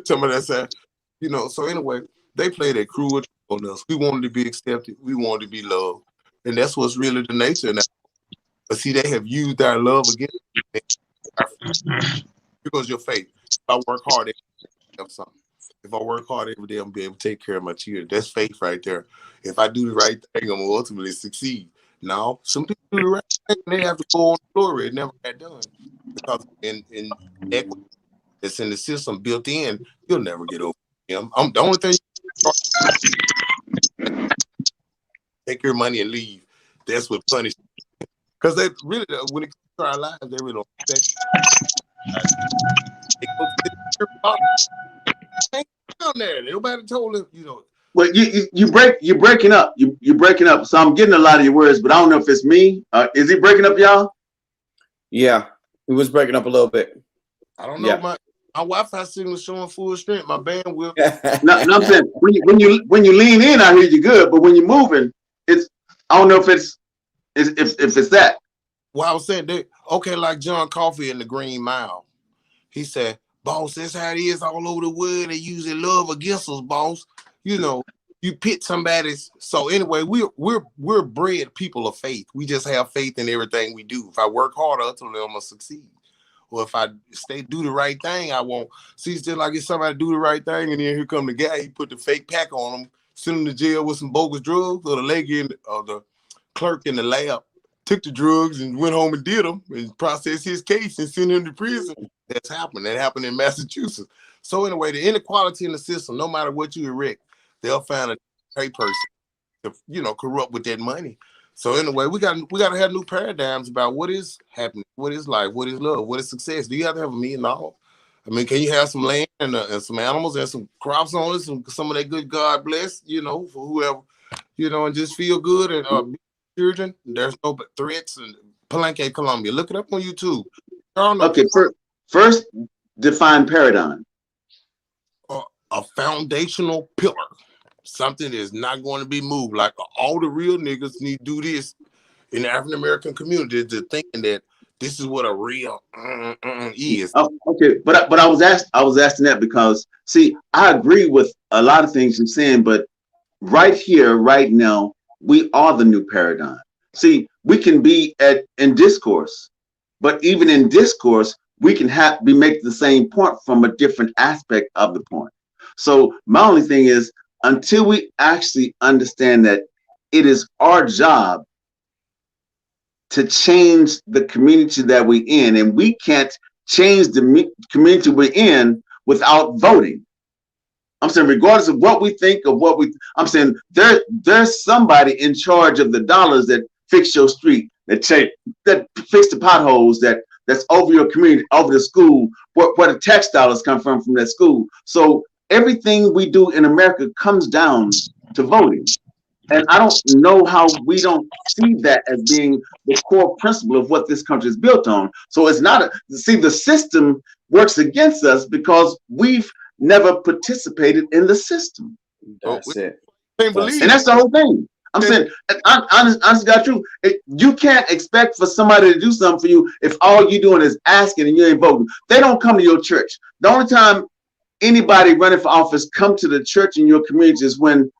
Some of that side, you know. So anyway, they played that cruel on us. We wanted to be accepted. We wanted to be loved. And that's what's really the nature now. But see, they have used our love against us. because your faith. If I work hard, I have something. If I work hard every day, I'm gonna be able to take care of my children. That's faith right there. If I do the right thing, I'm gonna ultimately succeed. Now, some people do the right thing and they have to go on glory. It never got done. Because in equity that's in the system built in, you'll never get over him. I'm the only thing take your money and leave. That's what punishes. Because they really, when it comes to our lives, they really don't respect. Down there, nobody told him, you know. Well, you're breaking up. You're breaking up. So I'm getting a lot of your words, but I don't know if it's me. Is he breaking up, y'all? Yeah, he was breaking up a little bit. I don't know. Yeah. My Wi-Fi signal is showing full strength. My bandwidth. No, I'm saying when you lean in, I hear you good, but when you're moving, it's I don't know if it's that. Well, I was saying okay, like John Coffey in the Green Mile. He said, boss, that's how it is all over the world. They usually love against us, boss. You know, you pit somebody's. So anyway, we're bred people of faith. We just have faith in everything we do. If I work hard, ultimately I'm gonna succeed. Or if I do the right thing, I won't. See, it's just like if somebody do the right thing, and then here come the guy, he put the fake pack on him, sent him to jail with some bogus drugs, or the lady or the clerk in the lab took the drugs and went home and did them and processed his case and sent him to prison. That's happened. That happened in Massachusetts. So anyway, the inequality in the system, no matter what you erect, they'll find a great person to, you know, corrupt with that money. So anyway, we got to have new paradigms about what is happening, what is life, what is love, what is success. Do you have to have $1 million? I mean, can you have some land and some animals and some crops on it, some of that good God bless, you know, for whoever, you know, and just feel good and children. There's no threats and Palenque, Colombia. Look it up on YouTube. Okay, first define paradigm. A foundational pillar. Something is not going to be moved. Like all the real niggas need to do this in the African American community. They're thinking that this is what a real is. Oh, okay, but I was asking that because see, I agree with a lot of things you're saying, but right here, right now, we are the new paradigm. See, we can be in discourse, but even in discourse, we can be making the same point from a different aspect of the point. So my only thing is, until we actually understand that it is our job to change the community that we're in, and we can't change the community we're in without voting. I'm saying, regardless of what we think of I'm saying there's somebody in charge of the dollars that fix your street, that fix the potholes, that's over your community, over the school, where the tax dollars come from that school. So everything we do in America comes down to voting. And I don't know how we don't see that as being the core principle of what this country is built on. So it's not the system works against us because we've never participated in the system. That's it. And that's the whole thing. I'm saying, honestly, got true. You can't expect for somebody to do something for you if all you're doing is asking and you ain't voting. They don't come to your church. The only time anybody running for office come to the church in your community is when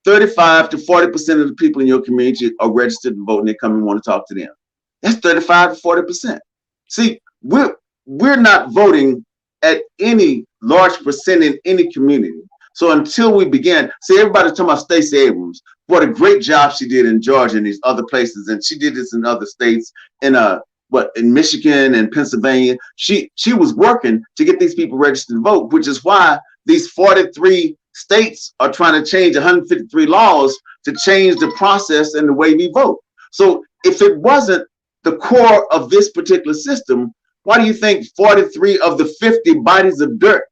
35 to 40% of the people in your community are registered to vote and they come and want to talk to them. That's 35 to 40%. See, we're not voting at any large percent in any community. So until we begin, see, everybody's talking about Stacey Abrams. What a great job she did in Georgia and these other places, and she did this in other states, in Michigan and Pennsylvania. She was working to get these people registered to vote, which is why these 43 states are trying to change 153 laws to change the process and the way we vote. So if it wasn't the core of this particular system, why do you think 43 of the 50 bodies of dirt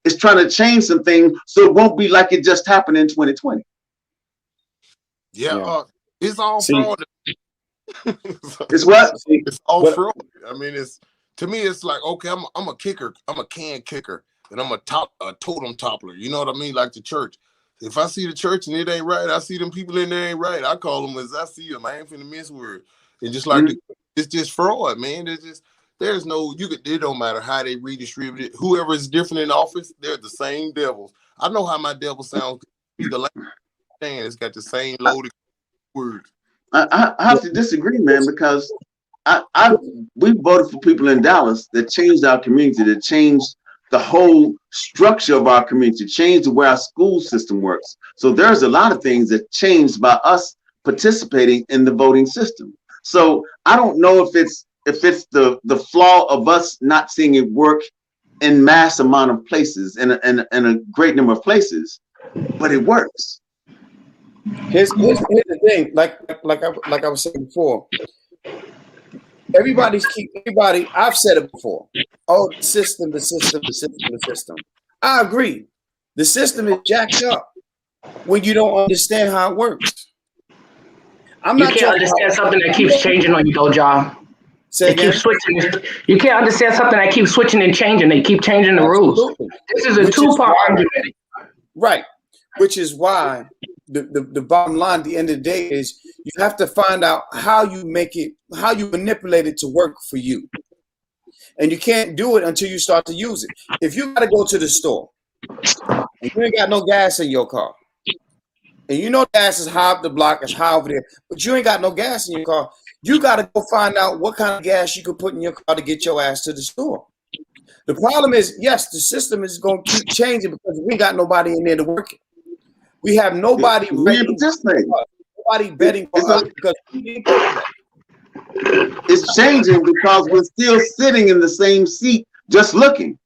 is trying to change something so it won't be like it just happened in 2020? Yeah. It's all fraud. It's what? It's all fraud. I mean, to me, it's like, okay, I'm a kicker. I'm a can kicker. And I'm a totem toppler. You know what I mean? Like the church. If I see the church and it ain't right, I see them people in there ain't right. I call them as I see them. I ain't finna miss word. And just like it's just fraud, man. It don't matter how they redistribute it. Whoever is different in office, they're the same devils. I know how my devil sounds. It's got the same loaded words. I have to disagree, man, because we voted for people in Dallas that changed our community, that changed the whole structure of our community, changed the way our school system works. So there's a lot of things that changed by us participating in the voting system. So I don't know if it's the flaw of us not seeing it work in mass amount of places, in a great number of places, but it works. Here's the thing, like I was saying before. I've said it before. Oh, the system. I agree. The system is jacked up when you don't understand how it works. You can't understand something that keeps changing on you, though, John. They keep switching. You can't understand something that keeps switching and changing. They keep changing the rules. This is a two-part argument. Right. Which is why the bottom line at the end of the day is you have to find out how you manipulate it to work for you. And you can't do it until you start to use it. If you got to go to the store and you ain't got no gas in your car, and you know gas is high up the block, it's high over there, but you ain't got no gas in your car, you got to go find out what kind of gas you could put in your car to get your ass to the store. The problem is, yes, the system is going to keep changing because we got nobody in there to work it. We have nobody betting for us because it's changing because we're still sitting in the same seat, just looking.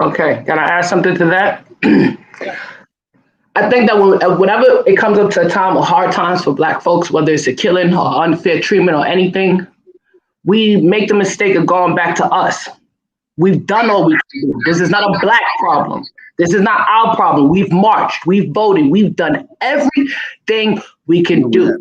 Okay, can I add something to that? I think that whenever it comes up to a time of hard times for Black folks, whether it's a killing or unfair treatment or anything, we make the mistake of going back to us. We've done all we can do. This is not a Black problem. This is not our problem. We've marched, we've voted, we've done everything we can do.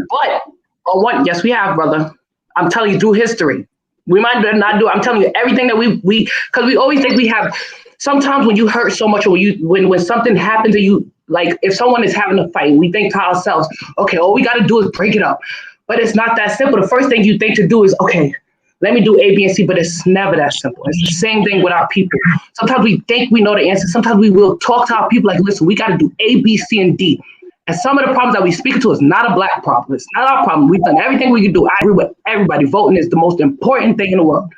But yes, we have, brother. I'm telling you, through history, we might not do. I'm telling you, everything that we because we always think we have. Sometimes when you hurt so much, or when something happens to you, like if someone is having a fight, we think to ourselves, okay, all we got to do is break it up. But it's not that simple. The first thing you think to do is, okay, let me do A, B, and C, but it's never that simple. It's the same thing with our people. Sometimes we think we know the answer. Sometimes we will talk to our people like, listen, we got to do A, B, C, and D. And some of the problems that we speak to is not a Black problem. It's not our problem. We've done everything we can do. I agree with everybody. Voting is the most important thing in the world.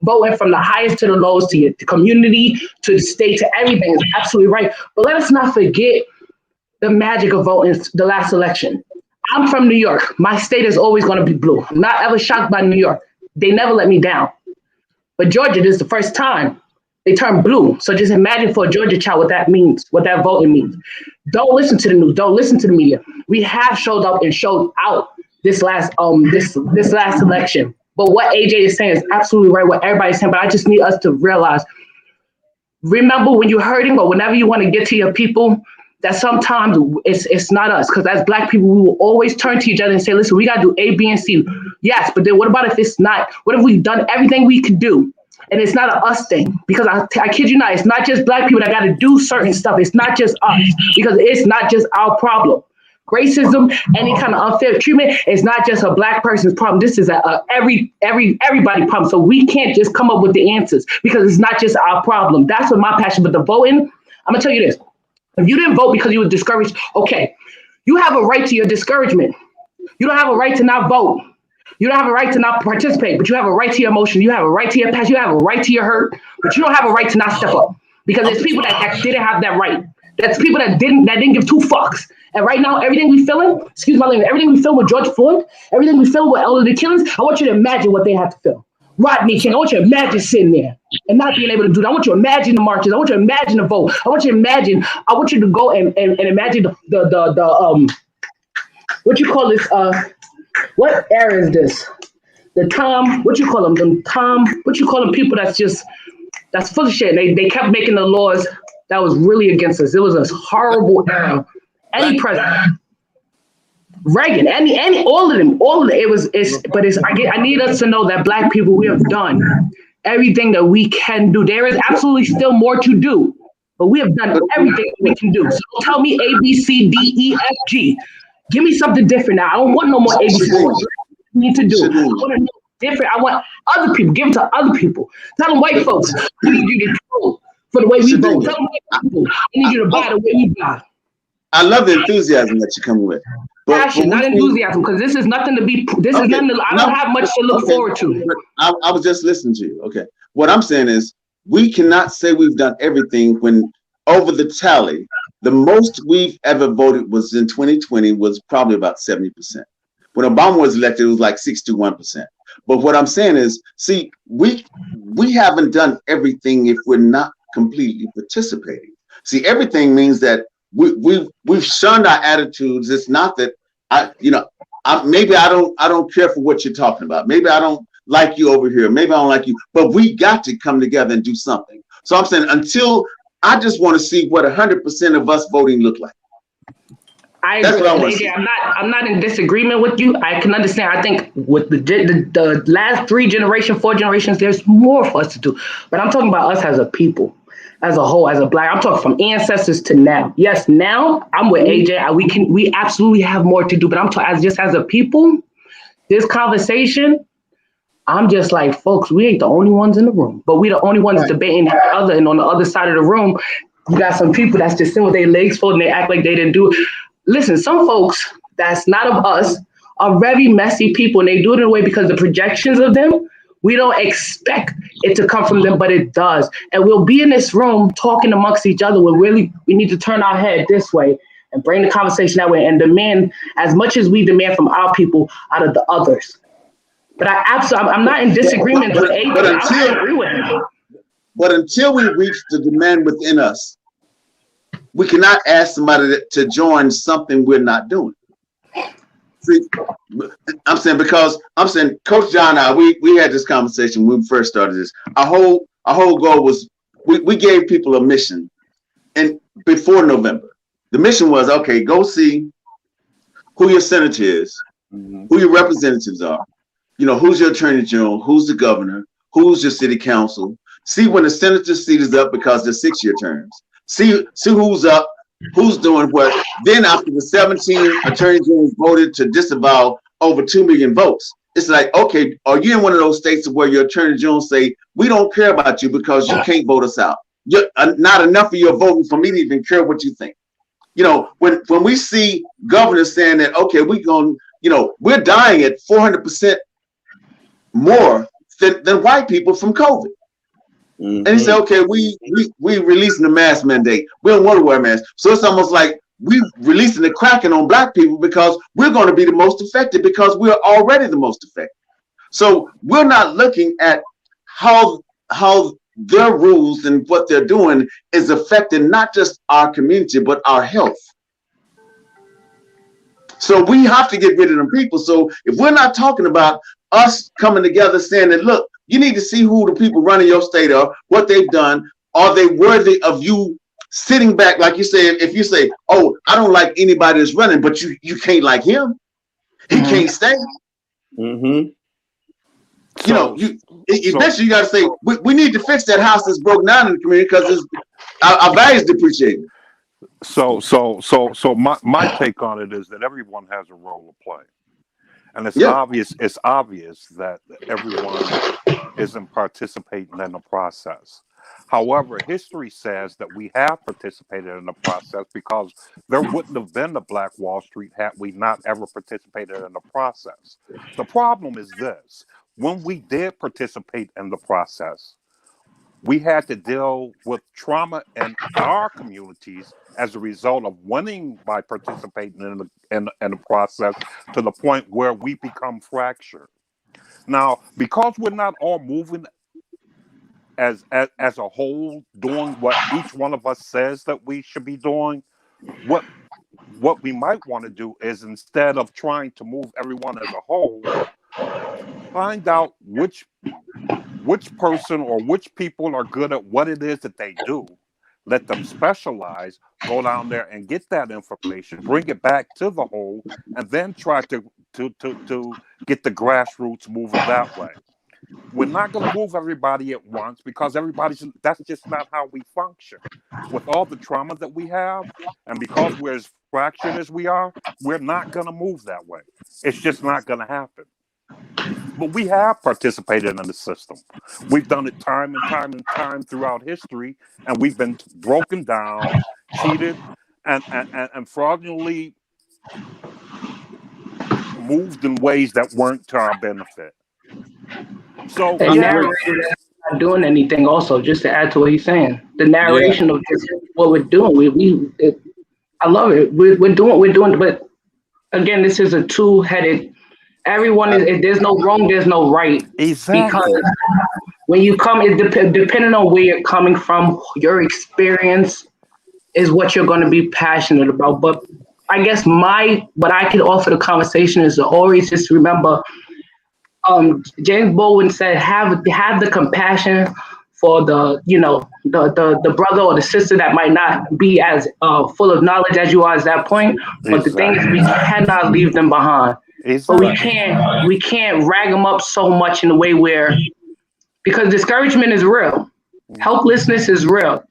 Voting from the highest to the lowest, to your community, to the state, to everything is absolutely right. But let us not forget the magic of voting the last election. I'm from New York. My state is always going to be blue. I'm not ever shocked by New York. They never let me down. But Georgia, this is the first time they turned blue. So just imagine for a Georgia child what that means, what that voting means. Don't listen to the news. Don't listen to the media. We have showed up and showed out this last election. But what AJ is saying is absolutely right, what everybody's saying. But I just need us to realize, remember when you're hurting or whenever you want to get to your people, that sometimes it's not us. Because as Black people, we will always turn to each other and say, listen, we got to do A, B, and C. Yes, but then what about if it's not? What if we've done everything we could do? And it's not an us thing, because I kid you not, it's not just Black people that got to do certain stuff. It's not just us, because it's not just our problem. Racism, any kind of unfair treatment, is not just a Black person's problem. This is everybody problem. So we can't just come up with the answers because it's not just our problem. That's what my passion. But the voting, I'm gonna tell you this: if you didn't vote because you were discouraged, okay, you have a right to your discouragement. You don't have a right to not vote. You don't have a right to not participate, but you have a right to your emotion. You have a right to your passion. You have a right to your hurt, but you don't have a right to not step up, because there's people that didn't have that right. That's people that didn't give two fucks. And right now, everything we feeling, excuse my language, everything we feel with George Floyd, everything we feel with elderly killings, I want you to imagine what they have to feel. Rodney King, I want you to imagine sitting there and not being able to do that. I want you to imagine the marches. I want you to imagine the vote. I want you to go and imagine the what you call this, what era is this? The Tom, what you call them? What you call them people that's full of shit. They kept making the laws that was really against us. It was a horrible era. Any president, Reagan, any, all of them. I need us to know that Black people, we have done everything that we can do. There is absolutely still more to do, but we have done everything we can do. So don't tell me A, B, C, D, E, F, G. Give me something different now. I don't want no more A, B, C. What you need to do. I want to know different. I want other people. Give it to other people. Tell them white folks, we need you to vote for the way we vote. Tell them white people, I need you to buy the way we buy. I love the enthusiasm that you're coming with. Passion, not enthusiasm, because this is nothing to be. This is nothing. I don't have much to look forward to. But I was just listening to you. Okay, what I'm saying is we cannot say we've done everything when over the tally, the most we've ever voted was in 2020 was probably about 70%. When Obama was elected, it was like 61%. But what I'm saying is, see, we haven't done everything if we're not completely participating. See, everything means that we've shunned our attitudes. It's not that maybe I don't care for what you're talking about. Maybe I don't like you over here. Maybe I don't like you. But we got to come together and do something. So I'm saying I just want to see what 100% of us voting look like. I agree. I'm not in disagreement with you. I can understand. I think with the last 4 generations, there's more for us to do. But I'm talking about us as a people, as a whole, as a Black. I'm talking from ancestors to now. Yes, now I'm with AJ. We absolutely have more to do. But I'm talking as a people. This conversation, I'm just like, folks, we ain't the only ones in the room, but we the only ones debating each other. And on the other side of the room, you got some people that's just sitting with their legs folded and they act like they didn't do it. Listen, some folks that's not of us are very messy people, and they do it in a way because the projections of them, we don't expect it to come from them, but it does. And we'll be in this room talking amongst each other when really we need to turn our head this way and bring the conversation that way and demand as much as we demand from our people out of the others. But I'm not in disagreement with AJ. I agree with him. But until we reach the demand within us, we cannot ask somebody to join something we're not doing. See, I'm saying Coach John and I, we had this conversation when we first started this. Our whole goal was we gave people a mission, and before November, the mission was, okay, go see who your senator is, who your representatives are, who's your attorney general, who's the governor, who's your city council. See when the senator's seat is up because they're 6-year terms. See who's up, who's doing what. Then after the 17 attorney generals voted to disavow over 2 million votes, it's like, okay, are you in one of those states where your attorney general say, we don't care about you because you can't vote us out. You're not enough of your voting for me to even care what you think. When we see governors saying that, okay, we're dying at 400% more than white people from COVID. And he said, okay, we releasing the mask mandate. We don't want to wear masks. So it's almost like we releasing the cracking on Black people because we're going to be the most affected because we're already the most affected. So we're not looking at how their rules and what they're doing is affecting not just our community, but our health. So we have to get rid of them people. So if we're not talking about us coming together saying that, look, you need to see who the people running your state are, what they've done. Are they worthy of you sitting back? Like you say, if you say, oh, I don't like anybody that's running, but you can't like him. He can't stay. Eventually you got to say, we need to fix that house that's broken down in the community because our values depreciating. So my take on it is that everyone has a role to play. And it's obvious that everyone isn't participating in the process. However, history says that we have participated in the process because there wouldn't have been the Black Wall Street had we not ever participated in the process. The problem is this: when we did participate in the process, we had to deal with trauma in our communities as a result of winning by participating in the process to the point where we become fractured. Now, because we're not all moving as a whole, doing what each one of us says that we should be doing, what we might want to do is, instead of trying to move everyone as a whole, find out which person or which people are good at what it is that they do. Let them specialize, go down there and get that information, bring it back to the whole, and then try to get the grassroots moving that way. We're not going to move everybody at once because that's just not how we function. With all the trauma that we have, and because we're as fractured as we are, we're not going to move that way. It's just not going to happen. But we have participated in the system. We've done it time and time throughout history, and we've been broken down, cheated, and fraudulently moved in ways that weren't to our benefit. So The narrator is not doing anything. Also, just to add to what he's saying, the narration of just what we're doing. I love it. We're doing. But again, this is a two-headed. Everyone is. If there's no wrong, there's no right. Exactly. Because when you come, depending on where you're coming from, your experience is what you're going to be passionate about. But I guess what I can offer the conversation is to always just remember. James Baldwin said, "Have the compassion for the brother or the sister that might not be as full of knowledge as you are at that point. But the thing is, we cannot leave them behind. But we can't rag them up so much in a way where, because discouragement is real, helplessness is real,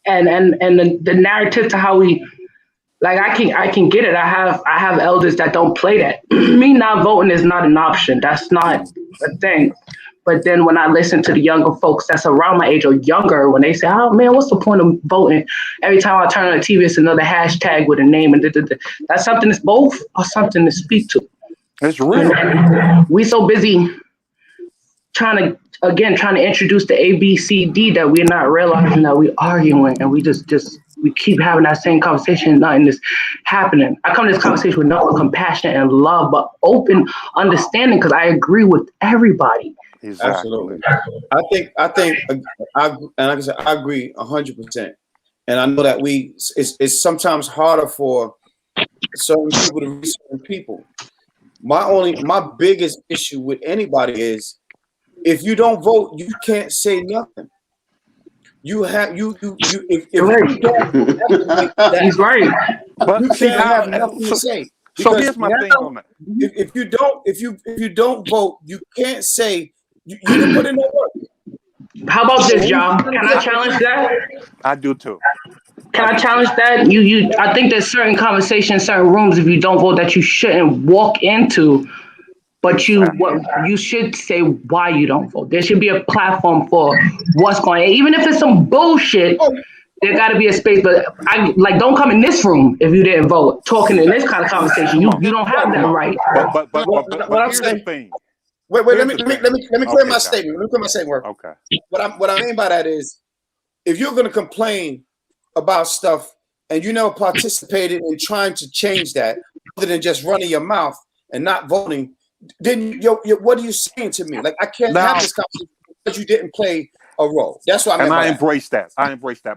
and the narrative to how we." Like I can get it. I have elders that don't play that. Me not voting is not an option. That's not a thing. But then when I listen to the younger folks that's around my age or younger, when they say, "Oh man, what's the point of voting?" Every time I turn on the TV, it's another hashtag with a name, and that's something that's both or something to speak to. It's real. And we so busy trying to introduce the ABCD that we're not realizing that we're arguing, and we we keep having that same conversation and nothing is happening. I come to this conversation with nothing but compassion and love, but open understanding, because I agree with everybody. Exactly. Absolutely. I think, and like I said, I agree 100%. And I know that it's sometimes harder for certain people to reach certain people. My biggest issue with anybody is, if you don't vote, you can't say nothing. You have if you don't that, he's right. But you can't have nothing to say. So here's my thing on that. If you don't vote, you can't say you didn't put in no work. How about this, y'all? Can I challenge that? I do too. Can I challenge that? I think there's certain conversations, certain rooms, if you don't vote, that you shouldn't walk into. But you should say why you don't vote. There should be a platform for what's going on. Even if it's some bullshit, there got to be a space. But don't come in this room if you didn't vote. Talking in this kind of conversation, you don't have that right. But what I'm saying. Wait. Let me clear my statement. Let me clear my statement. Okay. What I mean by that is, if you're going to complain about stuff and you never participated in trying to change that, other than just running your mouth and not voting, then what are you saying to me? Like, I can't have this conversation because you didn't play a role. That's what I mean. And I embrace that.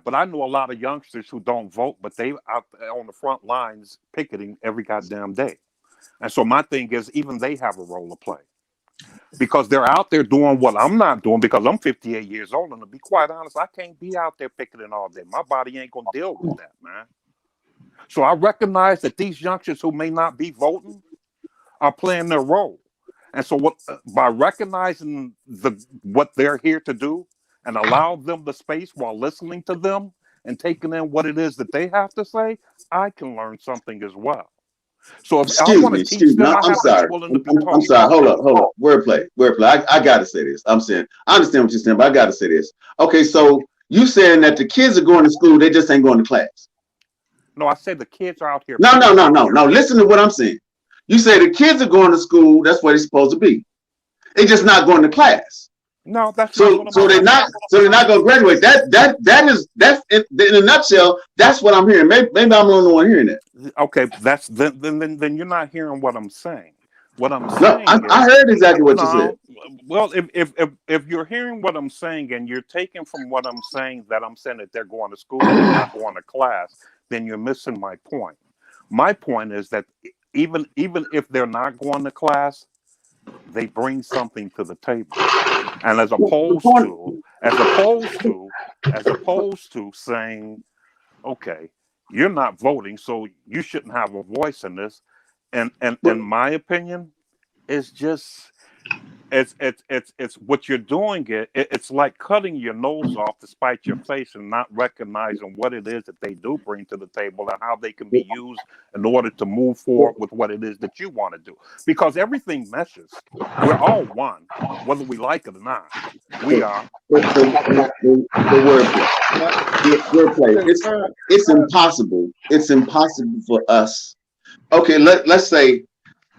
But I know a lot of youngsters who don't vote, but they out on the front lines picketing every goddamn day. And so my thing is, even they have a role to play, because they're out there doing what I'm not doing, because I'm 58 years old. And to be quite honest, I can't be out there picketing all day. My body ain't going to deal with that, man. So I recognize that these youngsters who may not be voting are playing their role. And so by recognizing what they're here to do and allow them the space while listening to them and taking in what it is that they have to say, I can learn something as well. So if I want to teach them, I'm sorry. Hold up. Wordplay. I got to say this. I understand what you're saying, but I got to say this. Okay, so you saying that the kids are going to school, they just ain't going to class. No, I said the kids are out here. No. Listen to what I'm saying. You say the kids are going to school. That's where they're supposed to be. They're just not going to class. No, that's so they're not going to graduate. That's in a nutshell. That's what I'm hearing. Maybe I'm the only one hearing that. Okay, then you're not hearing what I'm saying. What I'm saying. No, I heard exactly what you said. Well, if you're hearing what I'm saying and you're taking from what I'm saying that they're going to school and they're not going to class, then you're missing my point. My point is that even if they're not going to class, they bring something to the table. And as opposed to saying, okay, you're not voting, so you shouldn't have a voice in this. And in my opinion, it's just it's what you're doing. It's like cutting your nose off to spite your face and not recognizing what it is that they do bring to the table and how they can be used in order to move forward with what it is that you want to do. Because everything meshes. We're all one, whether we like it or not. We are. The wordplay. It's impossible. It's impossible for us. Okay, let's say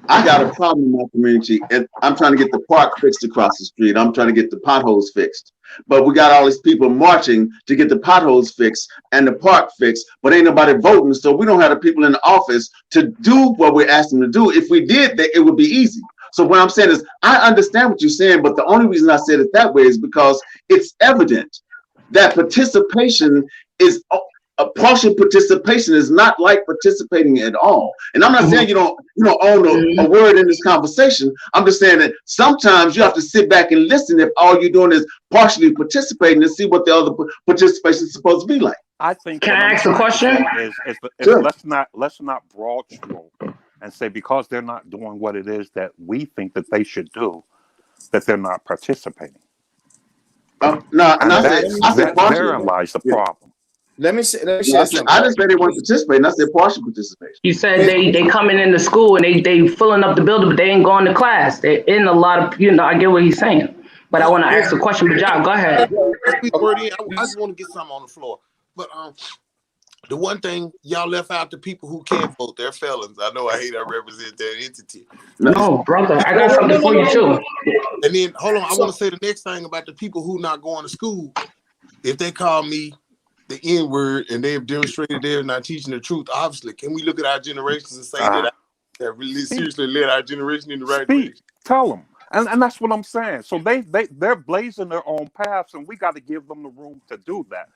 I got a problem in my community, and I'm trying to get the park fixed across the street. I'm trying to get the potholes fixed. But we got all these people marching to get the potholes fixed and the park fixed, but ain't nobody voting. So we don't have the people in the office to do what we're asking them to do. If we did, it would be easy. So what I'm saying is, I understand what you're saying, but the only reason I said it that way is because it's evident that participation is a partial participation is not like participating at all. And I'm not saying you don't own a word in this conversation. I'm just saying that sometimes you have to sit back and listen if all you're doing is partially participating to see what the other participation is supposed to be like. I think. Can I ask a question? Sure. Let's not broad stroke and say because they're not doing what it is that we think that they should do, that they're not participating. No, I said partially. Therein lies the problem. Let me say I just said they weren't participating. I said partial participation. You said they coming into school and they filling up the building, but they ain't going to class. They're in a lot of, I get what he's saying. But I want to ask a question, but John, go ahead. I just want to get something on the floor. But the one thing y'all left out, the people who can't vote, they're felons. I know I hate I represent that entity. No, brother, I got something for you too. And then, hold on, I want to say the next thing about the people who not going to school. If they call me the N-word and they have demonstrated they're not teaching the truth, obviously, can we look at our generations and say that really seriously led our generation in the right direction? Tell them. And that's what I'm saying. So they're blazing their own paths, and we got to give them the room to do that.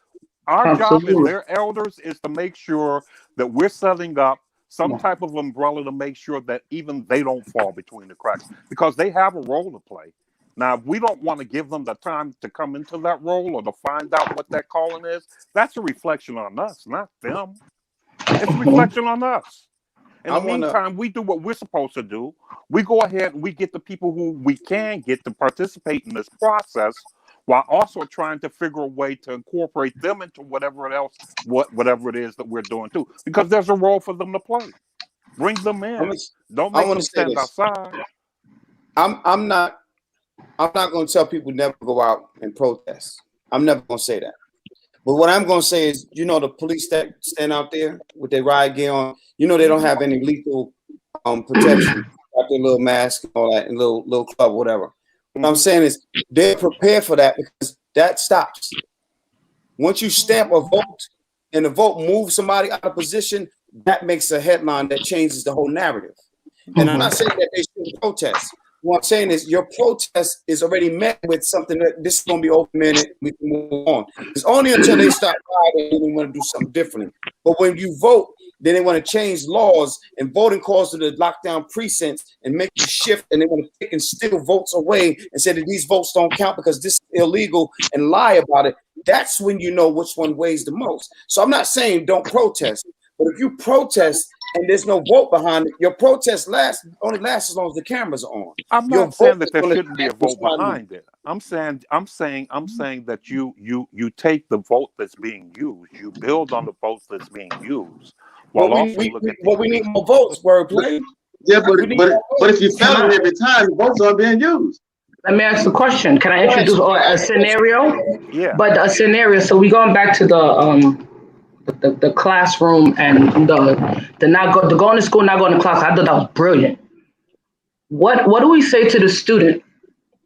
Our job as their elders is to make sure that we're setting up some type of umbrella to make sure that even they don't fall between the cracks, because they have a role to play. Now, if we don't want to give them the time to come into that role or to find out what that calling is, that's a reflection on us, not them. It's a reflection on us. In the meantime, we do what we're supposed to do. We go ahead and we get the people who we can get to participate in this process, while also trying to figure a way to incorporate them into whatever it is that we're doing too. Because there's a role for them to play. Bring them in. Don't make them stand outside. I'm not going to tell people never go out and protest. I'm never going to say that. But what I'm going to say is, the police that stand out there with their riot gear on, they don't have any lethal protection, like their little mask and all that, and little club, whatever. What I'm saying is they're prepared for that, because that stops. Once you stamp a vote and the vote moves somebody out of position, that makes a headline that changes the whole narrative. And I'm not saying that they shouldn't protest. What I'm saying is your protest is already met with something that this is going to be over a minute, we can move on. It's only until they start rioting and they want to do something different. But when you vote, then they want to change laws, and voting calls to the lockdown precincts and make you shift, and they want to pick and steal votes away and say that these votes don't count because this is illegal, and lie about it. That's when you know which one weighs the most. So I'm not saying don't protest, but if you protest and there's no vote behind it, your protest only lasts as long as the cameras are on. I'm not saying that there shouldn't be a vote behind it. I'm saying that you take the vote that's being used, you build on the vote that's being used. We need more votes, wordplay. Yeah, but if you fail it every time, votes aren't being used. Let me ask a question. Can I introduce a scenario? Yeah. But a scenario. So we going back to the classroom and the going to school, not going to class. I thought that was brilliant. What do we say to the student?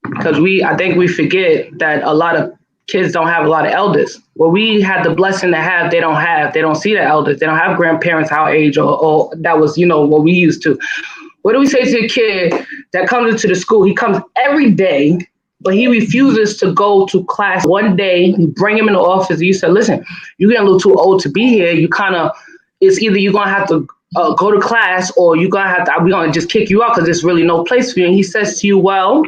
Because I think we forget that a lot of kids don't have a lot of elders. Well, we had the blessing to have, they don't see the elders. They don't have grandparents our age or that was, what we used to. What do we say to a kid that comes into the school? He comes every day, but he refuses to go to class. One day, you bring him in the office, and you say, listen, you're getting a little too old to be here. It's either you're going to have to go to class, or we're going to just kick you out because there's really no place for you. And he says to you, well,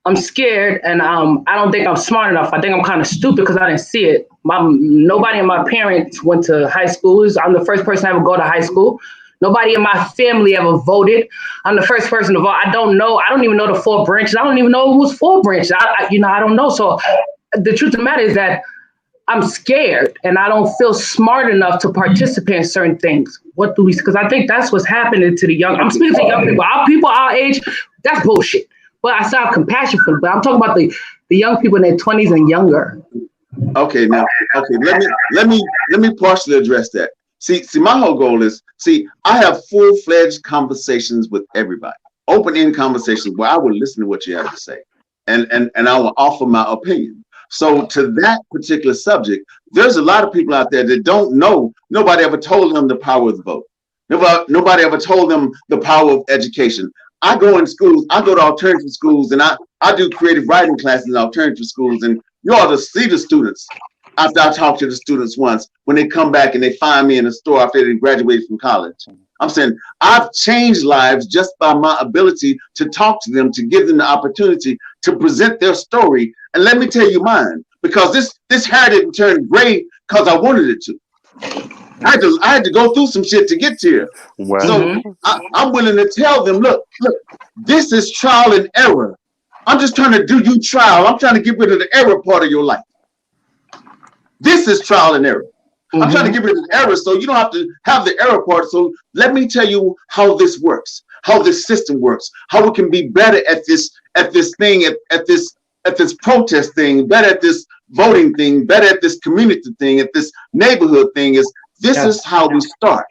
I'm scared, and I don't think I'm smart enough. I think I'm kind of stupid because I didn't see it. Nobody in my parents went to high school. I'm the first person to ever go to high school. Nobody in my family ever voted. I'm the first person to vote. I don't know. I don't even know the 4 branches. I don't even know who's 4 branches. I don't know. So the truth of the matter is that I'm scared and I don't feel smart enough to participate in certain things. What do we? Because I think that's what's happening to the young. I'm speaking to young people. Our people our age, that's bullshit. But I still have compassion for them. But I'm talking about the young people in their 20s and younger. Okay, let me partially address that. See, my whole goal is, I have full-fledged conversations with everybody, open-end conversations where I will listen to what you have to say, and I will offer my opinion. So to that particular subject, there's a lot of people out there that don't know. Nobody ever told them the power of the vote. Nobody ever told them the power of education. I go in schools, I go to alternative schools, and I do creative writing classes in alternative schools, and you ought to see the students after I talk to the students once when they come back and they find me in a store after they graduated from college. I'm saying I've changed lives just by my ability to talk to them, to give them the opportunity to present their story. And let me tell you mine, because this hair didn't turn gray because I wanted it to. I had to go through some shit to get here. Well, So I'm willing to tell them, look, this is trial and error. I'm just trying to do you trial. I'm trying to get rid of the error part of your life. This is trial and error. I'm trying to get rid of the error so you don't have to have the error part. So let me tell you how this works, how this system works, how we can be better at this thing, at this protest thing, better at this voting thing, better at this community thing, at this neighborhood thing. This is how we start.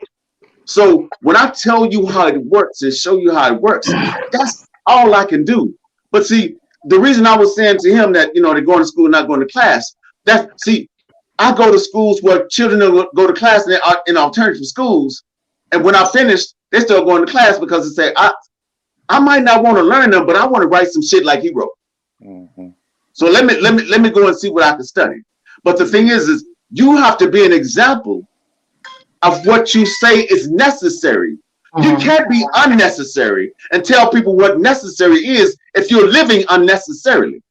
So when I tell you how it works and show you how it works, that's all I can do. But see, the reason I was saying to him that, they're going to school, not going to class, I go to schools where children go to class in alternative schools, and when I finish, they still going to class because they say, I might not want to learn them, but I want to write some shit like he wrote. So let me go and see what I can study. But the thing is you have to be an example of what you say is necessary. You can't be unnecessary and tell people what necessary is if you're living unnecessarily.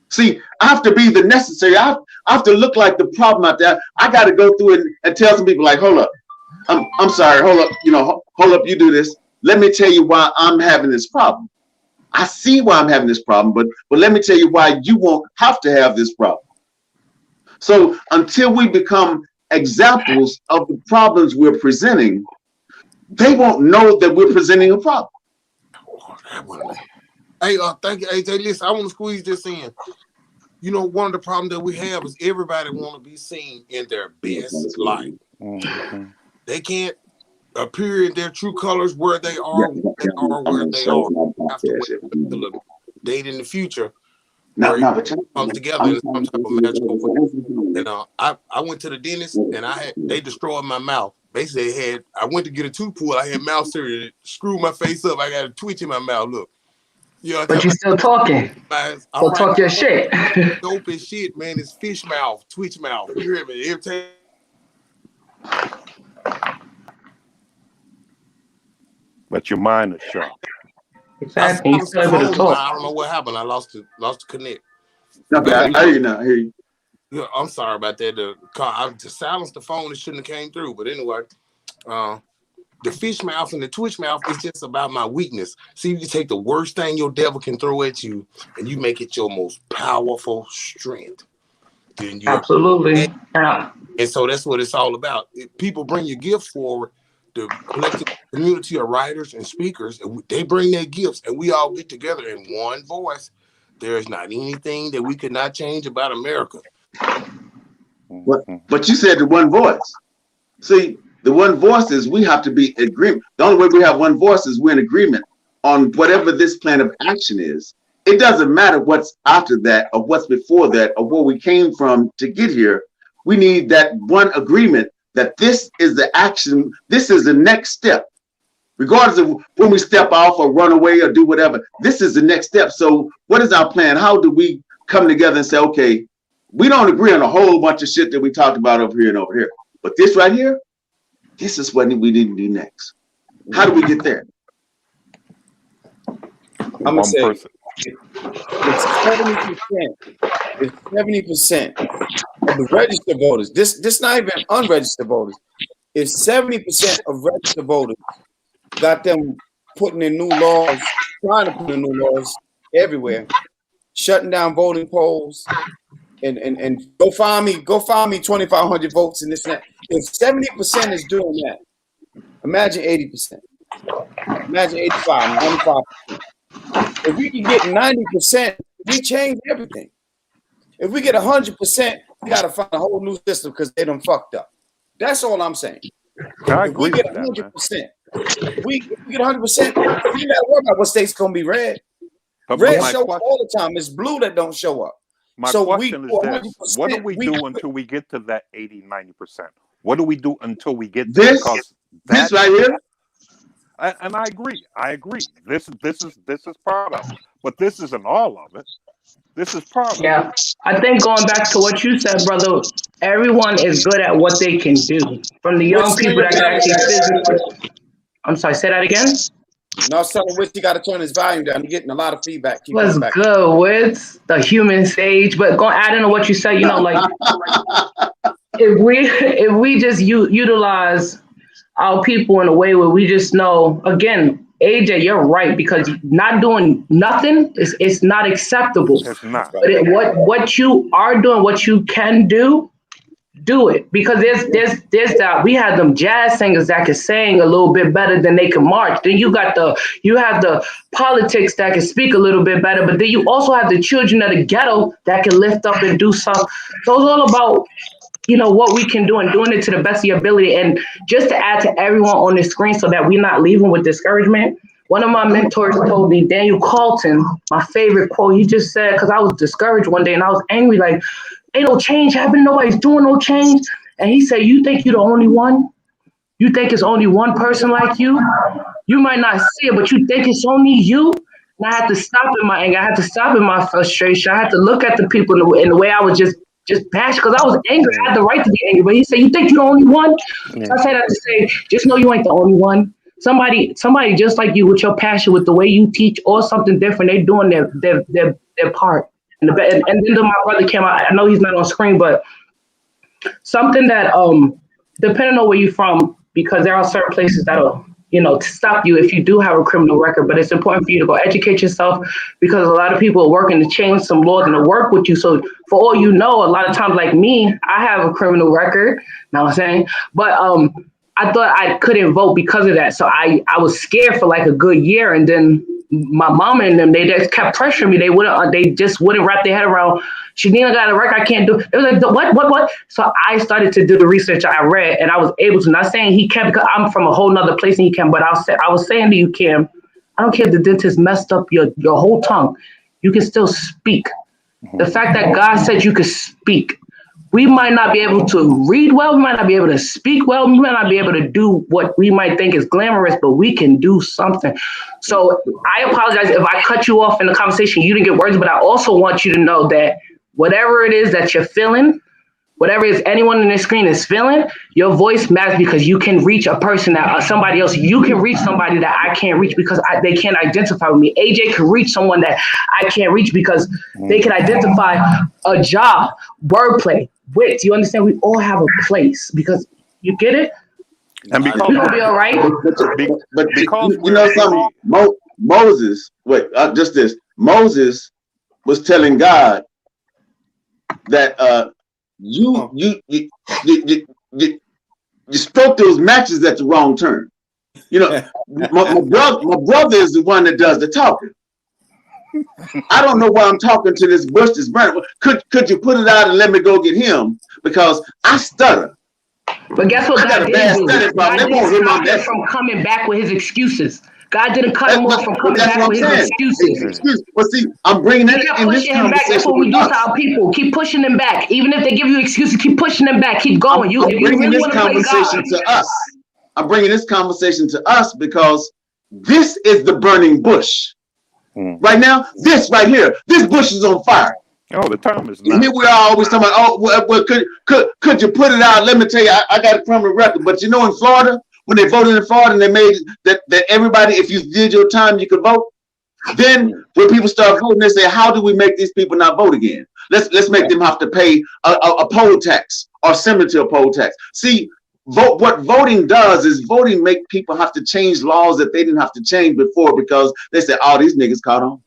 See, I have to be the necessary. I have to look like the problem out there. I got to go through it and tell some people like, hold up, I'm sorry, hold up, hold up, you do this. Let me tell you why I'm having this problem. I see why I'm having this problem, but let me tell you why you won't have to have this problem. So until we become examples of the problems we're presenting, they won't know that we're presenting a problem. Hey, thank you, AJ. Listen, I want to squeeze this in. One of the problems that we have is everybody want to be seen in their best light. They can't appear in their true colors where they are, where they are. After the date in the future, come together in some type of magical way. And I went to the dentist and they destroyed my mouth. Basically, I went to get a tooth pulled. I had mouth surgery, screwed my face up. I got a twitch in my mouth. Look. But you still talking. So talk your shit. Dope as shit, man. It's fish mouth, twitch mouth. You hear me? Every time. But your mind is sharp. Exactly. He's able to talk. I don't know what happened. I lost the connect. I hear you now. I hear you. Yeah, I'm sorry about that. I just silenced the phone. It shouldn't have came through. But anyway, the fish mouth and the twitch mouth is just about my weakness. See, you take the worst thing your devil can throw at you, and you make it your most powerful strength. Then Absolutely. And so that's what it's all about. People bring your gift forward. The collective community of writers and speakers, and they bring their gifts, and we all get together in one voice. There is not anything that we could not change about America. But you said the one voice. See, the one voice is we have to be in agreement. The only way we have one voice is we're in agreement on whatever this plan of action is. It doesn't matter what's after that or what's before that or where we came from to get here. We need that one agreement that this is the action, this is the next step. Regardless of when we step off or run away or do whatever, this is the next step. So what is our plan? How do we come together and say, okay, we don't agree on a whole bunch of shit that we talked about over here and over here, but this right here, this is what we need to do next. How do we get there? I'm gonna say it's 70% of the registered voters. This not even unregistered voters. If 70% of registered voters got them putting in new laws, trying to put in new laws everywhere, shutting down voting polls, and go find me 2,500 votes in this and that. If 70% is doing that, imagine 80%. Imagine 85, 95%. If we can get 90%, we change everything. If we get 100%, we got to find a whole new system because they done fucked up. That's all I'm saying. I If we agree get with that, man. 100%, we get 100%, you gotta worry about what state's gonna be red. But Red my show up question, all the time. It's blue that don't show up. my So question we is this: what do 100%. we do until we get to that 80-90%? What do we do until we get This, there? Because this that, right here. and I agree. This is part of it, but this isn't all of it. This is part of it. Yeah, I think going back to what you said, brother, everyone is good at what they can do. From the young people that can actually physically. I'm sorry, say that again? No, I was telling Wiz, you got to turn his volume down. You're getting a lot of feedback. Keep What's going back. good with the human stage? But go add into what you said, you know, like if we just utilize our people in a way where we just know, again, AJ, you're right, because not doing nothing is not acceptable. It's not. But what you are doing, what you can do it, because there's that we had them jazz singers that can sing a little bit better than they can march. Then you have the politics that can speak a little bit better, but then you also have the children of the ghetto that can lift up and do something. So it's all about, you know, what we can do and doing it to the best of your ability. And just to add to everyone on the screen so that we're not leaving with discouragement, one of my mentors told me, Daniel Carlton, my favorite quote, he just said, because I was discouraged one day and I was angry, like, ain't no change happening, nobody's doing no change. And he said, you think you're the only one? You think it's only one person like you? You might not see it, but you think it's only you? And I had to stop in my anger. I had to stop in my frustration. I had to look at the people in the way I was just passionate, because I was angry. I had the right to be angry. But he said, you think you're the only one? Yeah. So I said that to say, just know you ain't the only one. Somebody just like you, with your passion, with the way you teach or something different, they're doing their part. And then my brother came out. I know he's not on screen, but something that depending on where you're from, because there are certain places that'll, you know, stop you if you do have a criminal record. But it's important for you to go educate yourself, because a lot of people are working to change some laws and to work with you. So for all you know, a lot of times, like me, I have a criminal record. Know what I'm saying? But I thought I couldn't vote because of that. So I was scared for like a good year, and then my mom and them, they just kept pressuring me. They just wouldn't wrap their head around, Shanina got a record, I can't do it. It was like, what? So I started to do the research. I read, and I was able to. Not saying he can't, because I'm from a whole nother place and he can, but I was saying to you, Kim, I don't care if the dentist messed up your whole tongue. You can still speak. The fact that God said you could speak. We might not be able to read well, we might not be able to speak well, we might not be able to do what we might think is glamorous, but we can do something. So I apologize if I cut you off in the conversation, you didn't get words, but I also want you to know that whatever it is that you're feeling, whatever is anyone in the screen is feeling, your voice matters, because you can reach a person that somebody else, you can reach somebody that I can't reach because they can't identify with me. AJ can reach someone that I can't reach because they can identify a job, wordplay, wit. You understand? We all have a place, because you get it? And because we're gonna be all right. But because you know something, Moses, just this. Moses was telling God that you spoke those matches at the wrong turn. You know, my brother is the one that does the talking. I don't know why I'm talking to this bush that's burning. Could you put it out and let me go get him? Because I stutter. But guess what God did do? God didn't stop him from coming back with his excuses. God didn't cut him off from coming back with his excuses. Well, see, I'm bringing that in this conversation. That's what we do to our people. Keep pushing them back. Even if they give you excuses, keep pushing them back. Keep going. I'm bringing this conversation to us. I'm bringing this conversation to us because this is the burning bush. Right now, this right here, this bush is on fire. Oh, the time is not. And here we are always talking about, well, could you put it out? Let me tell you, I got a criminal record. But you know, in Florida, when they voted in Florida and they made that everybody, if you did your time, you could vote. Then when people start voting, they say, how do we make these people not vote again? Let's make them have to pay a poll tax or similar to a poll tax. See, what voting does is voting make people have to change laws that they didn't have to change before, because they said, oh, these niggas caught on.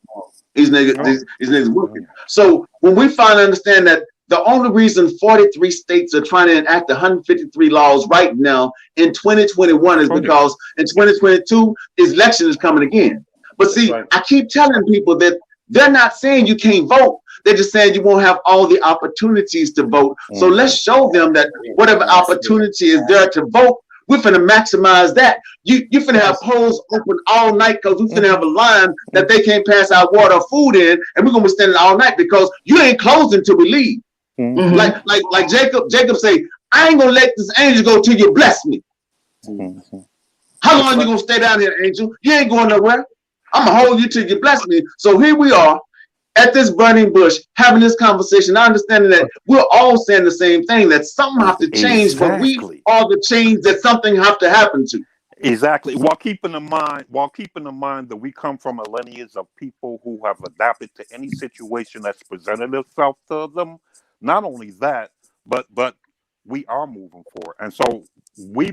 These niggas working. So when we finally understand that the only reason 43 states are trying to enact 153 laws right now in 2021 is because in 2022, election is coming again. But see, I keep telling people that they're not saying you can't vote. They're just saying you won't have all the opportunities to vote. So let's show them that whatever opportunity is there to vote, We're finna maximize that. You finna have polls open all night because we finna have a line that they can't pass our water or food in, and we're gonna be standing all night because you ain't closing till we leave. Like Jacob say, I ain't gonna let this angel go till you bless me. How long you gonna stay down here, angel? You ain't going nowhere. I'm gonna hold you till you bless me. So here we are at this burning bush having this conversation, understanding that we're all saying the same thing, that something have to change, but we are the change that something have to happen to. Exactly. While keeping in mind that we come from a lineage of people who have adapted to any situation that's presented itself to them. Not only that, but we are moving forward. And so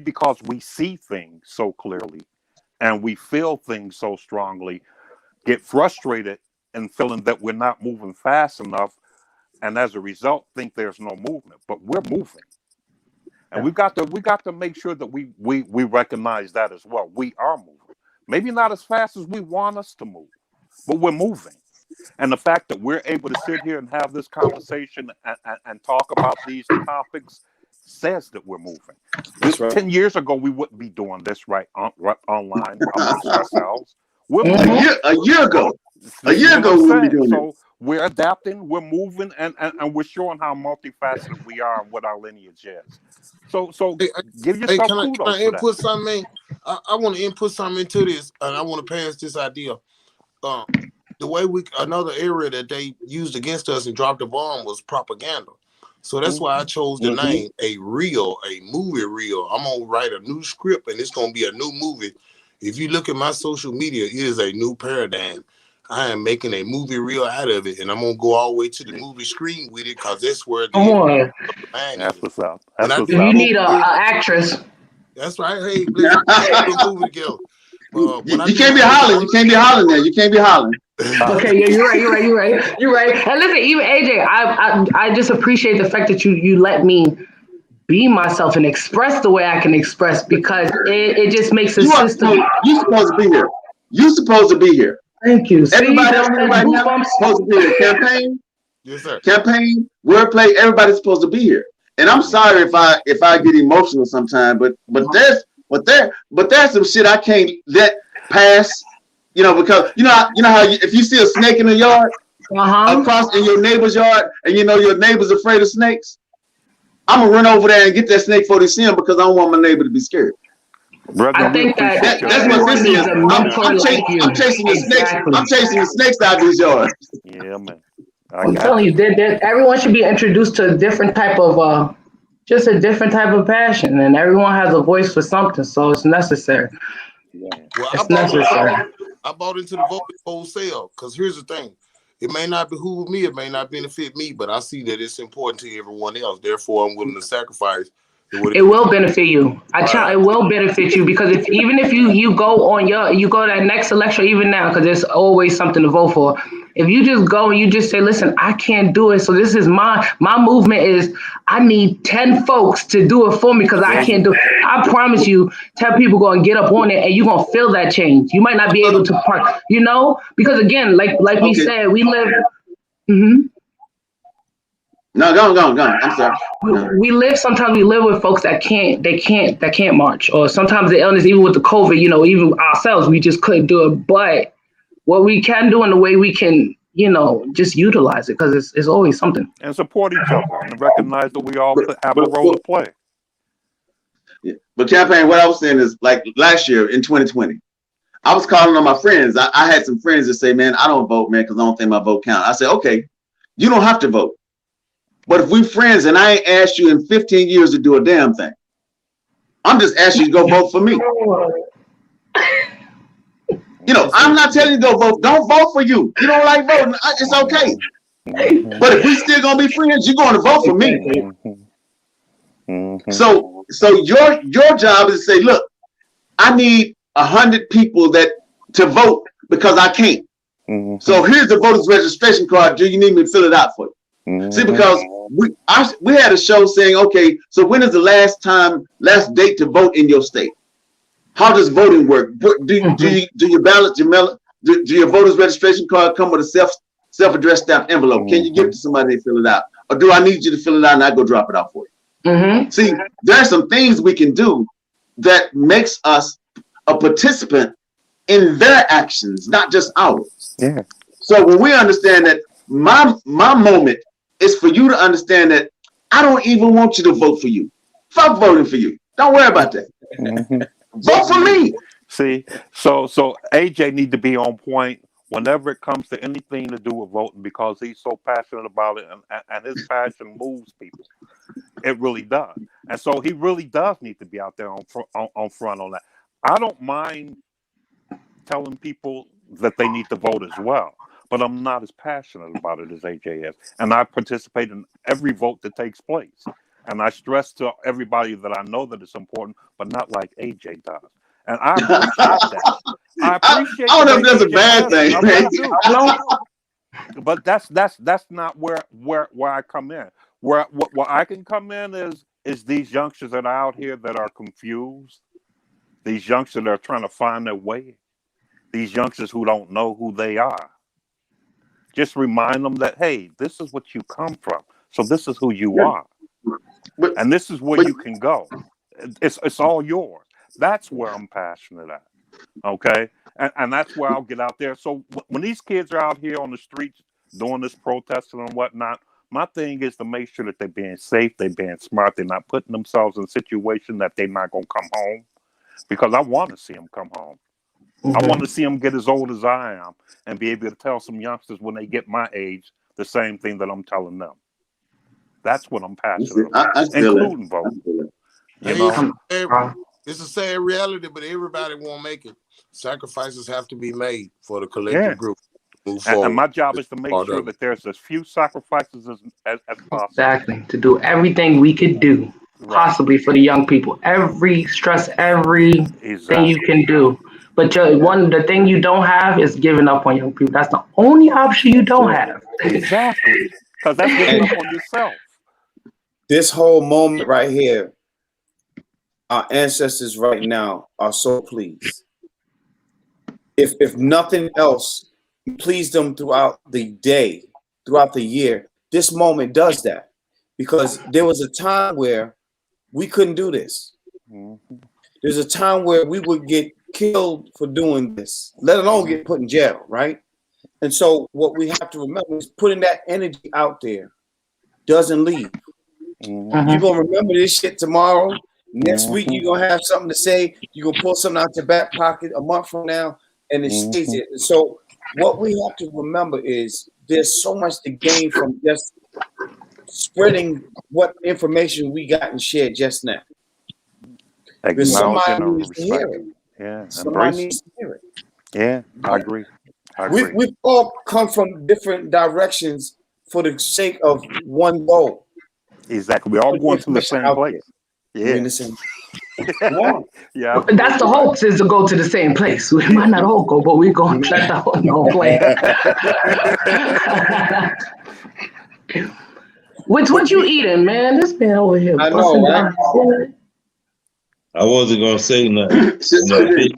because we see things so clearly and we feel things so strongly, get frustrated and feeling that we're not moving fast enough, and as a result think there's no movement. But we're moving. And we got to make sure that we recognize that as well. We are moving. Maybe not as fast as we want us to move, but we're moving. And the fact that we're able to sit here and have this conversation and talk about these topics says that we're moving. That's right. 10 years ago, we wouldn't be doing this online amongst ourselves. We're moving. A year ago we would be doing so we're adapting, we're moving, and we're showing how multifaceted we are and what our lineage is. So give yourself kudos. Can I input something? I want to input something into this, and I want to pass this idea. The way another area that they used against us and dropped the bomb was propaganda. So that's why I chose the name a movie reel. I'm gonna write a new script, and it's gonna be a new movie. If you look at my social media, it is a new paradigm. I am making a movie reel out of it, and I'm gonna go all the way to the movie screen with it because that's where that's what's up. You need an actress. That's right. Hey, let's movie together. You can't be hollering. You can't be hollering there. You can't be hollering. Okay, yeah, you're right. And listen, even AJ, I just appreciate the fact that you let me be myself and express the way I can express, because it just makes the system. You're supposed to be here. You're supposed to be here. Thank you. Everybody else right now is supposed to be here. Campaign, yes, sir. Campaign, wordplay. Everybody's supposed to be here. And I'm sorry if I get emotional sometimes, but there's some shit I can't let pass. Because you know how if you see a snake in the yard, across in your neighbor's yard, and your neighbor's afraid of snakes, I'm gonna run over there and get that snake before they see him, because I don't want my neighbor to be scared. Brother, I think that's what this is. I'm chasing the snakes. I'm chasing the snakes out of these yards. Yeah, man. I'm telling you, everyone should be introduced to a different type of just a different type of passion, and everyone has a voice for something, so it's necessary. Well, it's necessary. I bought into the vote wholesale, because here's the thing. It may not behoove me, it may not benefit me, but I see that it's important to everyone else. Therefore, I'm willing to sacrifice. It will benefit you. It will benefit you, because even if you go to that next election, even now, because there's always something to vote for. If you just go and you just say, listen, I can't do it, so this is my movement is I need 10 folks to do it for me because I can't do it. I promise you, 10 people going to get up on it and you're going to feel that change. You might not be able to part, because again, like we said, we live. No, go on. I'm sorry. Sometimes we live with folks that can't march, or sometimes the illness, even with the COVID, even ourselves, we just couldn't do it. But what we can do and the way we can, just utilize it, because it's always something. And support each other and recognize that we all have a role to play. Yeah. But Campaign, what I was saying is, like last year in 2020, I was calling on my friends. I had some friends that say, man, I don't vote, man, because I don't think my vote counts. I said, okay, you don't have to vote. But if we friends and I ain't asked you in 15 years to do a damn thing, I'm just asking you to go vote for me. I'm not telling you to go vote. Don't vote for you. You don't like voting. It's okay. But if we still gonna be friends, you're going to vote for me. So your job is to say, look, I need 100 people to vote because I can't. So here's the voters registration card. Do you need me to fill it out for you? See, because we had a show saying, okay, so when is the last date to vote in your state? How does voting work? Do your ballot, do your voters registration card come with a self-addressed stamped envelope? Can you give it to somebody to fill it out? Or do I need you to fill it out and I go drop it out for you? See, there's some things we can do that makes us a participant in their actions, not just ours. Yeah. So when we understand that my moment is for you to understand that I don't even want you to vote for you. Fuck voting for you. Don't worry about that. Vote for me. See, so AJ need to be on point whenever it comes to anything to do with voting, because he's so passionate about it, and his passion moves people. It really does, and so he really does need to be out there on front on that. I don't mind telling people that they need to vote as well, but I'm not as passionate about it as AJ is, and I participate in every vote that takes place, and I stress to everybody that I know that it's important, but not like AJ does. And I appreciate that. I appreciate. I don't know if that's a bad thing. I do. But that's not where I come in. Where I can come in is these youngsters that are out here that are confused. These youngsters that are trying to find their way. These youngsters who don't know who they are. Just remind them that, hey, this is what you come from. So this is who you are. And this is where you can go. It's all yours. That's where I'm passionate at. Okay? And that's where I'll get out there. So when these kids are out here on the streets doing this protesting and whatnot, my thing is to make sure that they're being safe, they're being smart, they're not putting themselves in a situation that they're not going to come home. Because I want to see them come home. I want to see them get as old as I am and be able to tell some youngsters when they get my age the same thing that I'm telling them. That's what I'm passionate about, including voting. You know? It's a sad reality, but everybody won't make it. Sacrifices have to be made for the collective group to move forward. And my job is to make sure that there's as few sacrifices as possible. Exactly. To do everything we could do, possibly for the young people. Everything you can do. But the thing you don't have is giving up on young people. That's the only option you don't have. Exactly. Because that's giving up on yourself. This whole moment right here, our ancestors right now are so pleased. If nothing else, please them throughout the day, throughout the year. This moment does that, because there was a time where we couldn't do this. There's a time where we would get killed for doing this, let alone get put in jail, right? And so what we have to remember is putting that energy out there doesn't leave. You're going to remember this shit tomorrow. Next week, you're going to have something to say. You're going to pull something out your back pocket a month from now, and it stays there. So what we have to remember is there's so much to gain from just spreading what information we got and shared just now. Because somebody needs to hear it. Yeah, somebody needs to hear it. Yeah, I agree. We've all come from different directions for the sake of one goal. Exactly. We're all going to the same place. Yeah. Yeah. But that's the hope, is to go to the same place. We might not all go, but we're going to try to no place. What you eating, man? This man over here. I know, right? I wasn't gonna say nothing.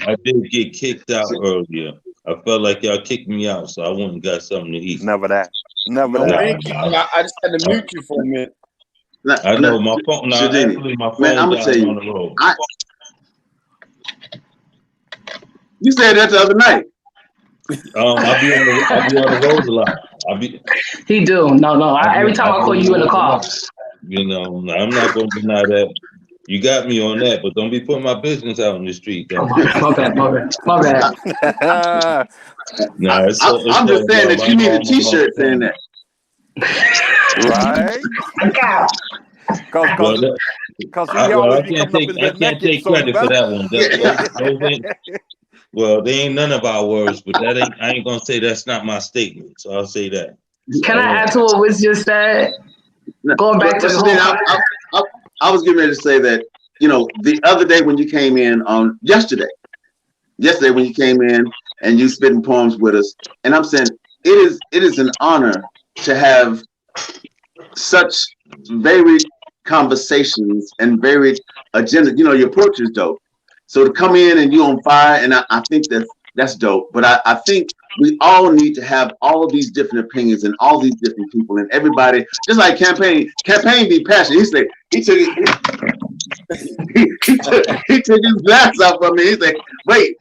I did get kicked out earlier. I felt like y'all kicked me out, so I went and got something to eat. Never that. I just had to mute you for a minute. I know my phone. My phone man, I'm gonna tell you. On the road. You said that the other night. I'll be on the road a lot. He do. No. Every time I call you in the car. You know, I'm not gonna deny that. You got me on that, but don't be putting my business out on the street. My bad. Nah, I'm just saying that you need a T-shirt saying that. Right? Because I can't take credit for that one. Well, they ain't none of our words, but I ain't gonna say that's not my statement. So I'll say that. Can I add to what was just said? Going back to the whole. I was getting ready to say that, you know, the other day when you came in on yesterday when you came in and you spitting poems with us, and I'm saying it is an honor to have such varied conversations and varied agenda. You know, your poetry is dope. So to come in and you on fire, and I think that's dope. But I think we all need to have all these different opinions and all these different people and everybody, just like campaign be passionate. He took it. he took his glass off of me. He said, "Wait,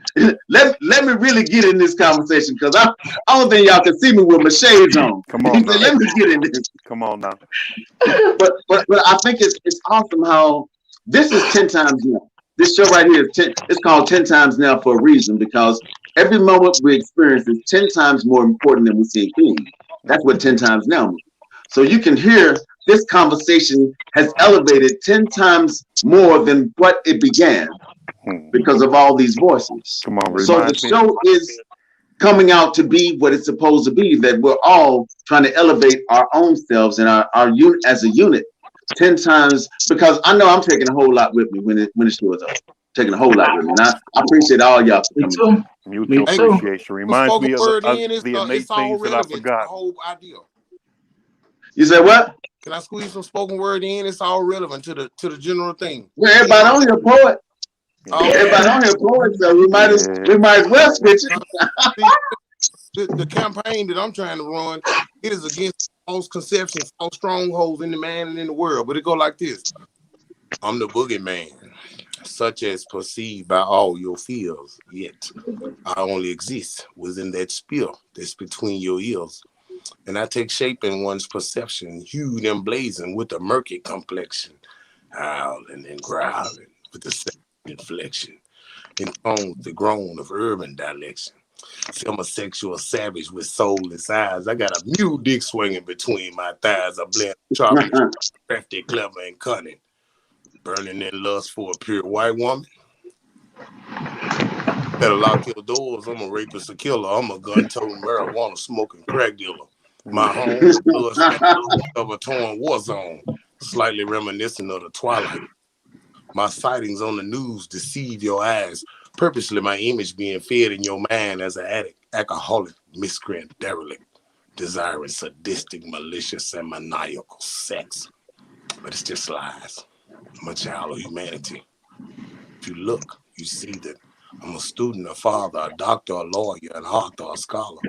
let me really get in this conversation because I don't think y'all can see me with my shades on." Come on, he said, "Let me get in this." Come on now. But I think it's awesome how this is 10 times now. This show right here is 10. It's called 10 times now for a reason because every moment we experience is 10 times more important than we see in King. That's what 10 times now means. So you can hear this conversation has elevated 10 times more than what it began because of all these voices. Come on, so the show is coming out to be what it's supposed to be, that we're all trying to elevate our own selves and our unit as a unit 10 times, because I know I'm taking a whole lot with me when the show is over. Taking a whole lot with me. And I appreciate all y'all for coming. Mutual appreciation. Reminds me of the innate things that I forgot. The whole idea. You said what? Can I squeeze some spoken word in? It's all relevant to the general thing. Well, everybody on here poet. Everybody on here poet, so we might as well switch it. The campaign that I'm trying to run, it is against false conceptions, false strongholds in the man and in the world. But it go like this: I'm the boogeyman, such as perceived by all your fears. Yet I only exist within that spill that's between your ears. And I take shape in one's perception, hued and blazing with a murky complexion, howling and growling with the same inflection, in tones the groan of urban dialect. I'm a sexual savage with soulless eyes. I got a mule dick swinging between my thighs. I blend sharp, crafty, clever, and cunning, burning in lust for a pure white woman. Better lock your doors. I'm a rapist, a killer. I'm a gun-toting, marijuana smoking crack dealer. My home is blood of a torn war zone, slightly reminiscent of the Twilight. My sightings on the news deceive your eyes. Purposely, my image being fed in your mind as an addict, alcoholic, miscreant, derelict, desiring sadistic, malicious, and maniacal sex. But it's just lies. I'm a child of humanity. If you look, you see that I'm a student, a father, a doctor, a lawyer, an author, a scholar,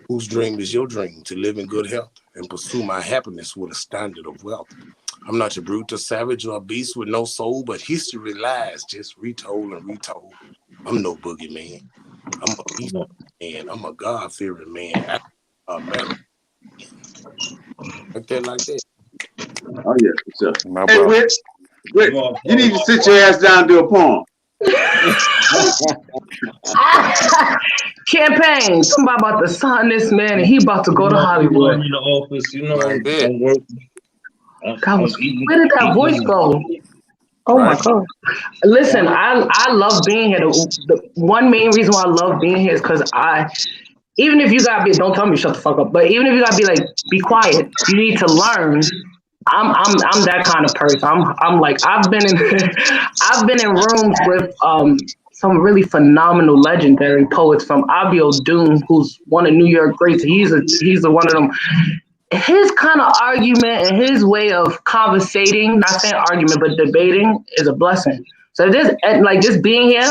whose dream is your dream, to live in good health and pursue my happiness with a standard of wealth. I'm not a brute, a savage, or a beast with no soul, but history lies just retold and retold. I'm no boogeyman. I'm a peaceful man. I'm a God-fearing man. Man. Like that. Oh, yeah, for sure. Hey, Rich, you need to sit your ass down and do a poem. Campaign. Somebody about to sign this man, and he about to go to Hollywood. In the office, you know, I'm working. God, where did that voice go? Oh my God! Listen, I love being here. The one main reason why I love being here is because even if you gotta be, don't tell me shut the fuck up, but even if you gotta be like, be quiet, you need to learn. I'm that kind of person. I'm like, I've been in rooms with some really phenomenal legendary poets, from Abio Doom, who's one of New York greats. He's one of them. His kind of argument and his way of conversating, not saying argument, but debating, is a blessing. So just being here,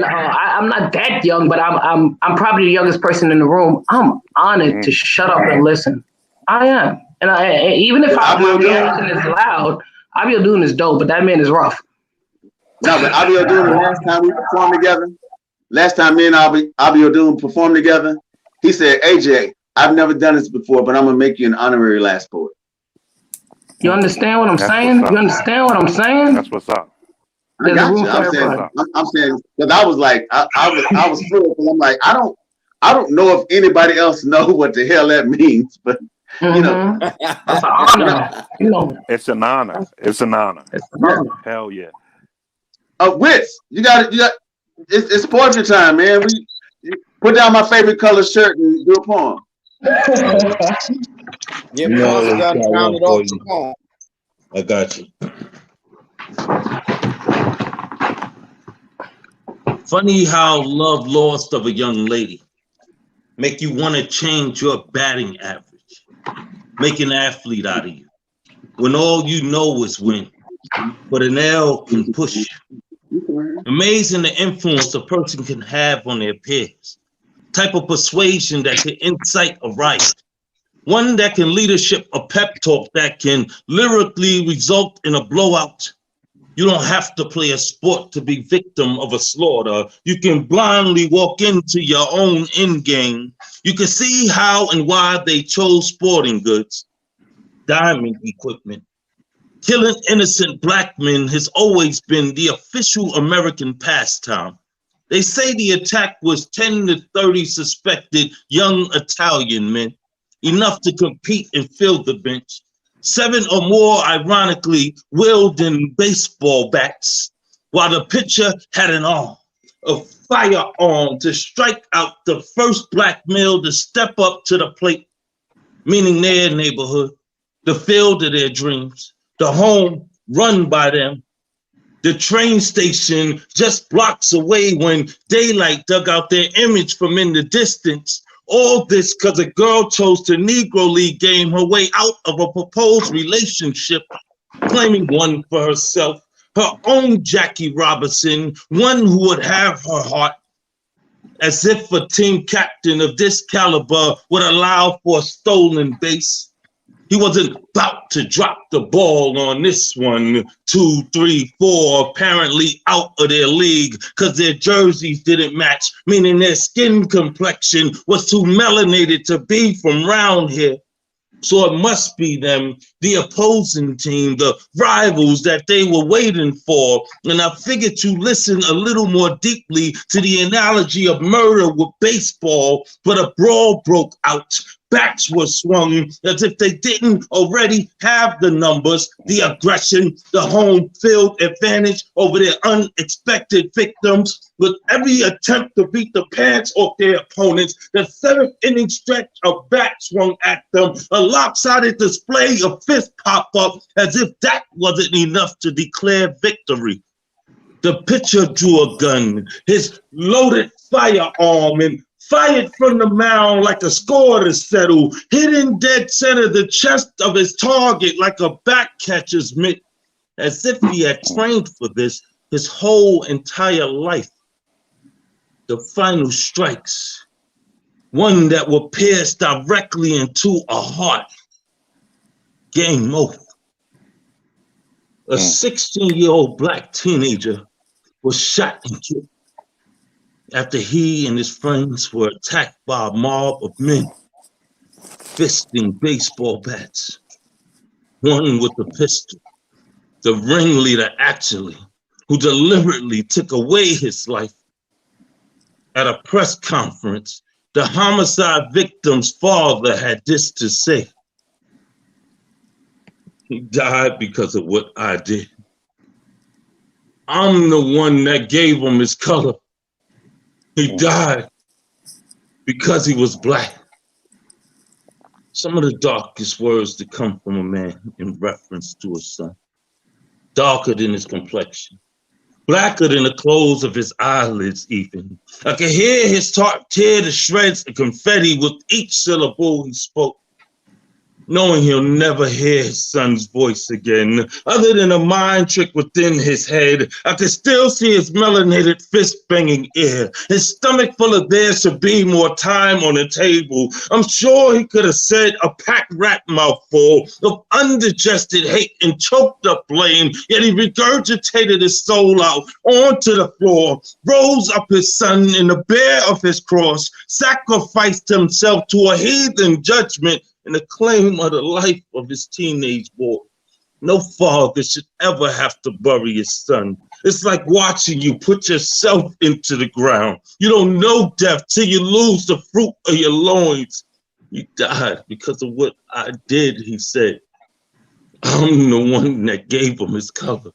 I'm not that young, but I'm probably the youngest person in the room. I'm honored to shut up and listen. I am. And even if my reaction is loud, Abio Doom is dope, but that man is rough. No, but Abio Doom, the last time we performed together, last time me and Abio Doom performed together, he said, AJ, I've never done this before, but I'm going to make you an honorary last poet. You understand what I'm saying? You understand what I'm saying? That's what's up. I got you. I'm saying, because I was like, I was full, because I'm like, I don't know if anybody else knows what the hell that means, but you know, that's an honor. You know, it's an honor. It's an honor. Hell yeah. Wits, you got it's poetry time, man. We put down my favorite color shirt and do a poem. I got you. Funny how love lost of a young lady make you want to change your batting average, make an athlete out of you, when all you know is win, but an L can push you. Amazing the influence a person can have on their peers. Type of persuasion that can incite a riot. One that can leadership a pep talk that can lyrically result in a blowout. You don't have to play a sport to be victim of a slaughter. You can blindly walk into your own end game. You can see how and why they chose sporting goods, diamond equipment. Killing innocent black men has always been the official American pastime. They say the attack was 10 to 30 suspected young Italian men, enough to compete and fill the bench. 7 or more, ironically, wielding baseball bats, while the pitcher had an arm, a firearm to strike out the first black male to step up to the plate, meaning their neighborhood, the field of their dreams, the home run by them, the train station just blocks away when daylight dug out their image from in the distance. All this because a girl chose to Negro League game her way out of a proposed relationship, claiming one for herself, her own Jackie Robinson, one who would have her heart, as if a team captain of this caliber would allow for a stolen base. He wasn't about to drop the ball on this one. 2, 3, 4, apparently out of their league because their jerseys didn't match, meaning their skin complexion was too melanated to be from round here. So it must be them, the opposing team, the rivals that they were waiting for. And I figured to listen a little more deeply to the analogy of murder with baseball, but a brawl broke out. Bats were swung as if they didn't already have the numbers, the aggression, the home field advantage over their unexpected victims. With every attempt to beat the pants off their opponents, the 7th inning stretch of bats swung at them, a lopsided display of fists pop up as if that wasn't enough to declare victory. The pitcher drew a gun, his loaded firearm, and fired from the mound like a score to settle, hitting dead center the chest of his target like a back catcher's mitt, as if he had trained for this his whole entire life. The final strikes, one that will pierce directly into a heart. Game over. A 16-year-old black teenager was shot and killed after he and his friends were attacked by a mob of men, fisting baseball bats, one with a pistol. The ringleader actually, who deliberately took away his life. At a press conference, the homicide victim's father had this to say. He died because of what I did. I'm the one that gave him his color. He died because he was black. Some of the darkest words to come from a man in reference to his son. Darker than his complexion. Blacker than the clothes of his eyelids even. I could hear his heart tear to shreds of confetti with each syllable he spoke. Knowing he'll never hear his son's voice again, other than a mind trick within his head. I could still see his melanated fist-banging ear, his stomach full of there should be more time on the table. I'm sure he could have said a packed rat mouthful of undigested hate and choked up blame, yet he regurgitated his soul out onto the floor, rose up his son in the bear of his cross, sacrificed himself to a heathen judgment, and the claim of the life of his teenage boy. No father should ever have to bury his son. It's like watching you put yourself into the ground. You don't know death till you lose the fruit of your loins. He died because of what I did, he said. I'm the one that gave him his color,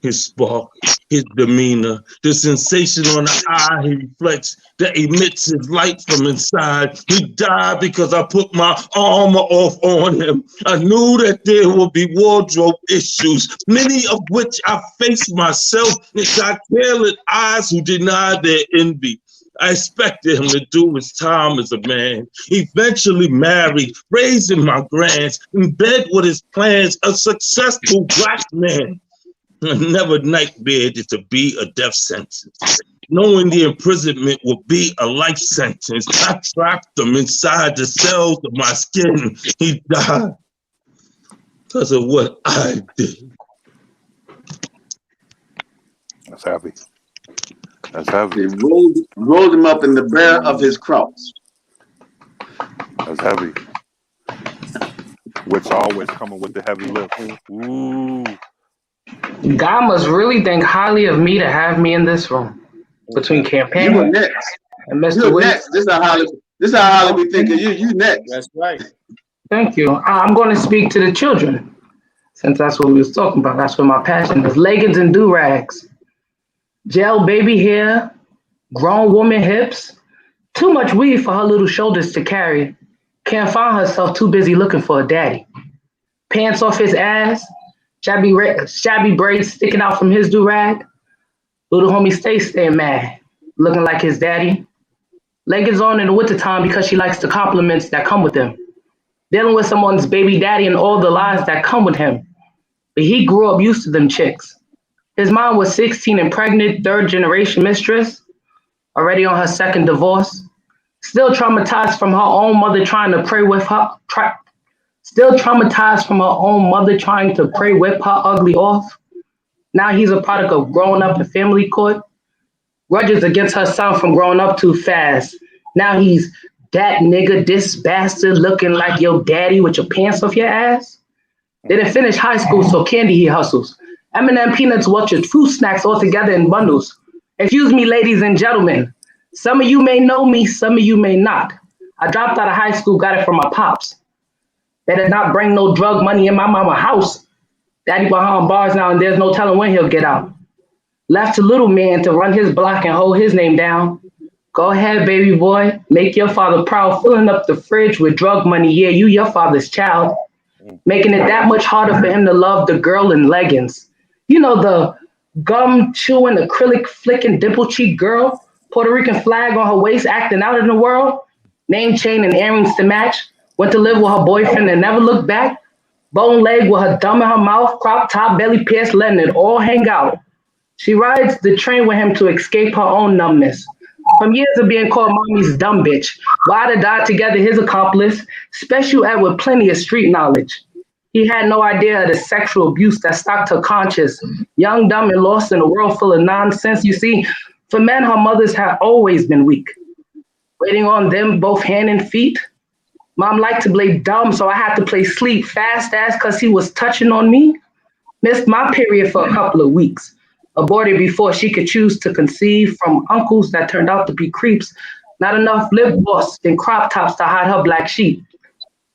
his spark, his demeanor, the sensation on the eye he reflects that emits his light from inside. He died because I put my armor off on him. I knew that there would be wardrobe issues, many of which I faced myself inside careless eyes who denied their envy. I expected him to do his time as a man, eventually married, raising my grands, in bed with his plans, a successful black man. I never nightmared it to be a death sentence. Knowing the imprisonment would be a life sentence, I trapped him inside the cells of my skin. He died because of what I did. That's heavy. That's heavy. They rolled him up in the bear of his cross. That's heavy. Which always coming with the heavy lift. Ooh. God must really think highly of me to have me in this room. Between You campaign were next. and Mr. You're Wiz. next. This is how Holly be thinking. You next. That's right. Thank you. I'm going to speak to the children, since that's what we was talking about. That's where my passion is. Leggings and do-rags. Gel baby hair. Grown woman hips. Too much weed for her little shoulders to carry. Can't find herself, too busy looking for a daddy. Pants off his ass. Shabby braids sticking out from his do-rag. Little homie staying mad, looking like his daddy. Leggings on in the wintertime because she likes the compliments that come with him. Dealing with someone's baby daddy and all the lies that come with him. But he grew up used to them chicks. His mom was 16 and pregnant, third generation mistress, already on her second divorce. Still traumatized from her own mother trying to pray with her. Still traumatized from her own mother trying to pray whip her ugly off. Now he's a product of growing up in family court. Grudges against her son from growing up too fast. Now he's that nigga, this bastard looking like your daddy with your pants off your ass. Didn't finish high school, so candy he hustles. M&M peanuts, watch your fruit snacks all together in bundles. Excuse me, ladies and gentlemen. Some of you may know me, some of you may not. I dropped out of high school, got it from my pops. They did not bring no drug money in my mama house. Daddy behind bars now and there's no telling when he'll get out. Left to little man to run his block and hold his name down. Go ahead, baby boy. Make your father proud, filling up the fridge with drug money. Yeah, you your father's child. Making it that much harder for him to love the girl in leggings. You know, the gum chewing, acrylic flicking, dimple cheek girl, Puerto Rican flag on her waist, acting out in the world, name chain and earrings to match, went to live with her boyfriend and never looked back, bone leg with her thumb in her mouth, crop top, belly pierced, letting it all hang out. She rides the train with him to escape her own numbness. From years of being called mommy's dumb bitch, ride or die together his accomplice, special ed with plenty of street knowledge. He had no idea of the sexual abuse that stalked her conscience. Young, dumb, and lost in a world full of nonsense. You see, for men, her mothers had always been weak. Waiting on them, both hand and feet. Mom liked to play dumb, so I had to play sleep fast ass because he was touching on me. Missed my period for a couple of weeks. Aborted before she could choose to conceive from uncles that turned out to be creeps. Not enough lip gloss and crop tops to hide her black sheep.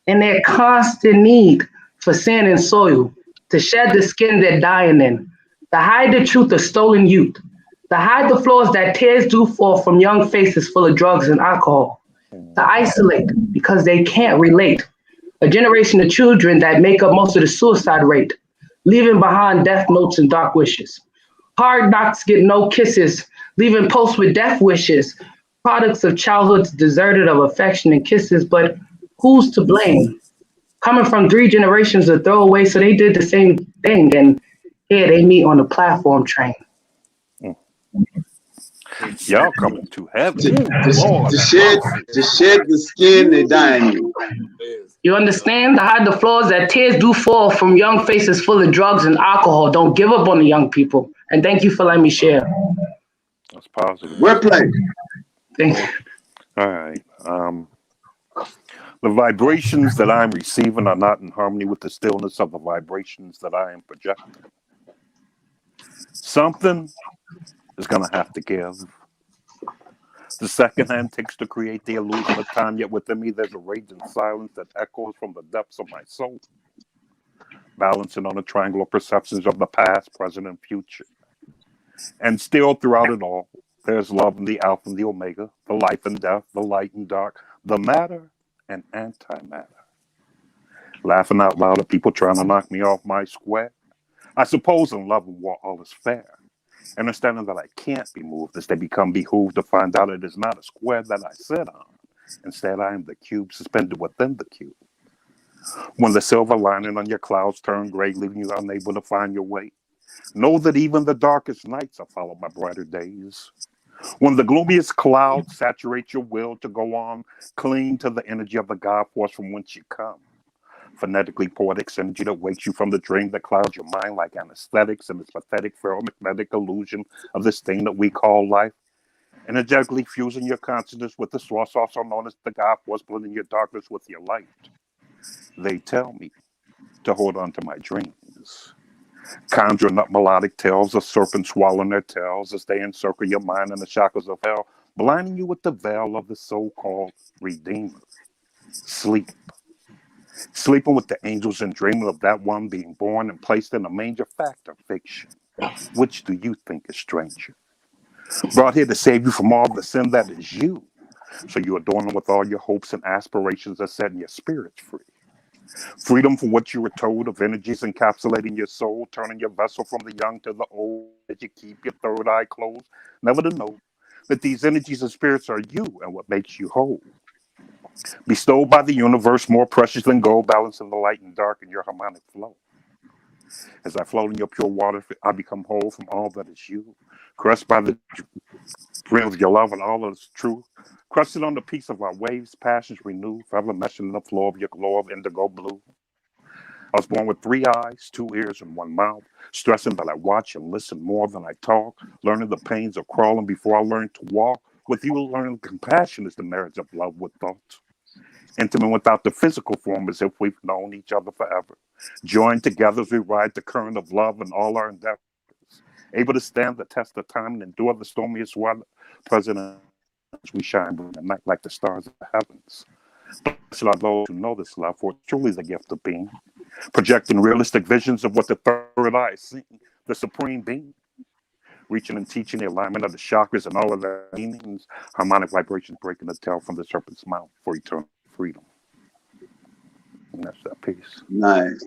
And their constant need for sand and soil, to shed the skin they're dying in, to hide the truth of stolen youth, to hide the flaws that tears do fall from young faces full of drugs and alcohol, to isolate because they can't relate. A generation of children that make up most of the suicide rate, leaving behind death notes and dark wishes. Hard knocks get no kisses, leaving posts with death wishes, products of childhoods deserted of affection and kisses, but who's to blame? Coming from 3 generations of throwaway, so they did the same thing, and here they meet on the platform train. Y'all coming too heavy. To shed the skin they dying in. You understand? To hide the flaws that tears do fall from young faces full of drugs and alcohol. Don't give up on the young people. And thank you for letting me share. That's positive. Wordplay. Thank you. All right. The vibrations that I'm receiving are not in harmony with the stillness of the vibrations that I am projecting. Something is going to have to give. The second hand takes to create the illusion of time, yet within me there's a raging silence that echoes from the depths of my soul, balancing on a triangle of perceptions of the past, present, and future. And still throughout it all, there's love in the Alpha and the Omega, the life and death, the light and dark, the matter and antimatter. Laughing out loud at people trying to knock me off my square. I suppose in love and war all is fair. Understanding that I can't be moved as they become behooved to find out it is not a square that I sit on. Instead, I am the cube suspended within the cube. When the silver lining on your clouds turn gray, leaving you unable to find your way, know that even the darkest nights are followed by brighter days. When the gloomiest clouds saturate your will to go on, cling to the energy of the God force from whence you come. phonetically poetic energy that wakes you from the dream that clouds your mind like anesthetics and this pathetic ferromagnetic illusion of this thing that we call life. Energetically fusing your consciousness with the source, also known as the God force, blending your darkness with your light. They tell me to hold on to my dreams, conjuring up melodic tales of serpents swallowing their tails as they encircle your mind in the shackles of hell, blinding you with the veil of the so-called Redeemer. Sleep. Sleeping with the angels and dreaming of that one being born and placed in a manger. Fact or fiction? Which do you think is stranger? Brought here to save you from all the sin that is you, so you adorn them with all your hopes and aspirations that setting your spirits free. Freedom from what you were told of energies encapsulating your soul, turning your vessel from the young to the old, as you keep your third eye closed, never to know that these energies and spirits are you and what makes you whole. Bestowed by the universe, more precious than gold, balancing the light and dark in your harmonic flow. As I float in your pure water, I become whole from all that is you. Crushed by the brim of your love and all that is true. Crusted on the peace of our waves, passions renewed, forever meshing the floor of your glow of indigo blue. I was born with 3 eyes, 2 ears, and 1 mouth, stressing that I watch and listen more than I talk, learning the pains of crawling before I learned to walk. With you, learning compassion is the marriage of love with thoughts. Intimate without the physical form, as if we've known each other forever. Joined together as we ride the current of love and all our endeavors. Able to stand the test of time and endure the stormiest weather. Present as we shine at night like the stars of the heavens. Blessed are those who know this love, for it truly is a gift of being. Projecting realistic visions of what the third eye is seeing, the supreme being. Reaching and teaching the alignment of the chakras and all of their meanings. Harmonic vibrations breaking the tail from the serpent's mouth for eternal freedom. And that's that piece. Nice.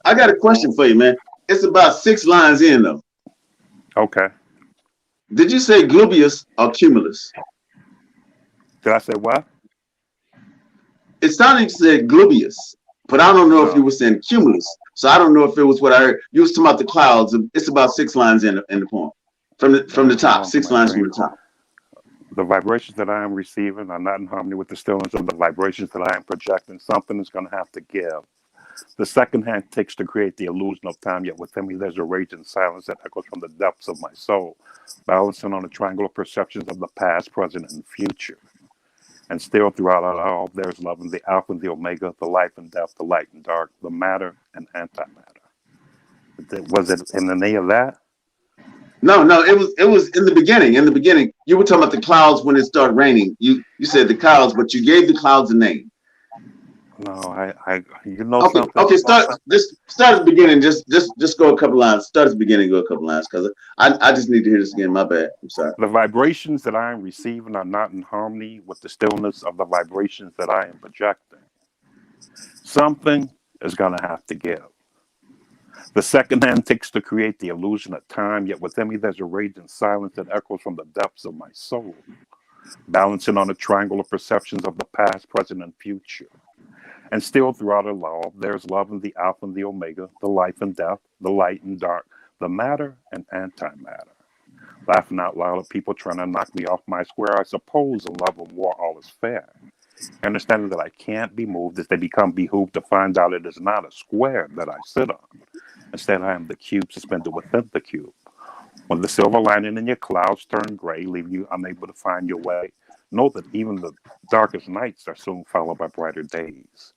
I got a question for you, man. It's about 6 lines in, though. Okay. Did you say glubeus or cumulus? Did I say what? It sounded like you said glubeus, but I don't know if you were saying cumulus. So I don't know if it was what I heard. You was talking about the clouds. It's about 6 lines in the poem. From the top, 6 lines from the top. The vibrations that I am receiving are not in harmony with the stillness of the vibrations that I am projecting. Something is going to have to give. The second hand takes to create the illusion of time, yet within me there's a raging silence that echoes from the depths of my soul, balancing on the triangle of perceptions of the past, present, and future. And still throughout it all, there's love in the Alpha and the Omega, the life and death, the light and dark, the matter and antimatter. Was it in any of that? No, it was in the beginning. In the beginning, you were talking about the clouds when it started raining. You said the clouds, but you gave the clouds a name. No, I you know okay, something. Okay, start at the beginning. Just go a couple lines. Start at the beginning, go a couple lines, because I just need to hear this again. My bad. I'm sorry. The vibrations that I am receiving are not in harmony with the stillness of the vibrations that I am projecting. Something is gonna have to give. The second hand takes to create the illusion of time, yet within me there's a raging silence that echoes from the depths of my soul, balancing on a triangle of perceptions of the past, present, and future. And still throughout it all, there's love in the Alpha and the Omega, the life and death, the light and dark, the matter and antimatter. Laughing out loud at people trying to knock me off my square, I suppose in love and war all is fair. Understanding that I can't be moved as they become behooved to find out it is not a square that I sit on. Instead, I am the cube suspended within the cube. When the silver lining in your clouds turn gray, leaving you unable to find your way, know that even the darkest nights are soon followed by brighter days.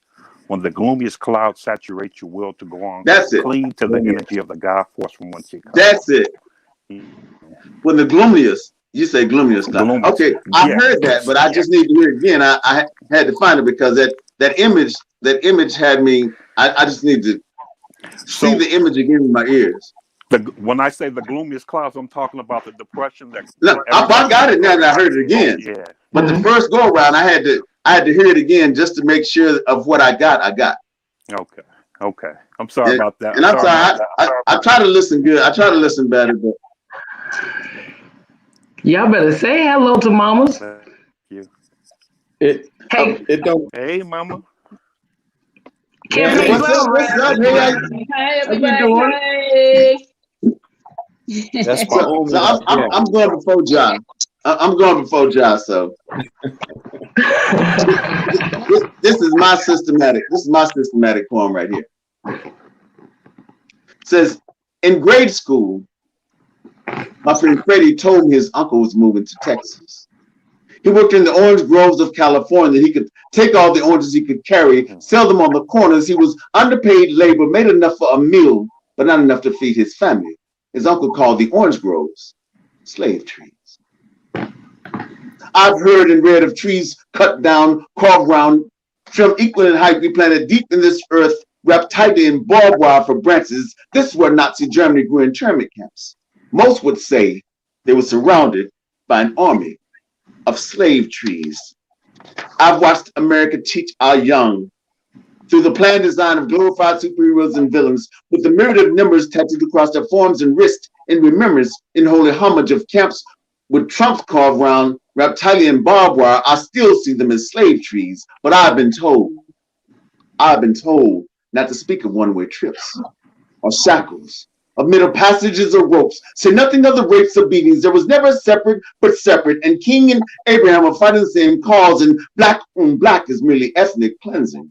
When the gloomiest clouds saturate your will to go on, cling to the energy of the God force from whence you come. That's it. When the gloomiest, you say gloomiest cloud. Okay, I heard that, but I just need to hear it again. I had to find it because that image had me. I just need to see the image again in my ears. When I say the gloomiest clouds, I'm talking about the depression that. Look, I got it now and I heard it again. Yeah. But the first go around, I had to hear it again just to make sure of what I got. Okay. I'm sorry about that. And I'm sorry. I try to listen good. I try to listen better, but y'all better say hello to mamas. Thank you. Hey, mama. Hey, everybody. That's my I'm going before John. I'm going before John, so This is my systematic. This is my systematic poem right here. It says, in grade school, my friend Freddie told me his uncle was moving to Texas. He worked in the orange groves of California. He could take all the oranges he could carry, sell them on the corners. He was underpaid labor, made enough for a meal, but not enough to feed his family. His uncle called the orange groves slave trees. I've heard and read of trees cut down, carved round, trimmed equal in height, we planted deep in this earth, wrapped tightly in barbed wire for branches. This is where Nazi Germany grew internment camps. Most would say they were surrounded by an army of slave trees. I've watched America teach our young through the planned design of glorified superheroes and villains with the myriad of numbers tattooed across their forms and wrists in remembrance in holy homage of camps with trunks carved round, wrapped tightly in barbed wire. I still see them as slave trees, but I've been told not to speak of one-way trips or shackles, of middle passages or ropes. Say nothing of the rapes or beatings. There was never separate, but separate. And King and Abraham are fighting the same cause, and black on black is merely ethnic cleansing.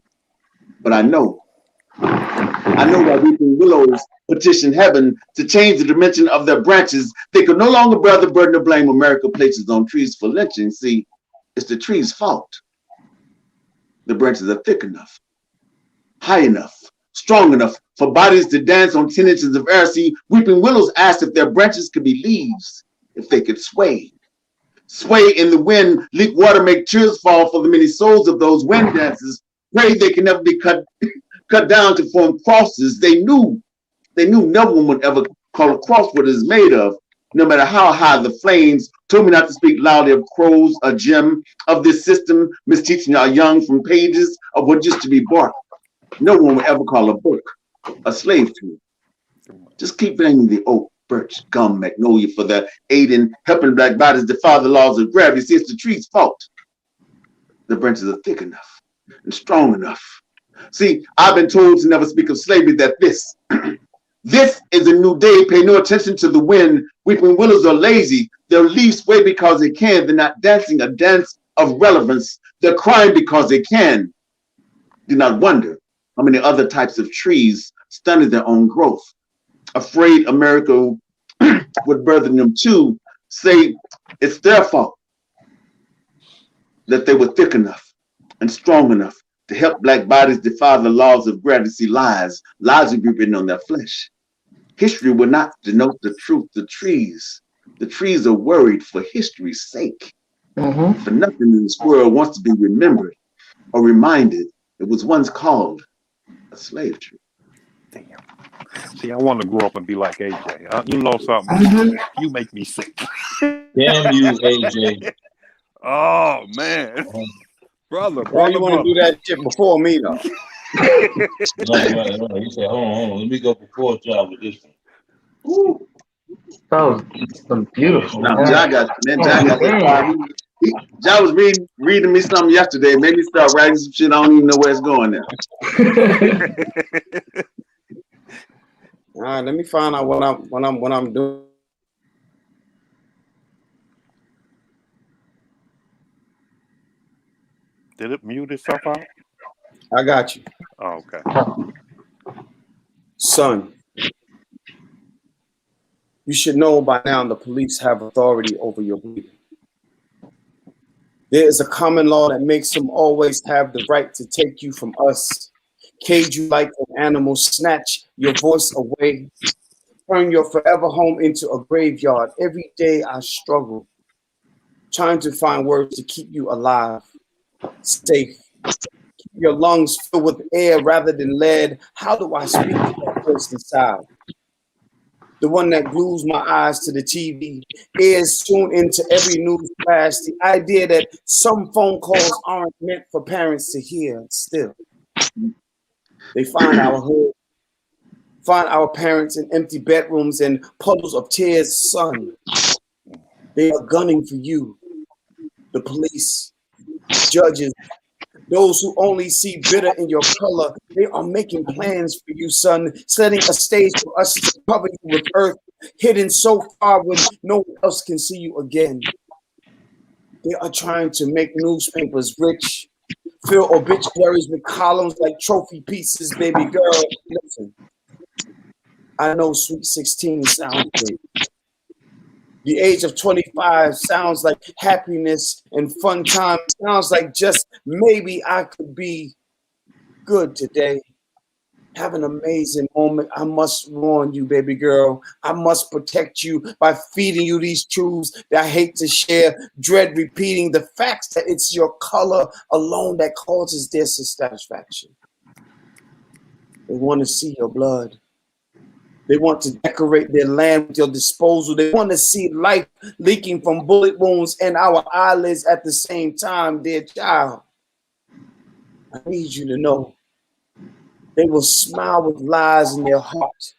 But I know why weeping willows petition heaven to change the dimension of their branches. They could no longer bear the burden of blame America places on trees for lynching. See, it's the tree's fault. The branches are thick enough, high enough, strong enough for bodies to dance on 10 inches of air. See, weeping willows asked if their branches could be leaves, if they could sway in the wind, leak water, make tears fall for the many souls of those wind dancers. Pray they can never be cut down to form crosses. They knew no one would ever call a cross what it is made of, no matter how high the flames. Told me not to speak loudly of crows, a gem of this system, misteaching our young from pages of what used to be bark. No one would ever call a book a slave tree. Just keep banging the oak, birch, gum, magnolia for their aid in helping black bodies defy the laws of gravity. See, it's the tree's fault. The branches are thick enough and strong enough. See, I've been told to never speak of slavery, that this is a new day. Pay no attention to the wind. Weeping willows are lazy. Their leaves sway because they can. They're not dancing a dance of relevance. They're crying because they can. Do not wonder how many other types of trees stunted their own growth. Afraid America would burden them too. Say it's their fault that they were thick enough and strong enough to help black bodies defy the laws of gravity. See, lies would be written on their flesh. History will not denote the truth. The trees are worried for history's sake. For nothing in this world wants to be remembered or reminded it was once called a slave tree. Damn. See, I want to grow up and be like AJ. You know something? You make me sick. Damn you, AJ. Oh man, brother. Why you want to do that shit before me though? No. He said, hold on. Let me go before y'all with this one. That was beautiful. Now, John was reading me something yesterday. Made me start writing some shit. I don't even know where it's going now. All right, let me find out what I'm doing. Did it mute itself out? I got you. Oh, okay. Son, you should know by now the police have authority over your breathing. There is a common law that makes them always have the right to take you from us, cage you like an animal, snatch your voice away, turn your forever home into a graveyard. Every day I struggle, trying to find words to keep you alive, safe. Keep your lungs filled with air rather than lead. How do I speak to that voice inside? The one that glues my eyes to the TV, ears tuned into every news flash. The idea that some phone calls aren't meant for parents to hear still. They find our hood, find our parents in empty bedrooms and puddles of tears. Son, they are gunning for you. The police, judges, those who only see bitter in your color, they are making plans for you, son, setting a stage for us to cover you with earth, hidden so far when no one else can see you again. They are trying to make newspapers rich, fill obituaries with columns like trophy pieces, baby girl. Listen, I know Sweet 16 sounds great. The age of 25 sounds like happiness and fun time. Sounds like just maybe I could be good today. Have an amazing moment. I must warn you, baby girl. I must protect you by feeding you these truths that I hate to share. Dread repeating the facts that it's your color alone that causes their dissatisfaction. They want to see your blood. They want to decorate their land with your disposal. They want to see life leaking from bullet wounds and our eyelids at the same time, dear child. I need you to know they will smile with lies in their heart,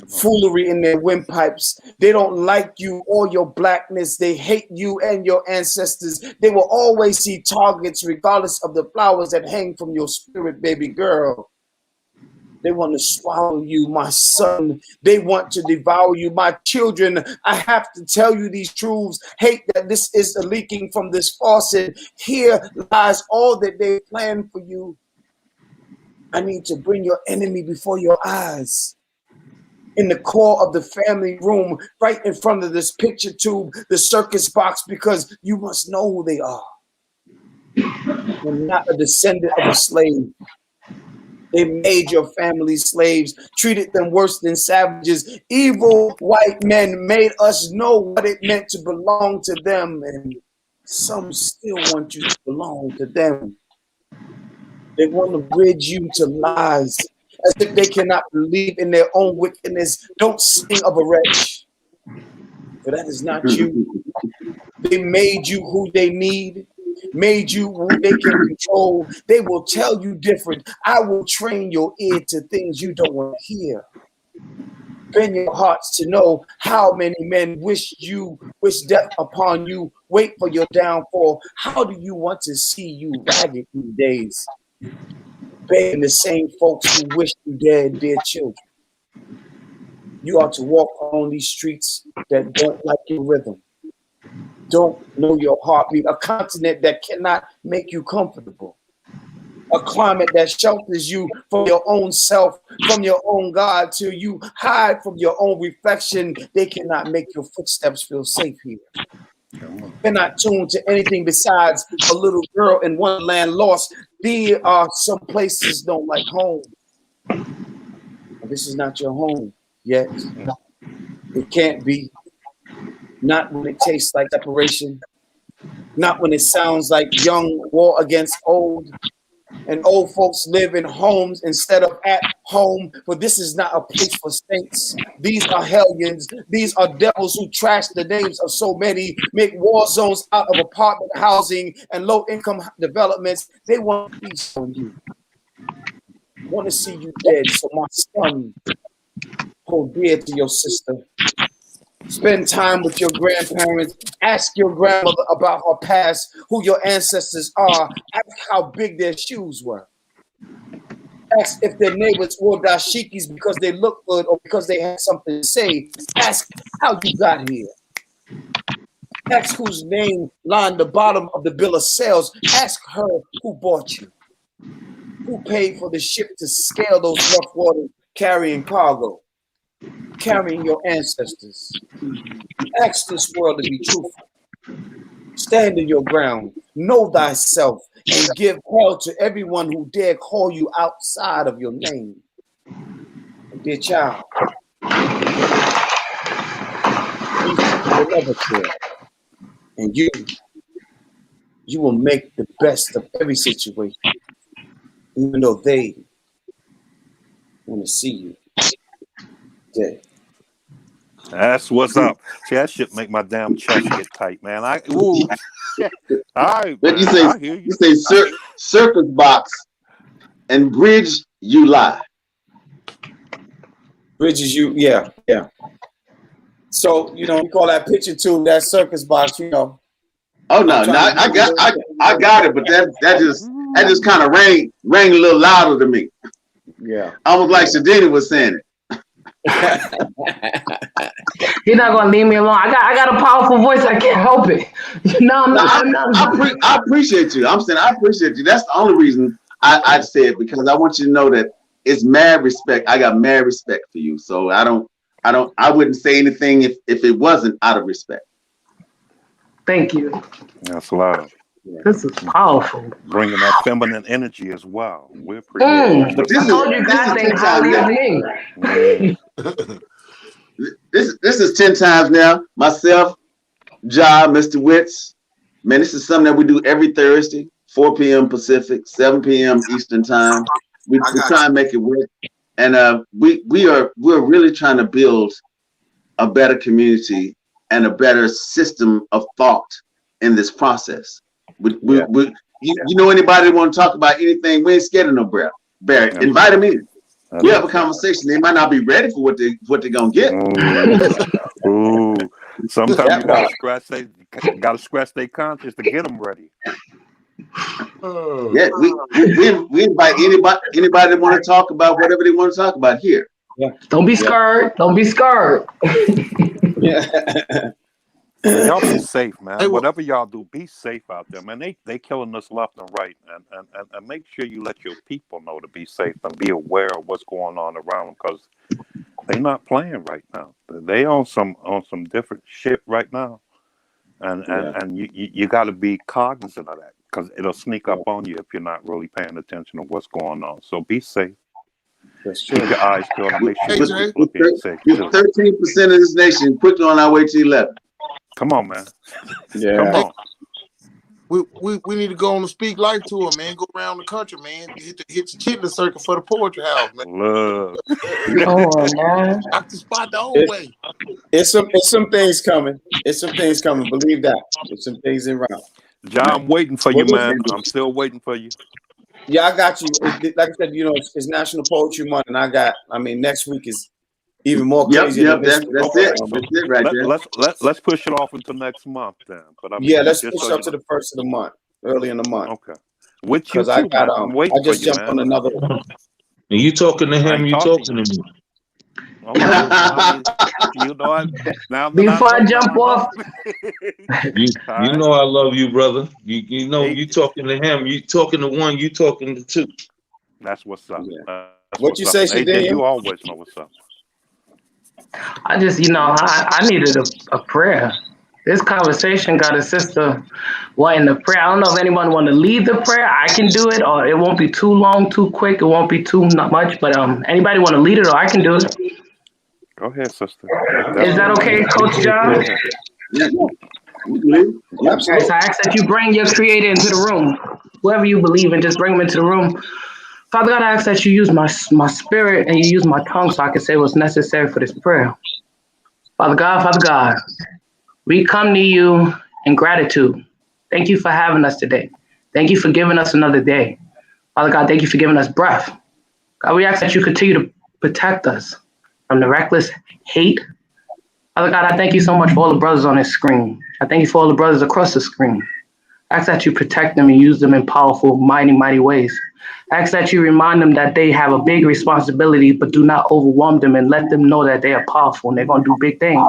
foolery in their windpipes. They don't like you or your blackness. They hate you and your ancestors. They will always see targets regardless of the flowers that hang from your spirit, baby girl. They want to swallow you, my son. They want to devour you, my children. I have to tell you these truths. Hate that this is the leaking from this faucet. Here lies all that they planned for you. I need to bring your enemy before your eyes. In the core of the family room, right in front of this picture tube, the circus box, because you must know who they are. They're not a descendant of a slave. They made your family slaves, treated them worse than savages. Evil white men made us know what it meant to belong to them, and some still want you to belong to them. They want to bridge you to lies, as if they cannot believe in their own wickedness. Don't sing of a wretch, for that is not you. They made you who they need, made you who they can control. They will tell you different. I will train your ear to things you don't want to hear. Bend your hearts to know how many men wish death upon you. Wait for your downfall. How do you want to see you ragged these days? Begging the same folks who wish you dead, dear children. You are to walk on these streets that don't like your rhythm, don't know your heartbeat, a continent that cannot make you comfortable, a climate that shelters you from your own self, from your own God, till you hide from your own reflection. They cannot make your footsteps feel safe here. Cannot tune to anything besides a little girl in one land lost. There are some places don't like home. But this is not your home yet. It can't be. Not when it tastes like separation. Not when it sounds like young war against old. And old folks live in homes instead of at home. For this is not a place for saints. These are hellions. These are devils who trash the names of so many, make war zones out of apartment housing and low-income developments. They want peace on you. Want to see you dead. So my son, hold dear to your sister. Spend time with your grandparents. Ask your grandmother about her past, who your ancestors are. Ask how big their shoes were. Ask if their neighbors wore dashikis because they look good or because they had something to say. Ask how you got here. Ask whose name lined the bottom of the bill of sales. Ask her who bought you. Who paid for the ship to scale those rough waters carrying cargo. Carrying your ancestors. Ask this world to be truthful. Stand in your ground. Know thyself and give hell to everyone who dare call you outside of your name. Dear child, will never care. And you will make the best of every situation, even though they want to see you dead. That's what's up. See, that shit make my damn chest get tight, man. All right. But man, you say circus box and bridge you lie. Bridges you, yeah. So you call that picture tube, that circus box, Oh no, I got it, but that just kind of rang a little louder to me. Yeah. Almost like Shadini was saying it. You're not gonna leave me alone. I got a powerful voice. I can't help it. No, I appreciate you. I'm saying I appreciate you. That's the only reason I say it, because I want you to know that it's mad respect. I got mad respect for you. So I wouldn't say anything if it wasn't out of respect. Thank you. That's love. This is powerful. Bringing that feminine energy as well. We're pretty. But this I told you God thinks highly of me. This is 10 times now. Myself, Ja, Mr. Witz. Man, this is something that we do every Thursday, 4 p.m. Pacific, 7 p.m. Eastern time. We try and make it work. And we're really trying to build a better community and a better system of thought in this process. You know, anybody want to talk about anything? We ain't scared of no Barry. Invite them in. We have a conversation. They might not be ready for what they're gonna get. Ooh. Sometimes you gotta scratch their conscience to get them ready. Yeah, we invite anybody that want to talk about whatever they want to talk about here. Yeah. Don't be scared. Don't be scared. Y'all be safe, man. Whatever y'all do, be safe out there, man. They killing us left and right, and make sure you let your people know to be safe and be aware of what's going on around them, because they're not playing right now. They on some different shit right now, and you got to be cognizant of that, because it'll sneak up on you if you're not really paying attention to what's going on. So be safe. That's true. Keep your eyes peeled and make sure We're 13% of this nation, quickly on our way to 11. Come on, man. Yeah. Come on. We need to go on the Speak Life tour, man. Go around the country, man. Hit the chitlin circuit for the poetry house, man. Look. Oh man. Knock the spot the whole way. It's some things coming. It's some things coming. Believe that. There's some things in route. John, I'm waiting for you, man. I'm still waiting for you. Yeah, I got you. Like I said, you know, it's National Poetry Month, and next week is even more crazy. Yep, that's it. That's it right there. Let's push it off until next month then. But let's push up to the first of the month, early in the month. Okay. Which you because I got I just jumped on another. And you talking to him? You talking to me? You know, now before I jump off, you know I love you, brother. You know you talking to him. You talking to one. You talking to two. That's what's up. What you say, AJ, you always know what's up. I just, I needed a prayer. This conversation got a sister wanting the prayer. I don't know if anyone want to lead the prayer. I can do it, or it won't be too long, too quick. It won't be too much. But anybody want to lead it, or I can do it. Go ahead, sister. Is that okay, Coach John? Yeah. Okay, so I ask that you bring your creator into the room. Whoever you believe in, just bring them into the room. Father God, I ask that you use my spirit and you use my tongue so I can say what's necessary for this prayer. Father God, we come to you in gratitude. Thank you for having us today. Thank you for giving us another day. Father God, thank you for giving us breath. God, we ask that you continue to protect us from the reckless hate. Father God, I thank you so much for all the brothers on this screen. I thank you for all the brothers across the screen. I ask that you protect them and use them in powerful, mighty, mighty ways. I ask that you remind them that they have a big responsibility, but do not overwhelm them and let them know that they are powerful and they're going to do big things.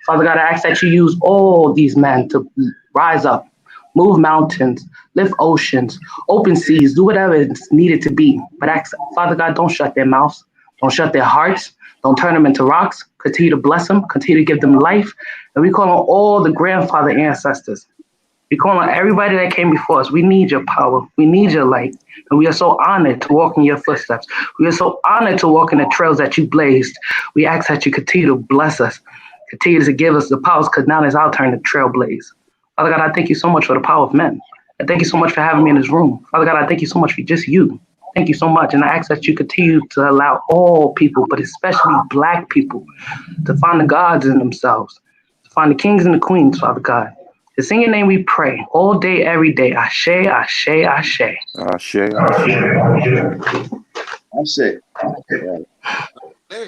Father God, I ask that you use all these men to rise up, move mountains, lift oceans, open seas, do whatever is needed to be. But Father God, don't shut their mouths, don't shut their hearts, don't turn them into rocks. Continue to bless them, continue to give them life. And we call on all the grandfather ancestors. We call on everybody that came before us. We need your power. We need your light. And we are so honored to walk in your footsteps. We are so honored to walk in the trails that you blazed. We ask that you continue to bless us, continue to give us the powers, because now it's our turn to trailblaze. Father God, I thank you so much for the power of men. I thank you so much for having me in this room. Father God, I thank you so much for just you. Thank you so much. And I ask that you continue to allow all people, but especially Black people, to find the gods in themselves, to find the kings and the queens, Father God. It's in your name we pray all day, every day. Ashe, ashe, ashe. Ashe.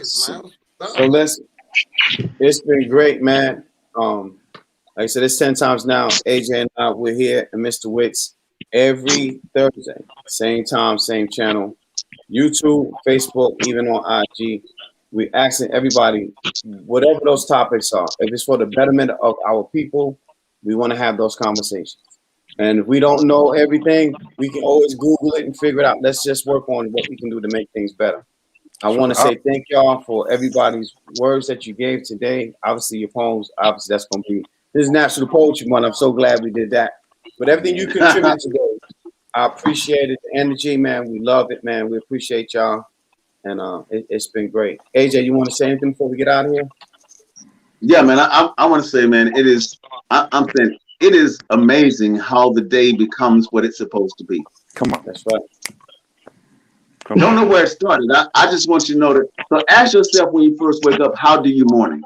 So listen, it's been great, man. Like I said, it's 10 times now. AJ and I, we're here, and Mr. Witz every Thursday, same time, same channel, YouTube, Facebook, even on IG. we're asking everybody, whatever those topics are, if it's for the betterment of our people, we want to have those conversations. And if we don't know everything, we can always Google it and figure it out. Let's just work on what we can do to make things better. I want to say thank y'all for everybody's words that you gave today. Obviously, your poems, obviously, that's going to be this National Poetry Month. I'm so glad we did that. But everything you contributed today, I appreciate it. The energy, man. We love it, man. We appreciate y'all. And it's been great. AJ, you want to say anything before we get out of here? Yeah, man. I want to say, man, it is. I'm saying it is amazing how the day becomes what it's supposed to be. Come on. That's right. Don't know where it started. I just want you to know that. So ask yourself when you first wake up, how do you morning?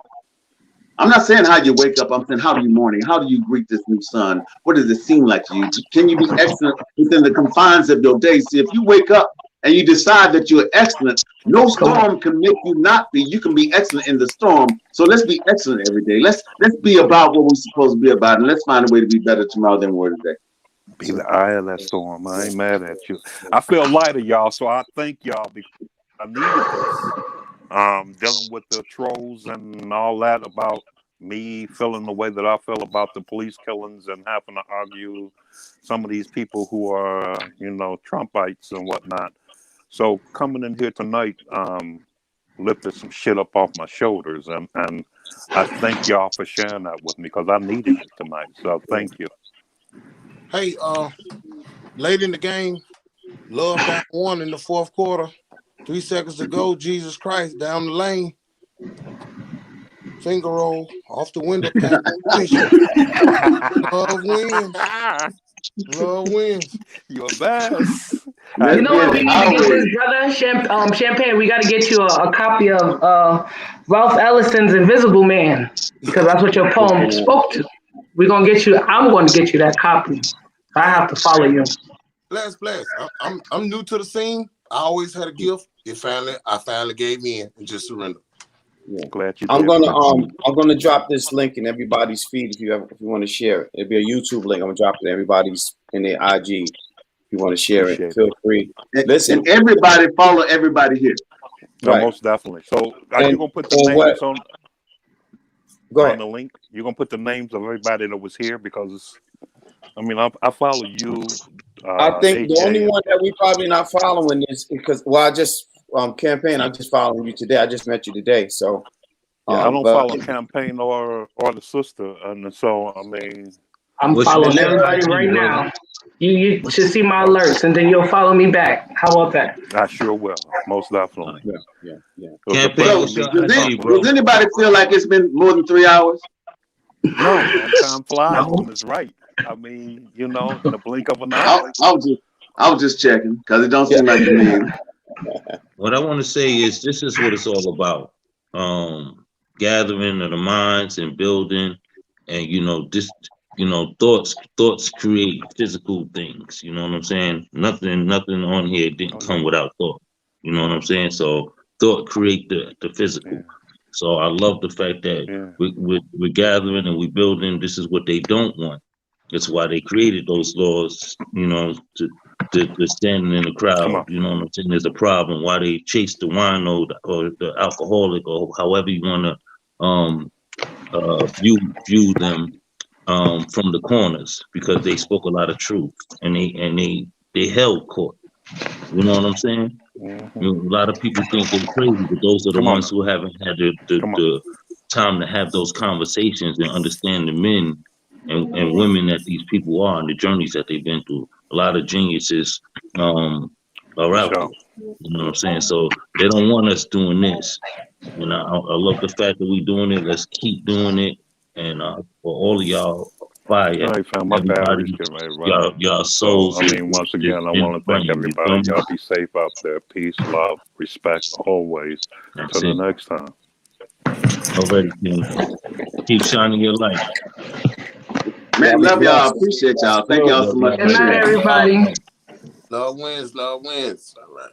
I'm not saying how you wake up. I'm saying how do you morning? How do you greet this new sun? What does it seem like to you? Can you be excellent within the confines of your day? See, if you wake up and you decide that you're excellent, no storm can make you not be. You can be excellent in the storm. So let's be excellent every day. Let's be about what we're supposed to be about, and let's find a way to be better tomorrow than we were today. Be the eye of that storm. I ain't mad at you. I feel lighter, y'all. So I thank y'all because I needed this. Dealing with the trolls and all that about me feeling the way that I feel about the police killings and having to argue some of these people who are, Trumpites and whatnot. So coming in here tonight, lifted some shit up off my shoulders, and I thank y'all for sharing that with me because I needed it tonight. So thank you. Hey, late in the game, Love down 1 in the fourth quarter. 3 seconds to go, Jesus Christ, down the lane. Finger roll off the window. Love wins. Love wins. Your best. You know what we need to get this, brother? Champagne, we got to get you a copy of Ralph Ellison's Invisible Man, because that's what your poem spoke to. I'm going to get you that copy. I have to follow you. Bless. I'm new to the scene. I always had a gift. I finally gave in and just surrendered. Yeah. Glad you. I'm gonna drop this link in everybody's feed if you want to share it. It'll be a YouTube link. I'm gonna drop it in everybody's in their IG. If you want to share it, feel free. Listen, and everybody follow everybody here. No, most definitely. So are you gonna put the names on? Go ahead. On the link, you're gonna put the names of everybody that was here because, I follow you. I think AJ. the only one that we probably not following is because I just Campaign. I'm just following you today. I just met you today, so I don't follow Campaign or the sister, and so I'm following everybody right now. You should see my alerts, and then you'll follow me back. How about that? I sure will, most definitely. Yeah. Does anybody feel like it's been more than 3 hours? No, man, time flies when it's right. In the blink of an eye. I was just checking because it don't seem like to me. What I want to say is this is what it's all about. Gathering of the minds and building, and thoughts create physical things. You know what I'm saying? Nothing on here didn't come without thought. You know what I'm saying? So thought create the physical. Yeah. So I love the fact that we're gathering and we're building. This is what they don't want. That's why they created those laws, to standing in the crowd. You know what I'm saying? There's a problem. Why they chase the wino or the alcoholic or however you want to view them from the corners, because they spoke a lot of truth and they held court. You know what I'm saying? Mm-hmm. A lot of people think they're crazy, but those are the ones who haven't had the time to have those conversations and understand the men and women that these people are and the journeys that they've been through. A lot of geniuses are out there. You know what I'm saying? So they don't want us doing this. I love the fact that we're doing it. Let's keep doing it. And for all of y'all, fire. Y'all souls. Once again, I want to thank everybody. Y'all be safe out there. Peace, love, respect, always. Until the next time. Already, keep shining your light. Man, love y'all. Appreciate y'all. Thank y'all so much. Good night, everybody. Love wins. All right.